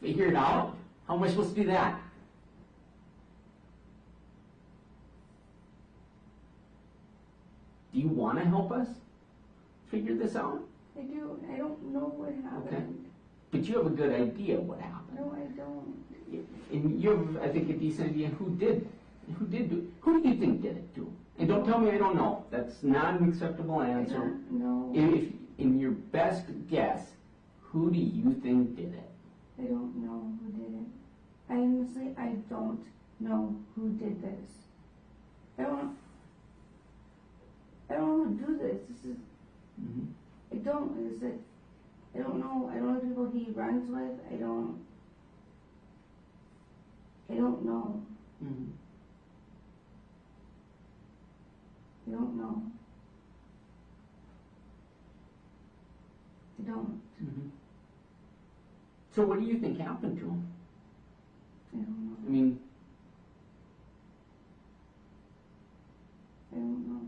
Figure it out? How am I supposed to do that? Do you want to help us figure this out? I do. I don't know what happened. But you have a good idea what happened. No, I don't. And you have, I think, a decent idea who do you think did it to him? And don't tell me I don't know. That's not an acceptable I answer. don't know. If, in your best guess, who do you think did it? I don't know who did it. I don't know who did this. I don't know who do this. This is, Mm-hmm. I don't know. I don't know the people he runs with. I don't know. Mm-hmm. I don't know. I don't. Mm-hmm. So what do you think happened to him? I don't know. I mean, I don't know.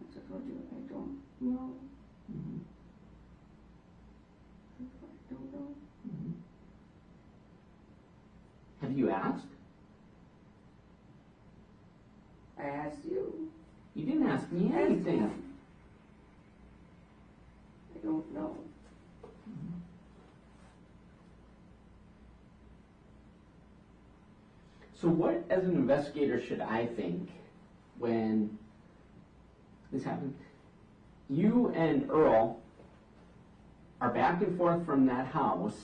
As I told you, I don't know. mm-hmm. I don't know. Mm-hmm. Have you asked? I asked you. You didn't ask me I asked anything. him. I don't know. So what, as an investigator, should I think when this happened? You and Earl are back and forth from that house,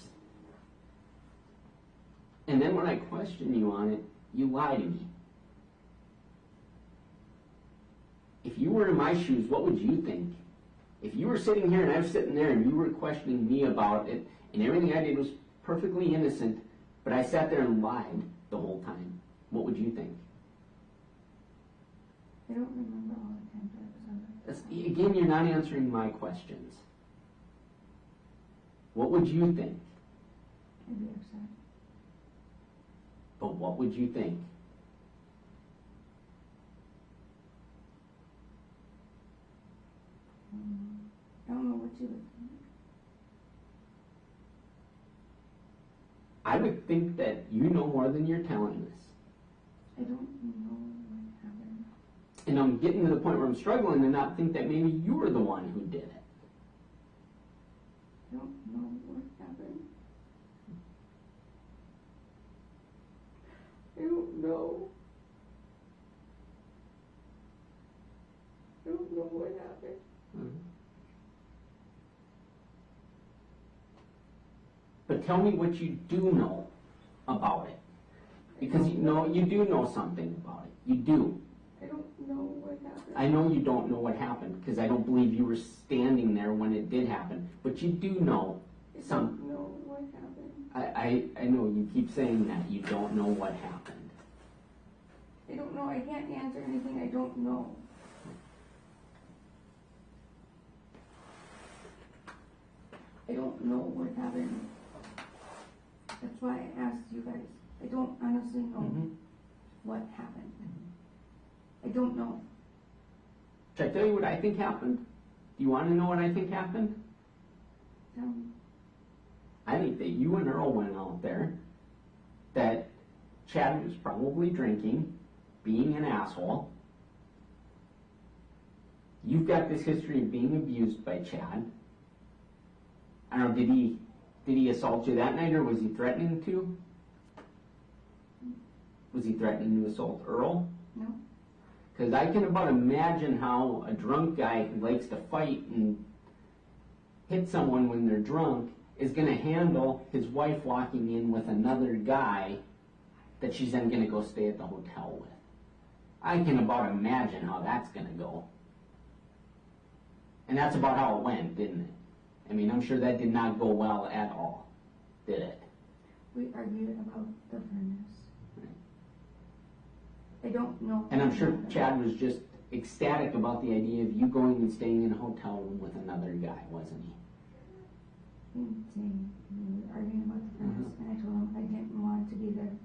and then when I question you on it, you lie to me. If you were in my shoes, what would you think? If you were sitting here and I was sitting there and you were questioning me about it, and everything I did was perfectly innocent, but I sat there and lied the whole time, what would you think? I don't remember all the times I was on That's, again, you're not answering my questions. What would you think? I'd be upset. But what would you think? I don't know what you would think. I would think that you know more than you're telling us. I don't know what happened. And I'm getting to the point where I'm struggling to not think that maybe you were the one who did it. I don't know what happened. I don't know. I don't know what happened. But tell me what you do know about it. Because you know, you do know something about it. You do. I don't know what happened. I know you don't know what happened because I don't believe you were standing there when it did happen. But you do know I some. don't know what happened. I know you keep saying that. You don't know what happened. I don't know. I can't answer anything I don't know. I don't know what happened. That's why I asked you guys. I don't honestly know Mm-hmm. what happened. I don't know. Should I tell you what I think happened? Do you want to know what I think happened? Tell me. I think that you and Earl went out there, that Chad was probably drinking, being an asshole. You've got this history of being abused by Chad. I don't know, did he assault you that night, or was he threatening to? Was he threatening to assault Earl? No. Because I can about imagine how a drunk guy who likes to fight and hit someone when they're drunk is going to handle his wife walking in with another guy that she's then going to go stay at the hotel with. I can about imagine how that's going to go. And that's about how it went, didn't it? I mean, I'm sure that did not go well at all, did it? We argued about the furnace. Right. I don't know. And I'm what sure happened. Chad was just ecstatic about the idea of you going and staying in a hotel room with another guy, wasn't he? He didn't say we were arguing about the furnace, and I told him I didn't want to be there.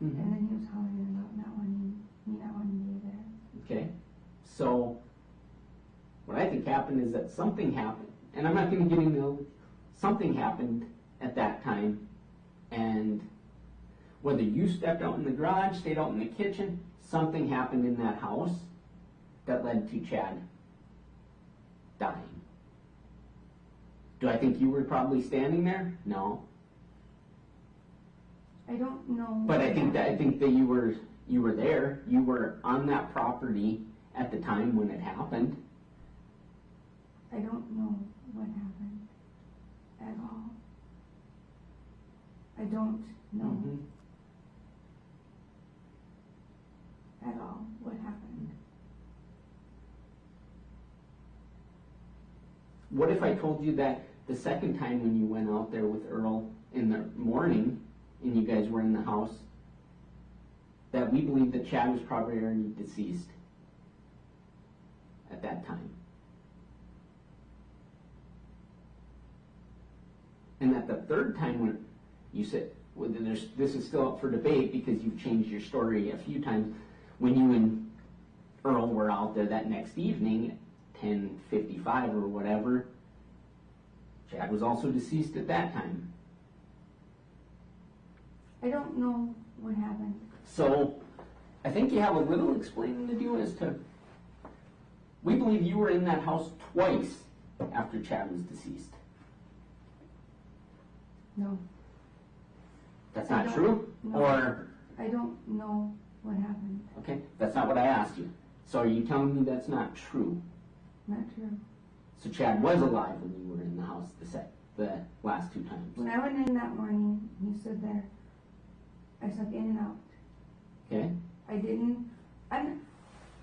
Mm-hmm. And then he was hollering about not wanting me not wanting to be there. Okay, so what I think happened is that something happened, and I'm not going to get into something happened at that time, and whether you stepped out in the garage, stayed out in the kitchen, something happened in that house that led to Chad dying. Do I think you were probably standing there? No. I don't know. But I think that you You were there. You were on that property at the time when it happened. I don't know what happened at all. I don't know Mhm. at all what happened. What if I told you that the second time when you went out there with Earl in the morning and you guys were in the house, that we believe that Chad was probably already deceased at that time? And that the third time when you said, well, this is still up for debate because you've changed your story a few times, when you and Earl were out there that next evening at 10:55 or whatever, Chad was also deceased at that time. I don't know what happened. So I think you have a little explaining to do as to, we believe you were in that house twice after Chad was deceased. No. That's I not don't- true? no. Or, I don't know what happened. okay, that's not what I asked you. So are you telling me that's not true? Not true. So Chad was alive when you were in the house the last two times. When I went in that morning, he stood there. I snuck in and out. Okay,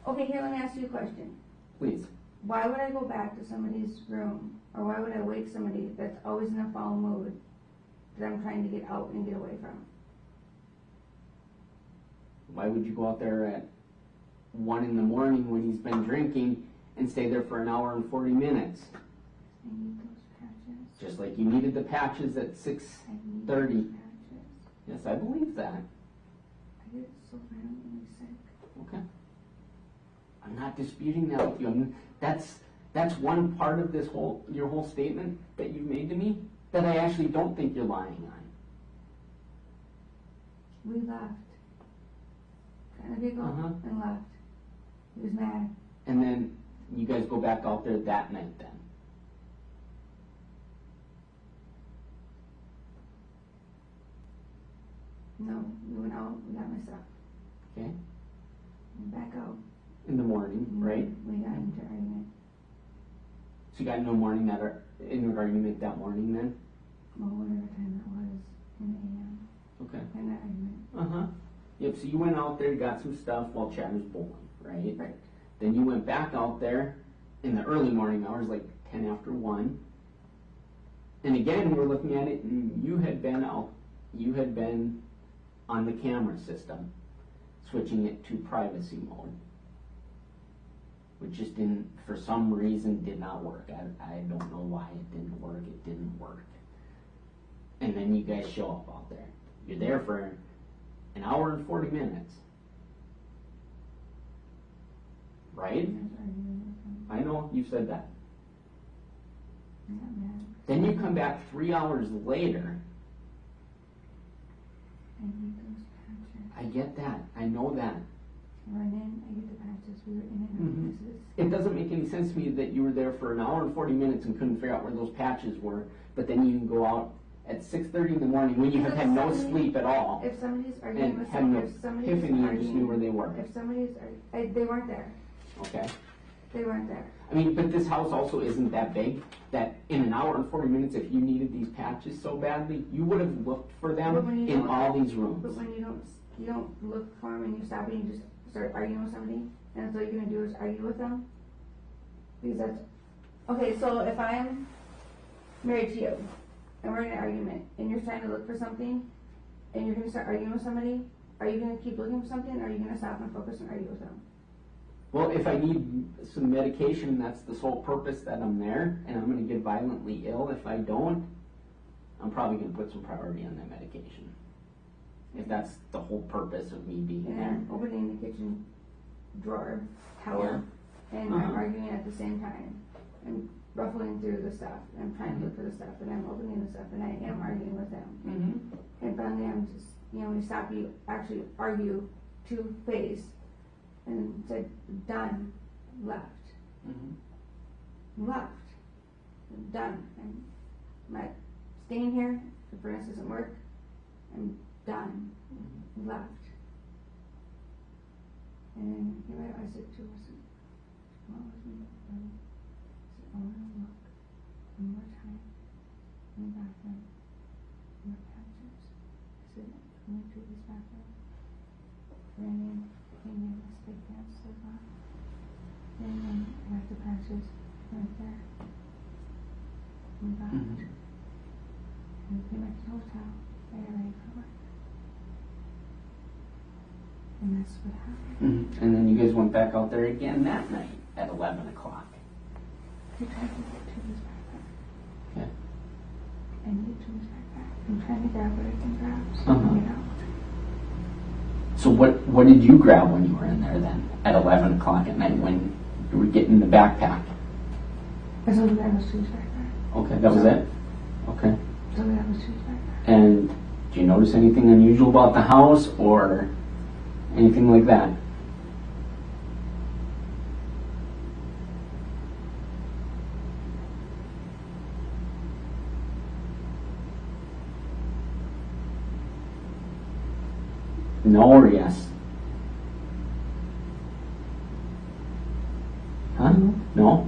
Okay, here, let me ask you a question. please. Why would I go back to somebody's room, or why would I wake somebody that's always in a foul mood that I'm trying to get out and get away from? Why would you go out there at 1 in the morning when he's been drinking and stay there for an hour and 40 minutes? I need those patches. Just like you needed the patches at I need 6:30. those patches. Yes, I believe that. I get so violently sick. Okay. I'm not disputing that with you. That's one part of your whole statement that you've made to me that I actually don't think you're lying on. We left. Kind of giggled Uh-huh. and left. He was mad. And then you guys go back out there that night then. No, we went out, we got my stuff. Okay? Went back out. In the morning, right? We got into argument. So you got no morning in your argument that morning then? Well, whatever time that was, in the AM. Okay. And that argument. Uh-huh. Yep, so you went out there, got some stuff while Chad was bowling, right? Right. Then you went back out there in the early morning hours, like 10 after 1. And again, we're looking at it, and you had been on the camera system, switching it to privacy mode, which just didn't, for some reason, did not work. I don't know why it didn't work. It didn't work. And then you guys show up out there. You're there for an hour and 40 minutes. Right? I was arguing with him. I know, you said that. I got mad. Then you come back 3 hours later. I need those patches. I get that. I know that. I run in, I get the patches. We were in and out Mhm. places. It doesn't make any sense to me that you were there for an hour and 40 minutes and couldn't figure out where those patches were, but then you can go out at 6:30 in the morning when you have had no sleep at all If somebody's arguing and with had an somebody, if somebody's epiphany and just knew where arguing, they were. if somebody's, they weren't there. Okay? They weren't there. I mean, but this house also isn't that big that in an hour and 40 minutes, if you needed these patches so badly, you would have looked for them But when you in don't- all these But rooms. when you don't look for them and you stop and you just start arguing with somebody, and that's all you're gonna do is argue with them? Because that's, okay, so if I'm married to you, and we're in an argument, and you're trying to look for something, and you're gonna start arguing with somebody, are you gonna keep looking for something, or are you gonna stop and focus and argue with them? Well, if I need some medication, that's the sole purpose that I'm there, and I'm going to get violently ill. If I don't, I'm probably going to put some priority on that medication. If that's the whole purpose of me being And there. I'm opening the kitchen drawer, tower, and I'm Uh-huh. arguing at the same time. I'm ruffling through the stuff, and I'm trying to look for the stuff, and I'm opening the stuff, and I am arguing with them. Mm-hmm. And finally, I'm just, when you stop, you actually argue two-faced, and said, done, left, Mm-hmm. left, done. I'm not staying here, the furnace doesn't work, I'm done, left. And I said to her, I said, "What was me?" I said, "Oh, no, look, one more time in the bathroom, in the patches." I said, "I went to this bathroom, ran in, came in, my spit pants still on, and then I got the patches right there, and back, and we came back to the hotel, I got ready for work." And that's what happened. And then you guys went back out there again that night at 11 o'clock. He tried to get to his backpack. Okay. And get to his backpack. I'm trying to grab what I can grab so I Uh-huh. can get out. So what did you grab when you were in there then at 11 o'clock at night when you were getting the backpack? I told him that was to his backpack. Okay, that was it? Okay. I told him that was to his backpack. And do you notice anything unusual about the house or anything like that? No or yes? Huh? No?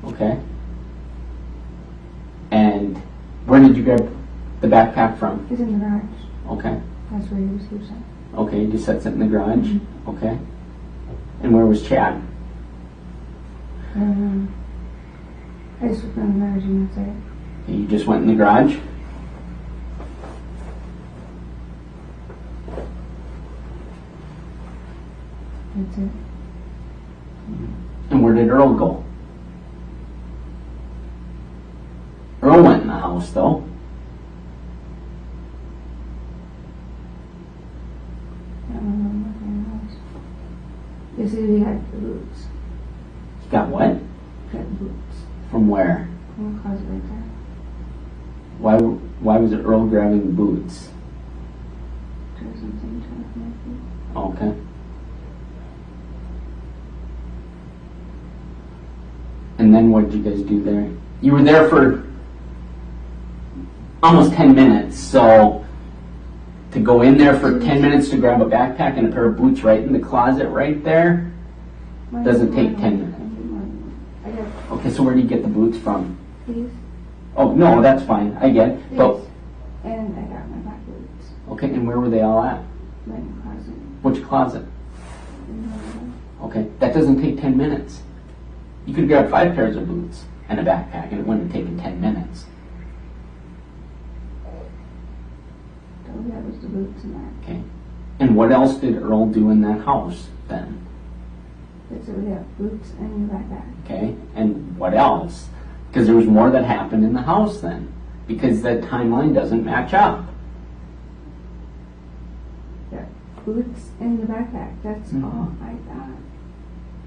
Okay. And where did you grab the backpack from? He's in the garage. Okay. That's where he was sleeping. Okay, you just sets it in the garage? Okay. And where was Chad? I just went in the garage and that's it. Okay, you just went in the garage? That's it. And where did Earl go? Earl went in the house though. I don't know what the house. They said he had the boots. He got what? He had boots. From where? In the closet right there. Why was it Earl grabbing the boots? There was something to my feet. Okay. And then what did you guys do there? You were there for almost 10 minutes, so to go in there for 10 minutes to grab a backpack and a pair of boots right in the closet right there doesn't take 10 minutes. I got Okay, so where do you get the boots from? these. Oh, no, that's fine. I get it. But, These. And I got my back boots. okay, and where were they all at? Right in the closet. Which closet? In the- Okay, that doesn't take 10 minutes. You could grab 5 pairs of boots and a backpack and it wouldn't have taken 10 minutes. Oh, that was the boots and that. Okay. And what else did Earl do in that house then? That's it. We have boots and the backpack. Okay, and what else? Because there was more that happened in the house then. Because that timeline doesn't match up. Yeah. Boots and the backpack. That's Mhm. all I got.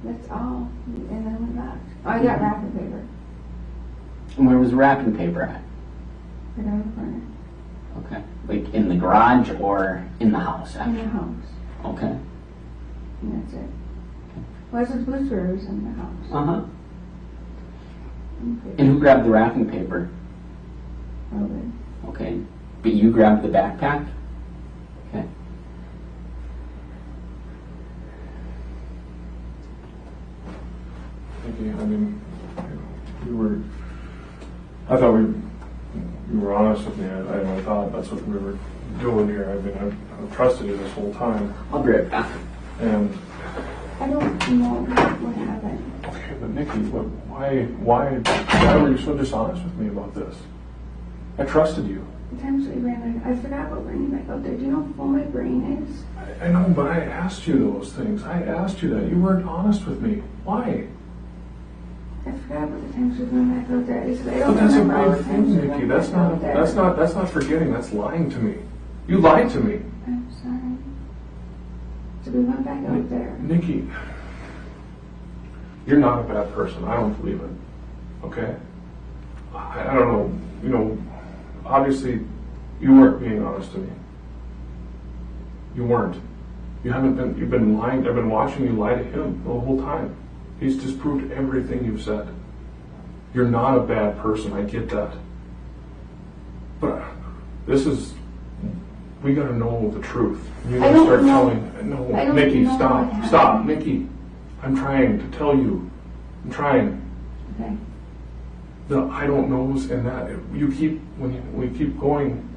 That's all. And then we got. I got wrapping paper. And where was the wrapping paper at? Right on the corner. Okay. Like in the garage or in the house? In the house. Okay. And that's it. Was it blizzards in the house? Uh-huh. Okay. And who grabbed the wrapping paper? Robin. Okay. But you grabbed the backpack? Okay. Nikki, I mean, I thought you were honest with me. I thought that's what we were doing here. I mean, I've trusted you this whole time. I'll be right back. And, I don't know what happened. okay, but Nikki, why were you so dishonest with me about this? I trusted you. The times we ran, I forgot what bringing back out there. Do you know how full my brain is? I know, but I asked you those things. I asked you that. You weren't honest with me. Why? I forgot about the times we ran back out there. I said, I don't But that's a remember all big the times thing, we Nikki. went That's back out not there. that's not forgetting. That's lying to me. You lied to me. I'm sorry. So we went back out there. Nikki, you're not a bad person. I don't believe it. Okay? I don't know. You know, obviously, you weren't being honest to me. You weren't. You've been lying. I've been watching you lie to him the whole time. He's disproved everything you've said. You're not a bad person. I get that. But this is we gotta know the truth. You I gotta don't start know. telling, no, I don't Nikki, know stop, what happened. stop, Nikki. I'm trying to tell you. I'm trying. Okay. The I don't knows and that, you keep, we keep going,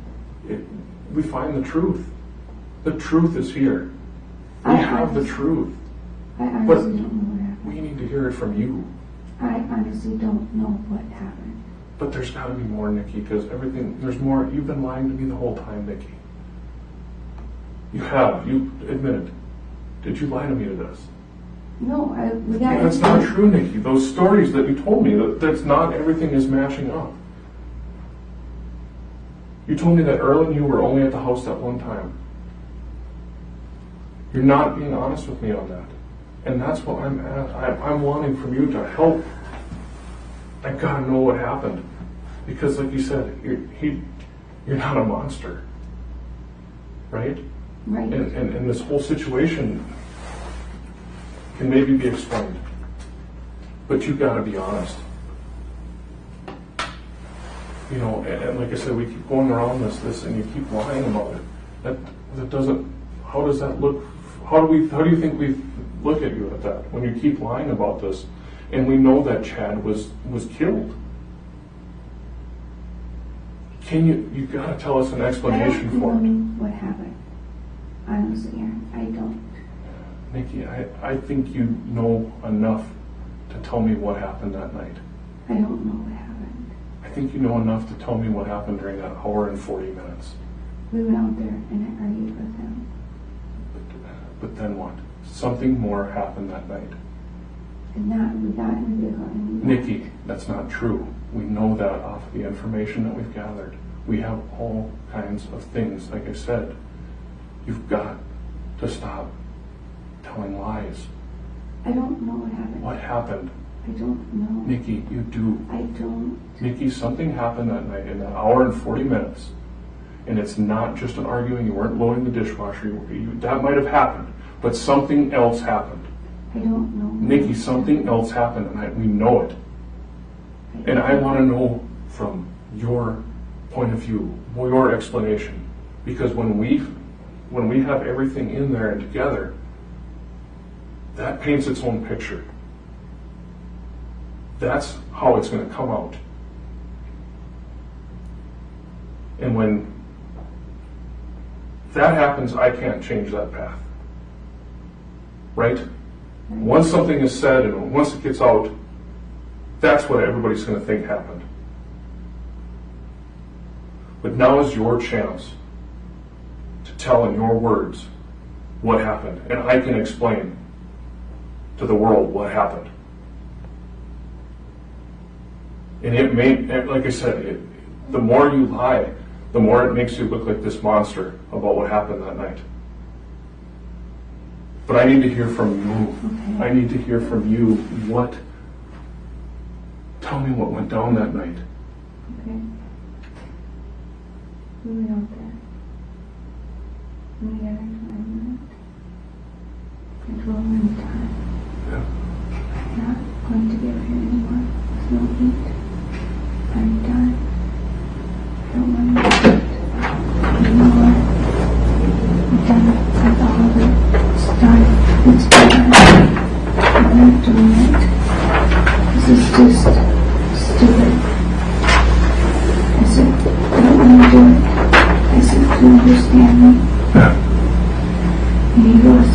we find the truth. The truth is here. We have the truth. I honestly don't know what happened. We need to hear it from you. I honestly don't know what happened. But there's gotta be more, Nikki, because there's more. You've been lying to me the whole time, Nikki. You have. You admitted. Did you lie to me to this? No, we got. That's not true, Nikki. Those stories that you told me, that's not everything is matching up. You told me that Earl and you were only at the house that one time. You're not being honest with me on that. And that's what I'm at. I'm wanting from you to help. I gotta know what happened. Because like you said, you're not a monster. Right? Right. And this whole situation can maybe be explained. But you gotta be honest. You know, and like I said, we keep going around this and you keep lying about it. That doesn't, how does that look, how do you think we look at you at that when you keep lying about this and we know that Chad was killed? You gotta tell us an explanation for I don't it. know what happened. Honestly, Aaron, I don't. Nikki, I think you know enough to tell me what happened that night. I don't know what happened. I think you know enough to tell me what happened during that hour and 40 minutes. We went out there and I argued with him. But then what? Something more happened that night. And we got in the vehicle and we Nikki, that's not true. We know that off of the information that we've gathered. We have all kinds of things. Like I said, you've got to stop telling lies. I don't know what happened. What happened? I don't know. Nikki, you do. I don't. Nikki, something happened that night in that hour and 40 minutes. And it's not just an arguing. You weren't loading the dishwasher. That might have happened. But something else happened. I don't know. Nikki, something else happened, and we know it. And I want to know from your point of view, your explanation. Because when we have everything in there and together, that paints its own picture. That's how it's going to come out. And when that happens, I can't change that path. Right? Once something is said and once it gets out, that's what everybody's going to think happened. But now is your chance to tell in your words what happened. And I can explain to the world what happened. And it may, like I said, the more you lie, the more it makes you look like this monster about what happened that night. But I need to hear from you. Okay. I need to hear from you tell me what went down that night. Okay. We went out there. And we had our time. I told him I'm done. Yeah. I'm not going to be out here anymore. There's no heat. I'm done. I don't want to do it anymore. I'm done with all of it. It's done. It's done. I'm not doing it. This is just stupid. I said, I don't want to do it. I said, do you understand me? Yeah. And he goes,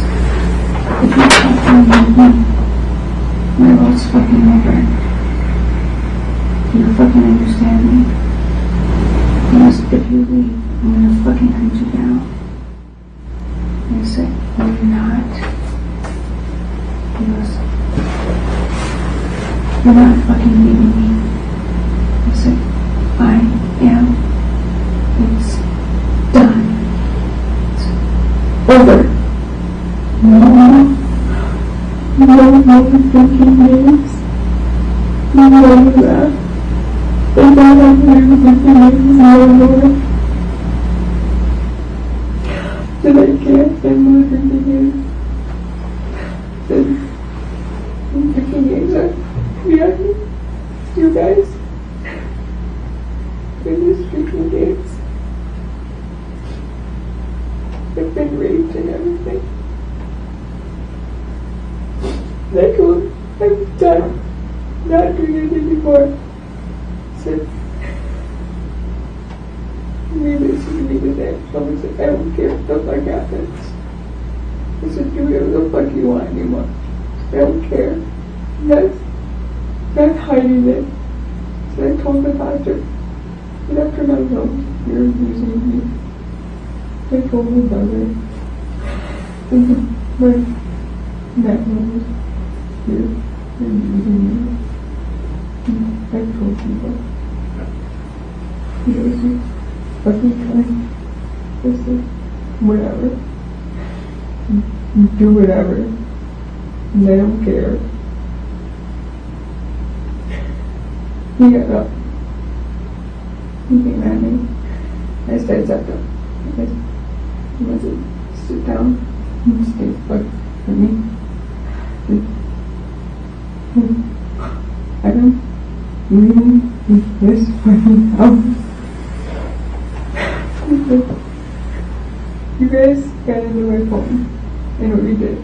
if you fucking leave me, my world's fucking over. Do you fucking understand me? He goes, if you leave, I'm gonna fucking hunt you down. And I said, no, you're not. He goes, you're not fucking leaving me. I said, I am. It's done. It's over. No more thinking names. No more love. They don't have everything no more. That I can't anymore thinking names. I'm thinking names are reality. You guys. They're just freaking games. not doing it anymore. I said, maybe listen to me today. Someone said, I don't care if stuff like happens. I said, do whatever the fuck you want anymore. I don't care. That's not hiding it. So I told the doctor, the doctor knows you're using me. I told my brother, my neck knows you're using me. I told people. He goes, fucking time. I said, whatever. Do whatever. And I don't care. He got up. He came at me. I started up. He wants to sit down and stay fuck for me. I don't really need this fucking house. You guys got into my phone. I know you did.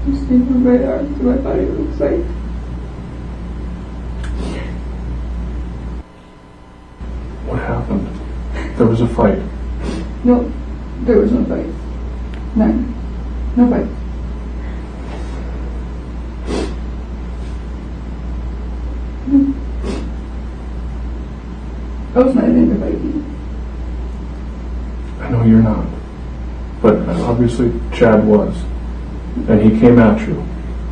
You stayed on my arm to my body looks like. What happened? There was a fight. No, there was no fight. None. No fight. I was not into fighting. I know you're not. But obviously Chad was. And he came at you.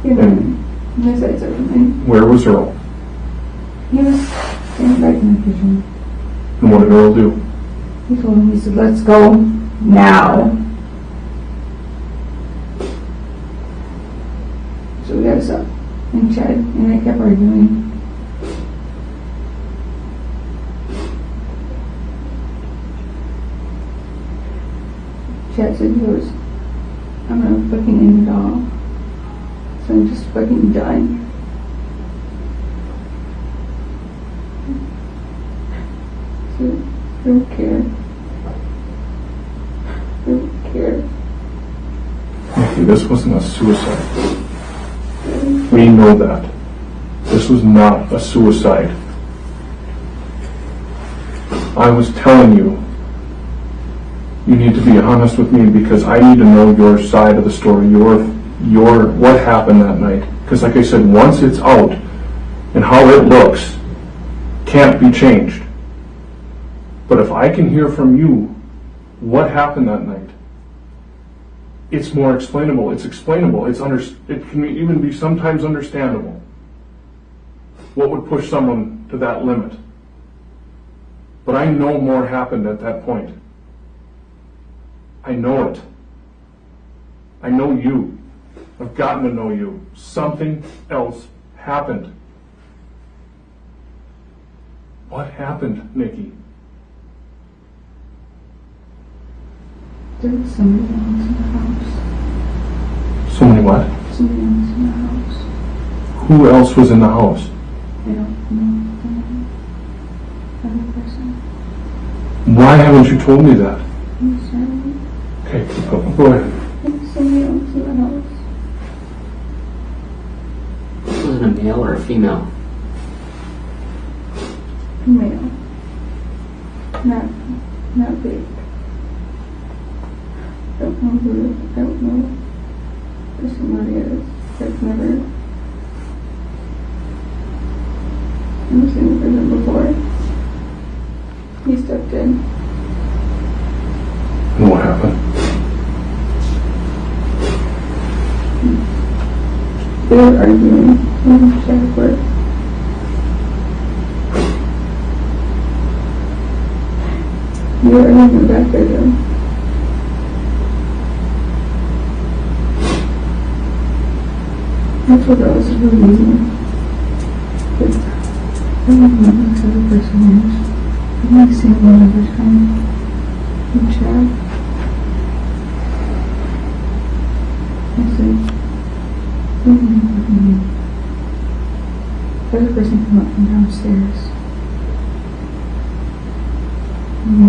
And I said something. Where was Earl? He was standing back in the kitchen. And what did Earl do? He told me, he said, let's go now. So we got us up. And Chad and I kept arguing. Chad said, he goes, I'm gonna fucking end it all. So I'm just fucking done. So I don't care. I don't care. Nikki, this wasn't a suicide. We know that. This was not a suicide. I was telling you, you need to be honest with me because I need to know your side of the story, your what happened that night. Because like I said, once it's out and how it looks can't be changed. But if I can hear from you what happened that night, it's more explainable. It's explainable. It can even be sometimes understandable. What would push someone to that limit? But I know more happened at that point. I know it. I know you. I've gotten to know you. Something else happened. What happened, Nikki? There was somebody else in the house. Somebody what? Somebody else in the house. Who else was in the house? I don't know the name. Other person. Why haven't you told me that? I'm sorry. Okay, go ahead. There was somebody else in the house. Was it a male or a female? Male. Not big. I don't know who, I don't know who somebody is. I've never seen the person before. He stepped in. And what happened? They were arguing in Chad work. They were arguing in the back bedroom. I told her I was really easy. But I don't know who this other person is. I've only seen one other time in Chad. I said, what do you mean? The other person came up from downstairs. And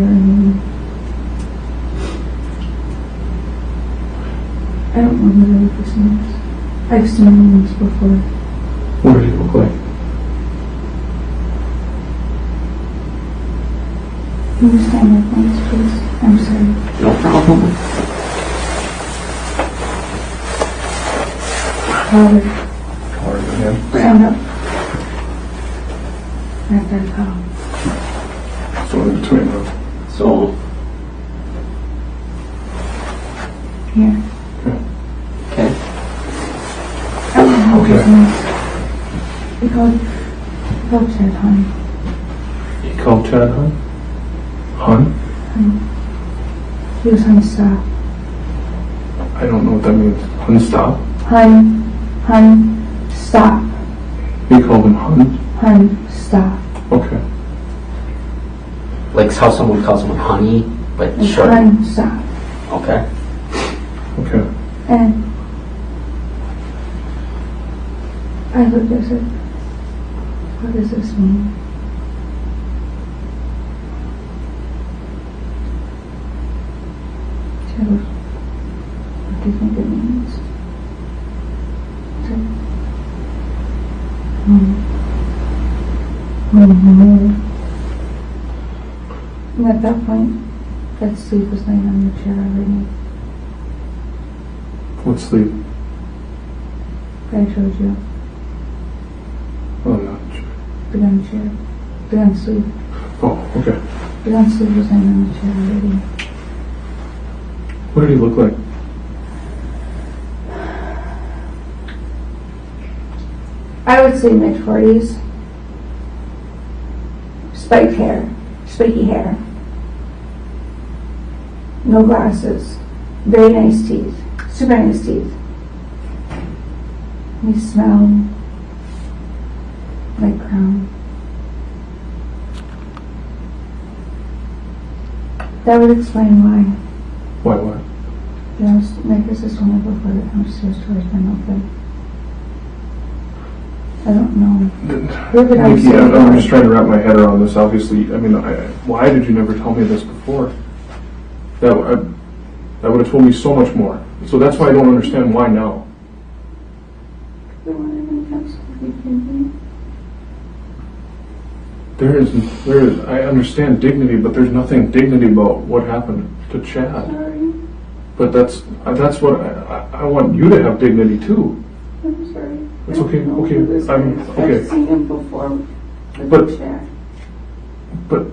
I don't know who the other person is. I've seen him once before. What did he look like? Can you stand up, please? I'm sorry. No problem. Howard, Howard again. stand up. I've got a call. So in between those. So, Here. okay. I don't know Okay. his name. He called Chad Honey. He called Chad Hun? Hun? He was on stop. I don't know what that means. Hun stop? Hun, stop. He called him Hun? Hun, stop. Okay. Like how someone calls someone honey, but And short. Hun, stop. Okay. Okay. And I looked at it. What does this mean? Chad goes, what do you think it means? I said, And at that point, that Steve was laying on the chair already. What sleep? I told you, Oh, no. the gun chair, the gun sleeve. Oh, okay. The gun sleeve was laying on the chair already. What did he look like? I would say mid-40s. Spiked hair, spiky hair. No glasses. Very nice teeth. Super nice teeth. He smelled like crown. That would explain why. Why, what? You know, like this is one before the downstairs door's been open. I don't know. Where did I Nikki, say I'm that? just trying to wrap my head around this. Obviously, I mean, why did you never tell me this before? That would have told me so much more. So that's why I don't understand why now. The one in the house would be thinking. There is. I understand dignity, but there's nothing dignity about what happened to Chad. Sorry. But that's what I want you to have dignity too. I'm sorry. It's okay. Okay. Okay. I've seen him before. With But- the chair. But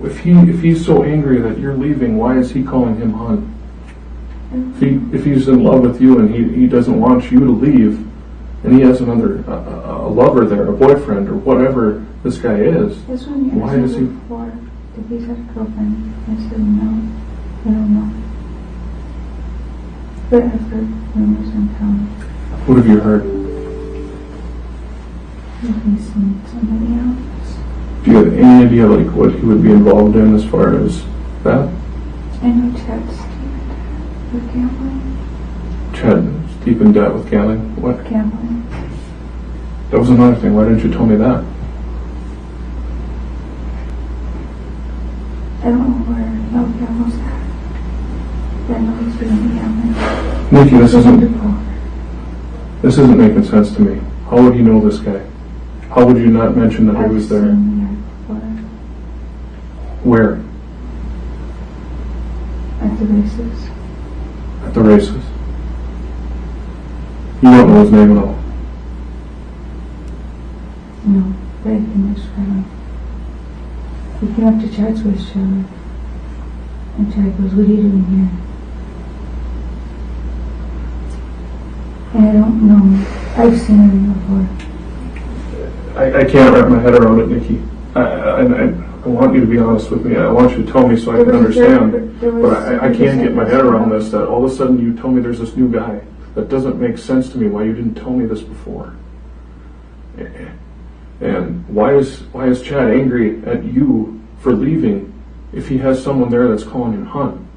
if he's so angry that you're leaving, why is he calling him Hun? If he's in love with you and he doesn't want you to leave, and he has another a lover there, a boyfriend or whatever this guy is, This one year why does he? before, if he's had a girlfriend, I said no, I don't know. But I've heard rumors in town What have you heard? that he's seen somebody else. Do you have any idea like what he would be involved in as far as that? I know Chad's with gambling. Chad's deep in debt with gambling. What? Gambling. That was another thing. Why didn't you tell me that? I don't know where no gamble's at. But I know he's been in gambling. Nikki, He's wonderful. this isn't making sense to me. How would he know this guy? How would you not mention that he I've was there? seen the yard before. Where? At the races. At the races. You don't know his name at all. No, but I can describe him. He came up to Chad's with Shelley. And Chad goes, what are you doing here? And I don't know. I've seen him before. I can't wrap my head around it, Nikki. I want you to be honest with me. I want you to tell me so I can understand. But I can't get my head around this, that all of a sudden you tell me there's this new guy. That doesn't make sense to me why you didn't tell me this before. And why is Chad angry at you for leaving if he has someone there that's calling him Hun?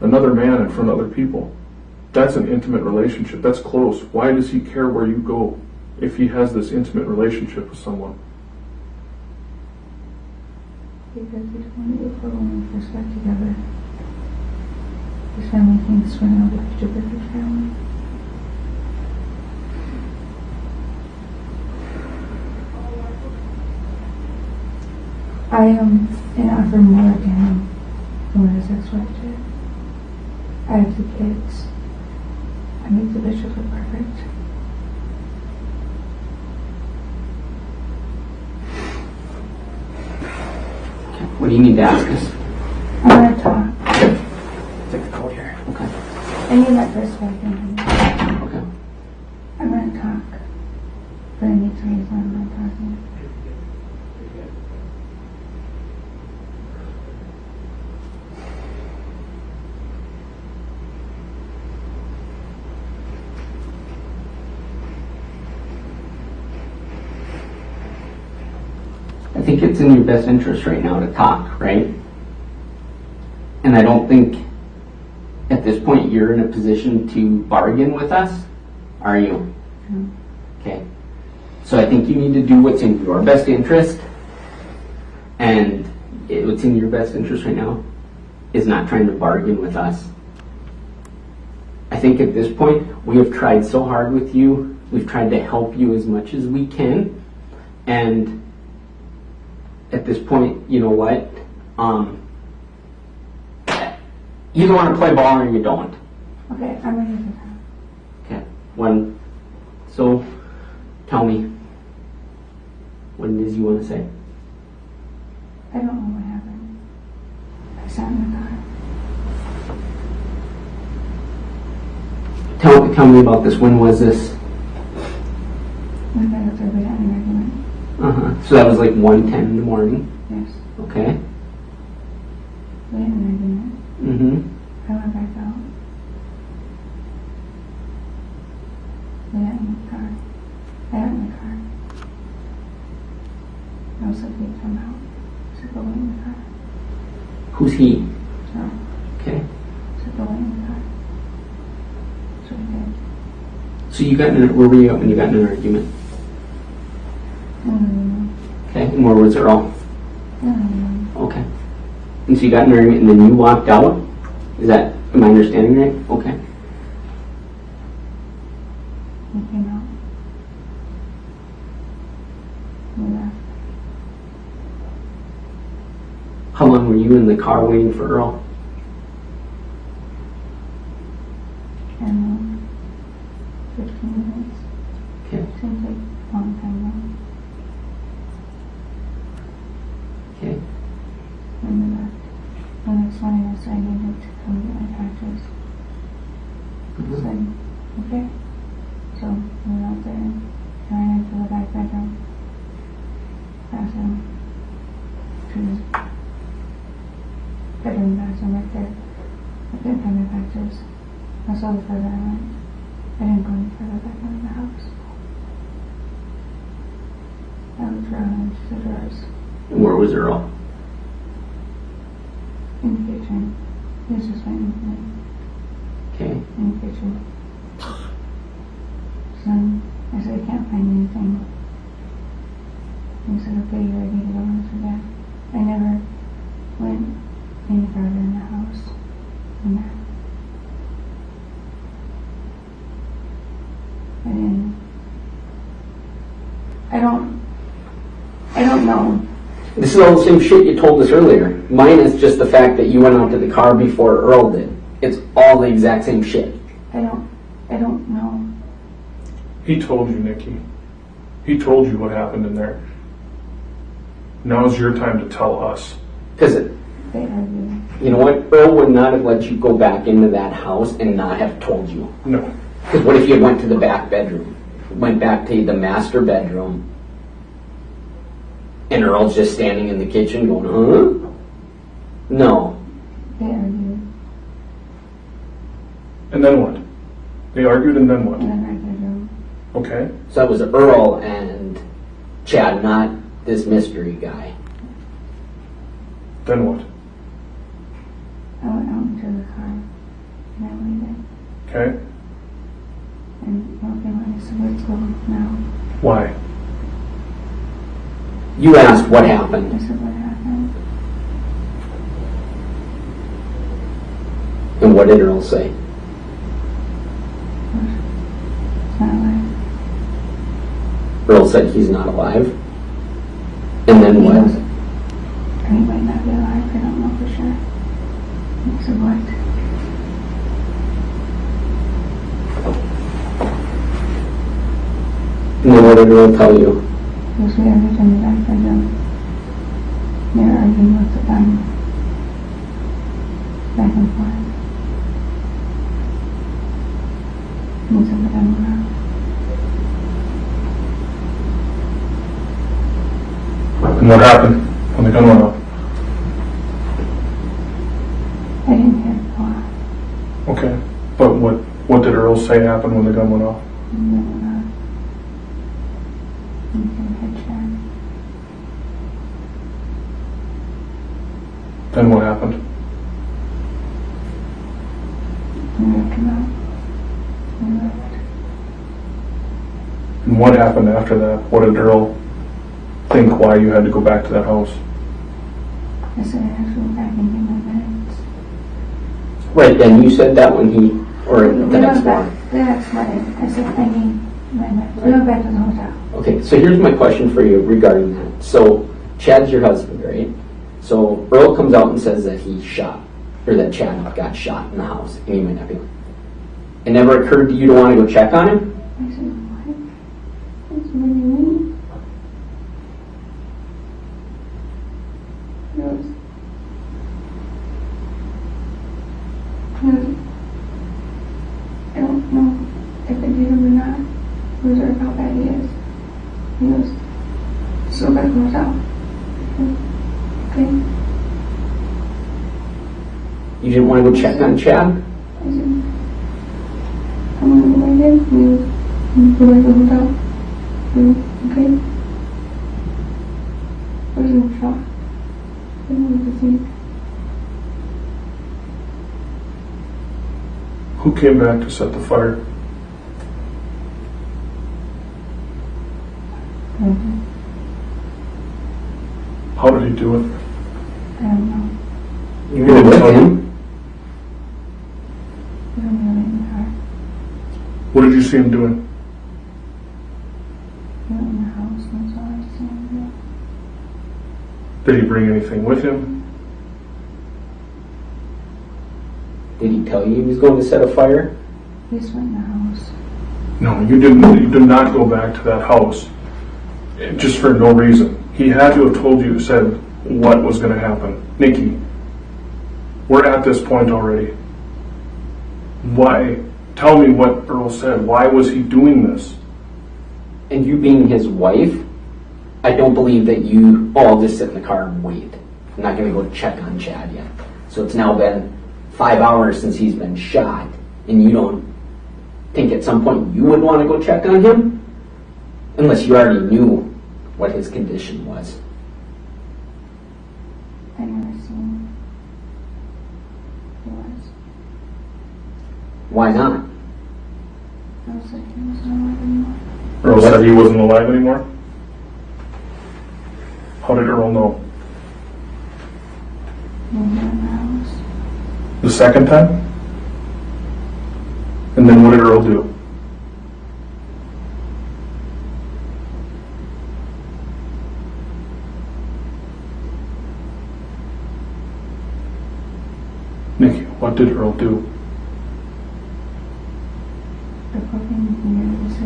Another man in front of other people. That's an intimate relationship. That's close. Why does he care where you go if he has this intimate relationship with someone? Because he told me before when we first got together. His family thinks we're not a picture perfect family. I am and offer more to him than what his ex-wife did. I have 2 kids. I make the bishop look perfect. What do you need to ask us? I want to talk. Take the code here. Okay. I need my first wife in here. Okay. I want to talk. But I need to reason I'm not talking. I think it's in your best interest right now to talk, right? And I don't think at this point you're in a position to bargain with us, are you? No. Okay. So I think you need to do what's in your best interest, and what's in your best interest right now is not trying to bargain with us. I think at this point we have tried so hard with you. We've tried to help you as much as we can, and at this point, you know what? You don't want to play ball or you don't. Okay, I'm ready to talk. Okay. So tell me what it is you want to say. I don't know what happened. I sat in the car. Tell me about this. When was this? My dad was over at an argument. So that was like 1:10 in the morning. Yes. Okay. We had an argument. I went back out. We got in the car. I got in the car. I was like, "Please come out." So go in the car. Who's he? No. Okay. So go in the car. So we did. So you got in. Where were you at when you got in an argument? Okay. And where was Earl? Okay. And so you got in an argument and then you walked out? Am I understanding right? Okay. We came out. We left. How long were you in the car waiting for Earl? And 15 minutes. Okay. Seems like a long time now. Okay. And we left. The next morning I said I needed to come get my taxes. I said, okay. So we went out there and I ran into the back bedroom. Bathroom. To the bedroom bathroom right there. I couldn't find my taxes. That's all the further I went. I didn't go any further back into the house. I looked around into the drawers. And where was Earl? In the kitchen. He was just waiting for me. Okay. In the kitchen. So I said, I can't find anything. He said, okay, you ready to go? I said, yeah. I never went any further in the house than that. I don't know. This is all the same shit you told us earlier. Mine is just the fact that you went out to the car before Earl did. It's all the exact same shit. I don't know. He told you, Nikki. He told you what happened in there. Now's your time to tell us. Because, They argued. you know what? Earl would not have let you go back into that house and not have told you. No. Because what if you went to the back bedroom? Went back to the master bedroom and Earl's just standing in the kitchen going, huh? No. They argued. And then what? They argued and then what? In the back bedroom. Okay. So that was Earl and Chad, not this mystery guy. Then what? I went out into the car and I waited. Okay. And one thing I said, let's go now. Why? You asked what happened. I said, what happened? And what did Earl say? It's not alive. Earl said he's not alive. And then He what? wasn't. he might not be alive, I don't know for sure. So what? And then what did Earl tell you? Because we every time we got for them, they're arguing with the gun. Back and forth. And some of them were out. And what happened when the gun went off? I didn't hear it go off. Okay. But what did Earl say happened when the gun went off? And then went off. And he hit Chad. Then what happened? And we ripped him out. And left. And what happened after that? What did Earl think why you had to go back to that house? I said I have to go back and get my meds. Right then, you said that when he, or the next morning. The next morning, I said I need my meds. We went back to the hotel. Okay, so here's my question for you regarding that. So, Chad's your husband, right? So, Earl comes out and says that he shot, or that Chad got shot in the house, and he might not be. It never occurred to you to want to go check on him? I said, what? What do you mean? He goes, I don't know if I did him or not. He was or how bad he is. He goes, so back to the hotel. Okay. You didn't want to go check on Chad? I said, I'm gonna go right in. You go back to the hotel. Okay. I was in shock. I didn't know what to think. Who came back to set the fire? Mm-hmm. How did he do it? I don't know. You were with him? I don't know in the car. What did you see him doing? He went in the house. That's all I saw him Did he bring anything with him? Did he tell you he was going to set a fire? do. He just went in the house. No, you didn't. You did not go back to that house just for no reason. He had to have told you, said what was going to happen. Nikki, we're at this point already. Why? Tell me what Earl said. Why was he doing this? And you being his wife, I don't believe that you all just sit in the car and wait. I'm not going to go check on Chad yet. So it's now been 5 hours since he's been shot, and you don't think at some point you would want to go check on him? Unless you already knew what his condition was. I never seen he was. Why not? I was like, he was not alive anymore. Earl said he wasn't alive anymore? How did Earl know? He went in the house. The second time? And then what did Earl do? Nikki, what did Earl do? The cooking here was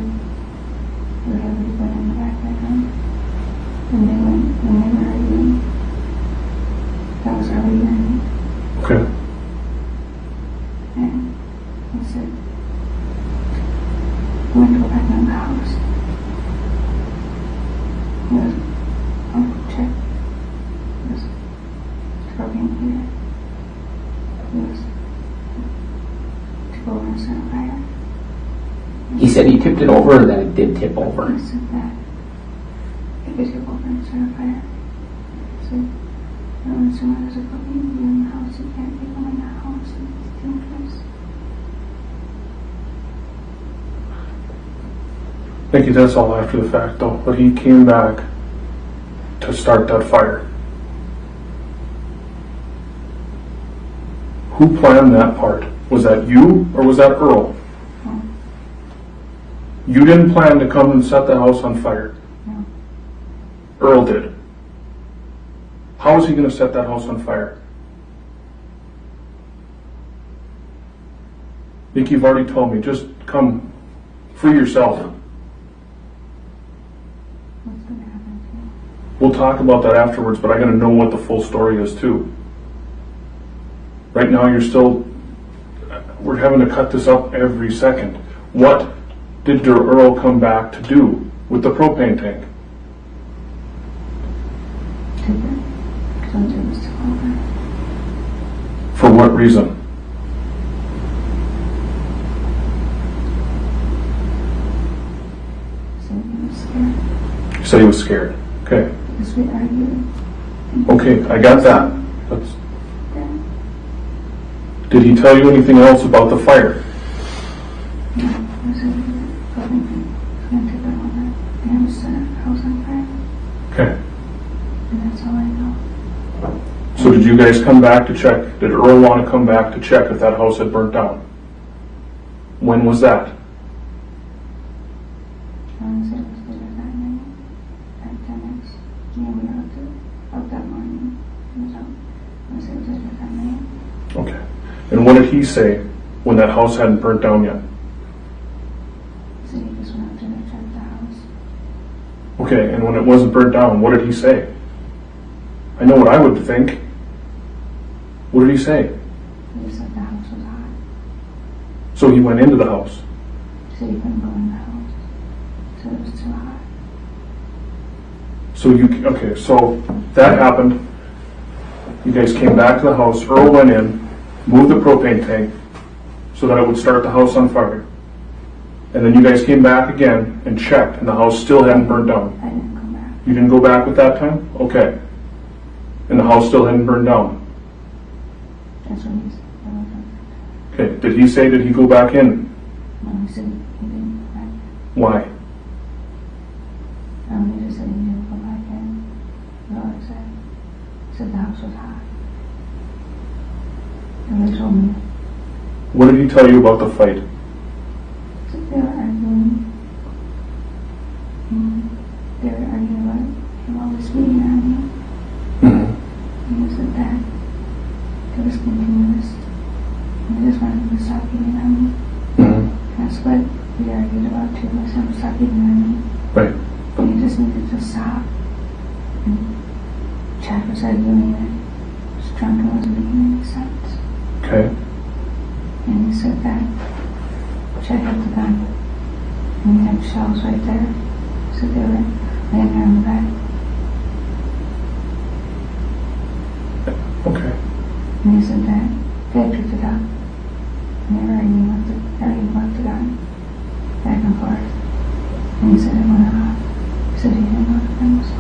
whatever he put in the back bedroom. And when they were arguing, that was early morning. Okay. And he said, I want to go back in the house. He goes, I'll check. He goes, cooking here. He goes, to go over and set a fire. He said he tipped it over, or that it did tip over. He said that it could tip over and set a fire. He said, I don't understand why there's a cooking here in the house. You can't be going in the house. It's dangerous. Nikki, that's all after the fact though, but he came back to start that fire. Who planned that part? Was that you or was that Earl? No. You didn't plan to come and set the house on fire. No. Earl did. How is he going to set that house on fire? Nikki, you've already told me, just come, free yourself. What's gonna happen to you? We'll talk about that afterwards, but I gotta know what the full story is too. Right now, we're having to cut this up every second. What did Earl come back to do with the propane tank? Took it. Told you it was too over. For what reason? So he was scared. You said he was scared. Okay. Because we argued. Okay, I got that. Let's, Yeah. did he tell you anything else about the fire? No, I said we were going to take it over. And we set the house on fire. Okay. And that's all I know. So did you guys come back to check? Did Earl want to come back to check if that house had burnt down? When was that? I want to say it was later that night. At 10x. Yeah, we were out that morning. It was out. I want to say it was later that night. Okay. And what did he say when that house hadn't burnt down yet? So he just went out to check the house. Okay, and when it wasn't burnt down, what did he say? I know what I would think. What did he say? He said the house was hot. So he went into the house. So he couldn't go in the house. So it was too hot. So that happened. You guys came back to the house. Earl went in, moved the propane tank so that it would start the house on fire. And then you guys came back again and checked, and the house still hadn't burned down. I didn't come back. You didn't go back at that time? Okay. And the house still hadn't burned down. That's what he said. Okay. Did he say, did he go back in? No, he said he didn't go back. Why? He just said he didn't go back in. That's all he said. He said the house was hot. And they told me What did he tell you about the fight? that they were arguing. And they were arguing about him always beating on me. Mm-hmm. And he said that it was continuous. And he just wanted him to stop beating on me. Mm-hmm. That's what we argued about too, was him stop beating on me. Right. And he just needed to stop. And Chad was arguing it. He was drunk and wasn't making any sense. Okay. And he said that Chad had the gun. And he had shells right there. So they were laying there on the bed. Okay. And he said that they picked it up. And they were arguing about the gun. Back and forth. And he said it went off. He said he didn't know the gun was off.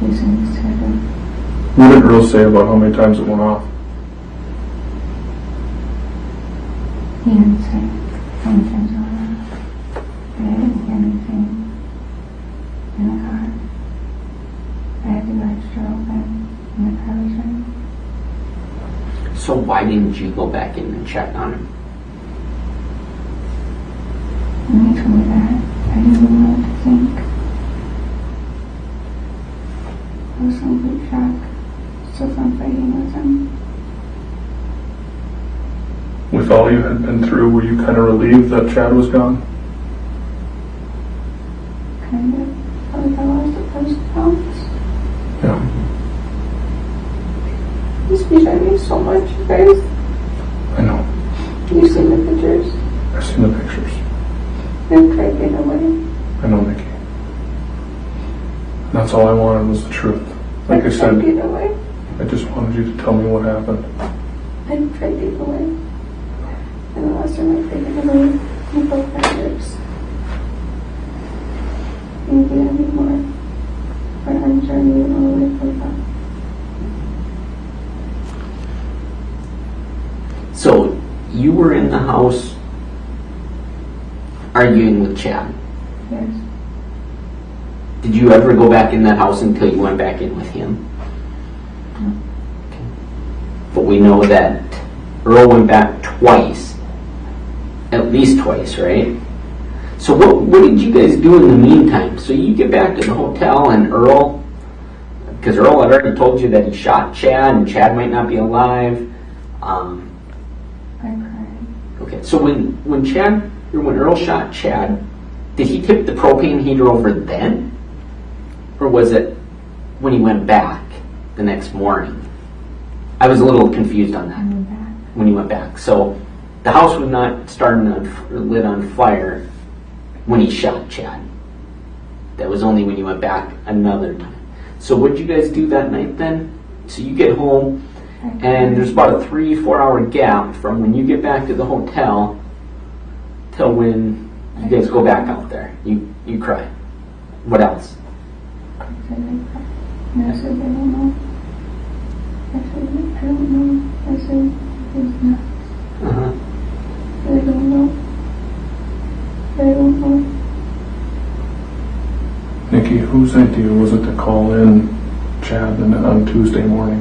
He said he was terrible. What did Earl say about how many times it went off? He didn't say how many times it went off. But I didn't hear anything in the car. I had the garage door open and the car was running. So why didn't you go back in and check on him? When he told me that, I didn't even know what to think. I was in complete shock. Still from fighting with him. With all you had been through, were you kind of relieved that Chad was gone? Kind of. I was the first house. Yeah. He's betrayed me so much, you guys. I know. You've seen the pictures. I've seen the pictures. I'm trying to get away. I know, Nikki. That's all I wanted was the truth. Like I said, Get away. I just wanted you to tell me what happened. I'm trying to get away. And the last time I tried to get away, he broke my ribs. And he didn't anymore. My arms aren't even all the way pulled up. So you were in the house arguing with Chad. Yes. Did you ever go back in that house until you went back in with him? No. Okay. But we know that Earl went back twice. At least twice, right? So what did you guys do in the meantime? So you get back to the hotel and Earl, because Earl had already told you that he shot Chad and Chad might not be alive. I cried. Okay, so when Earl shot Chad, did he tip the propane heater over then? Or was it when he went back the next morning? I was a little confused on that. I went back. When he went back. So the house was not lit on fire when he shot Chad. That was only when he went back another time. So what did you guys do that night then? So you get home, and there's about a 3-4 hour gap from when you get back to the hotel till when you guys go back out there. You cry. What else? I said, and I said, I don't know. I said, I don't know. I said, it's not. Uh-huh. I don't know. I don't know. Nikki, whose idea was it to call in Chad on Tuesday morning?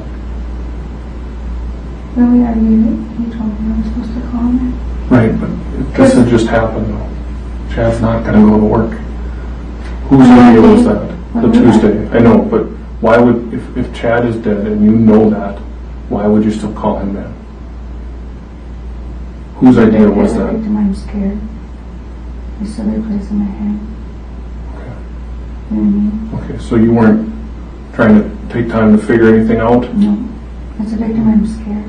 No, we argued. He told me I was supposed to call him. Right, but this had just happened though. Chad's not going to go to work. Whose idea was that? The Tuesday. I know, but why would, if Chad is dead and you know that, why would you still call him then? Whose idea was As a that? victim, I'm scared. It's still a place in my head. Okay. You know what I mean? Okay, so you weren't trying to take time to figure anything out? No. As a victim, I'm scared.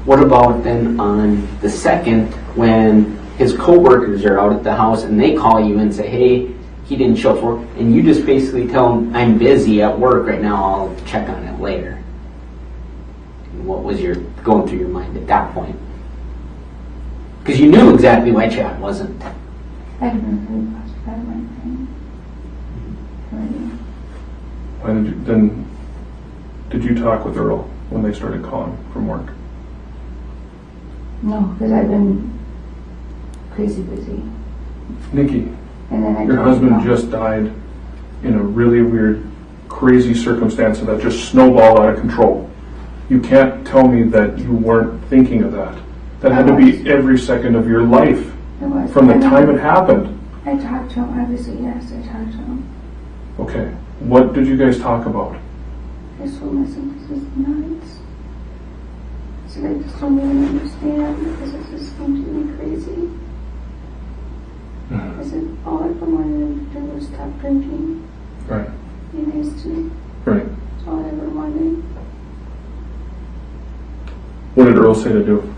What about then on the 2nd when his co-workers are out at the house and they call you and say, hey, he didn't show up for work, and you just basically tell him, I'm busy at work right now, I'll check on it later. What was going through your mind at that point? Because you knew exactly why Chad wasn't. I had been really classified of my thing. Already. Why did you talk with Earl when they started calling from work? No, because I've been crazy busy. Nikki, And then your husband just died in a really weird, crazy circumstance that just snowballed out of control. You can't tell me that you weren't thinking of that. That had to be every second of your life from the time it happened. I talked to him, obviously, yes, I talked to him. Okay, what did you guys talk about? I just told him, I said, this is nuts. I said, I just don't even understand because it's just going to be crazy. I said, all I wanted him to do was stop drinking. Right, Be nice to me. right. That's all I ever wanted. What did Earl say to do?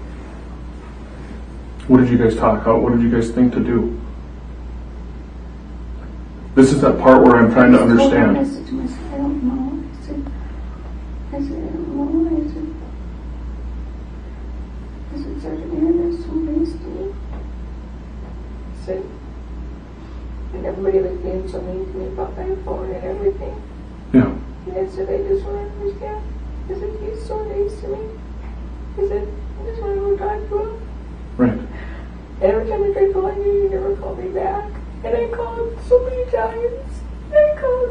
What did you guys talk about? What did you guys think to do? This is that part where I'm trying to understand. I said to myself, I don't know. I said, I don't know. I said, Sergeant Aaron, there's some things to me. I said, and everybody was being so mean to me about my phone and everything. Yeah, And I said, I just want to understand. I said, he's so nice to me. I said, I just want to go talk to him. right. And every time I tried calling you, you never called me back. And I called so many times. I called.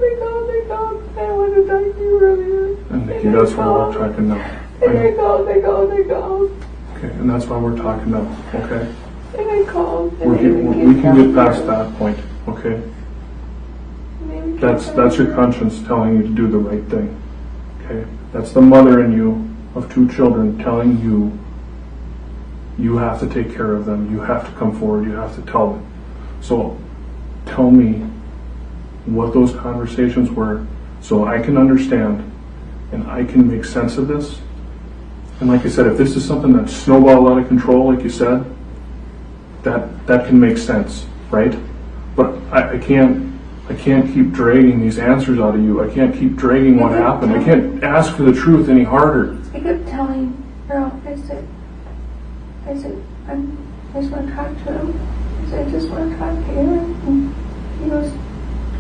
I wanted to talk to you earlier. And Nikki, that's why we're talking now. And I called. Okay, and that's why we're talking now, okay? And I called. And We can get past that point, okay? That's your conscience telling you to do the right thing, okay? That's the mother in you of 2 children telling you you have to take care of them, you have to come forward, you have to tell them. So tell me what those conversations were so I can understand and I can make sense of this. And like I said, if this is something that's snowballed out of control, like you said, that can make sense, right? But I can't keep dragging these answers out of you. I can't keep dragging what happened. I can't ask for the truth any harder. I kept telling Earl, I said, I just want to talk to him. I said, I just want to talk to Aaron. And he goes,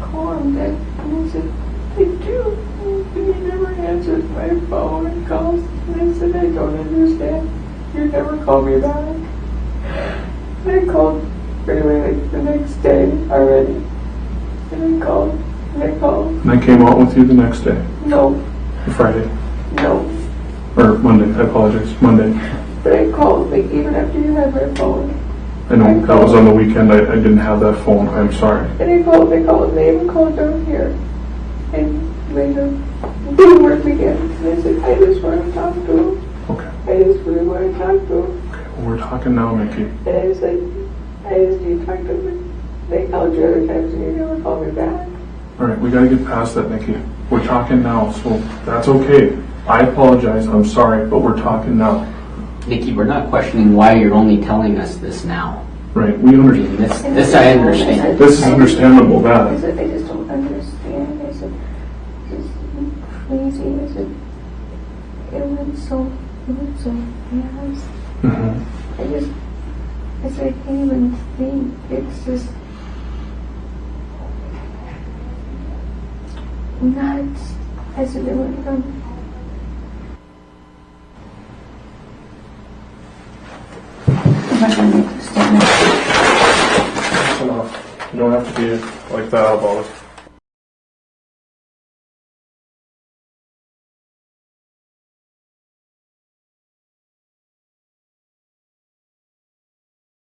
call him then. And I said, I do. And he never answers my phone and calls. And I said, I don't understand. You never call me back. And I called anyway, like the next day already. And I called. And And I came out with you the next day, No, Friday, no. or Monday, I apologize, Monday. But I called, like, even after you had my phone. I know, that was on the weekend, I didn't have that phone, I'm sorry. And they called, they even called down here. And later, didn't work again. And I said, I just want to talk to him. Okay, I just really want to talk to him. okay, well, we're talking now, Nikki. And I said, I just need to talk to him. They called you other times and you never called me back. All right, we gotta get past that, Nikki. We're talking now, so that's okay. I apologize, I'm sorry, but we're talking now. Nikki, we're not questioning why you're only telling us this now. Right, we I understand. mean, this I understand. This is understandable, I that. said, I just don't understand. I said, this is crazy. I said, it went so fast. Mhm. I said, I can't even think. It's just nuts. I said, it went from I'm not gonna make a statement. That's enough. You don't have to be like that about it.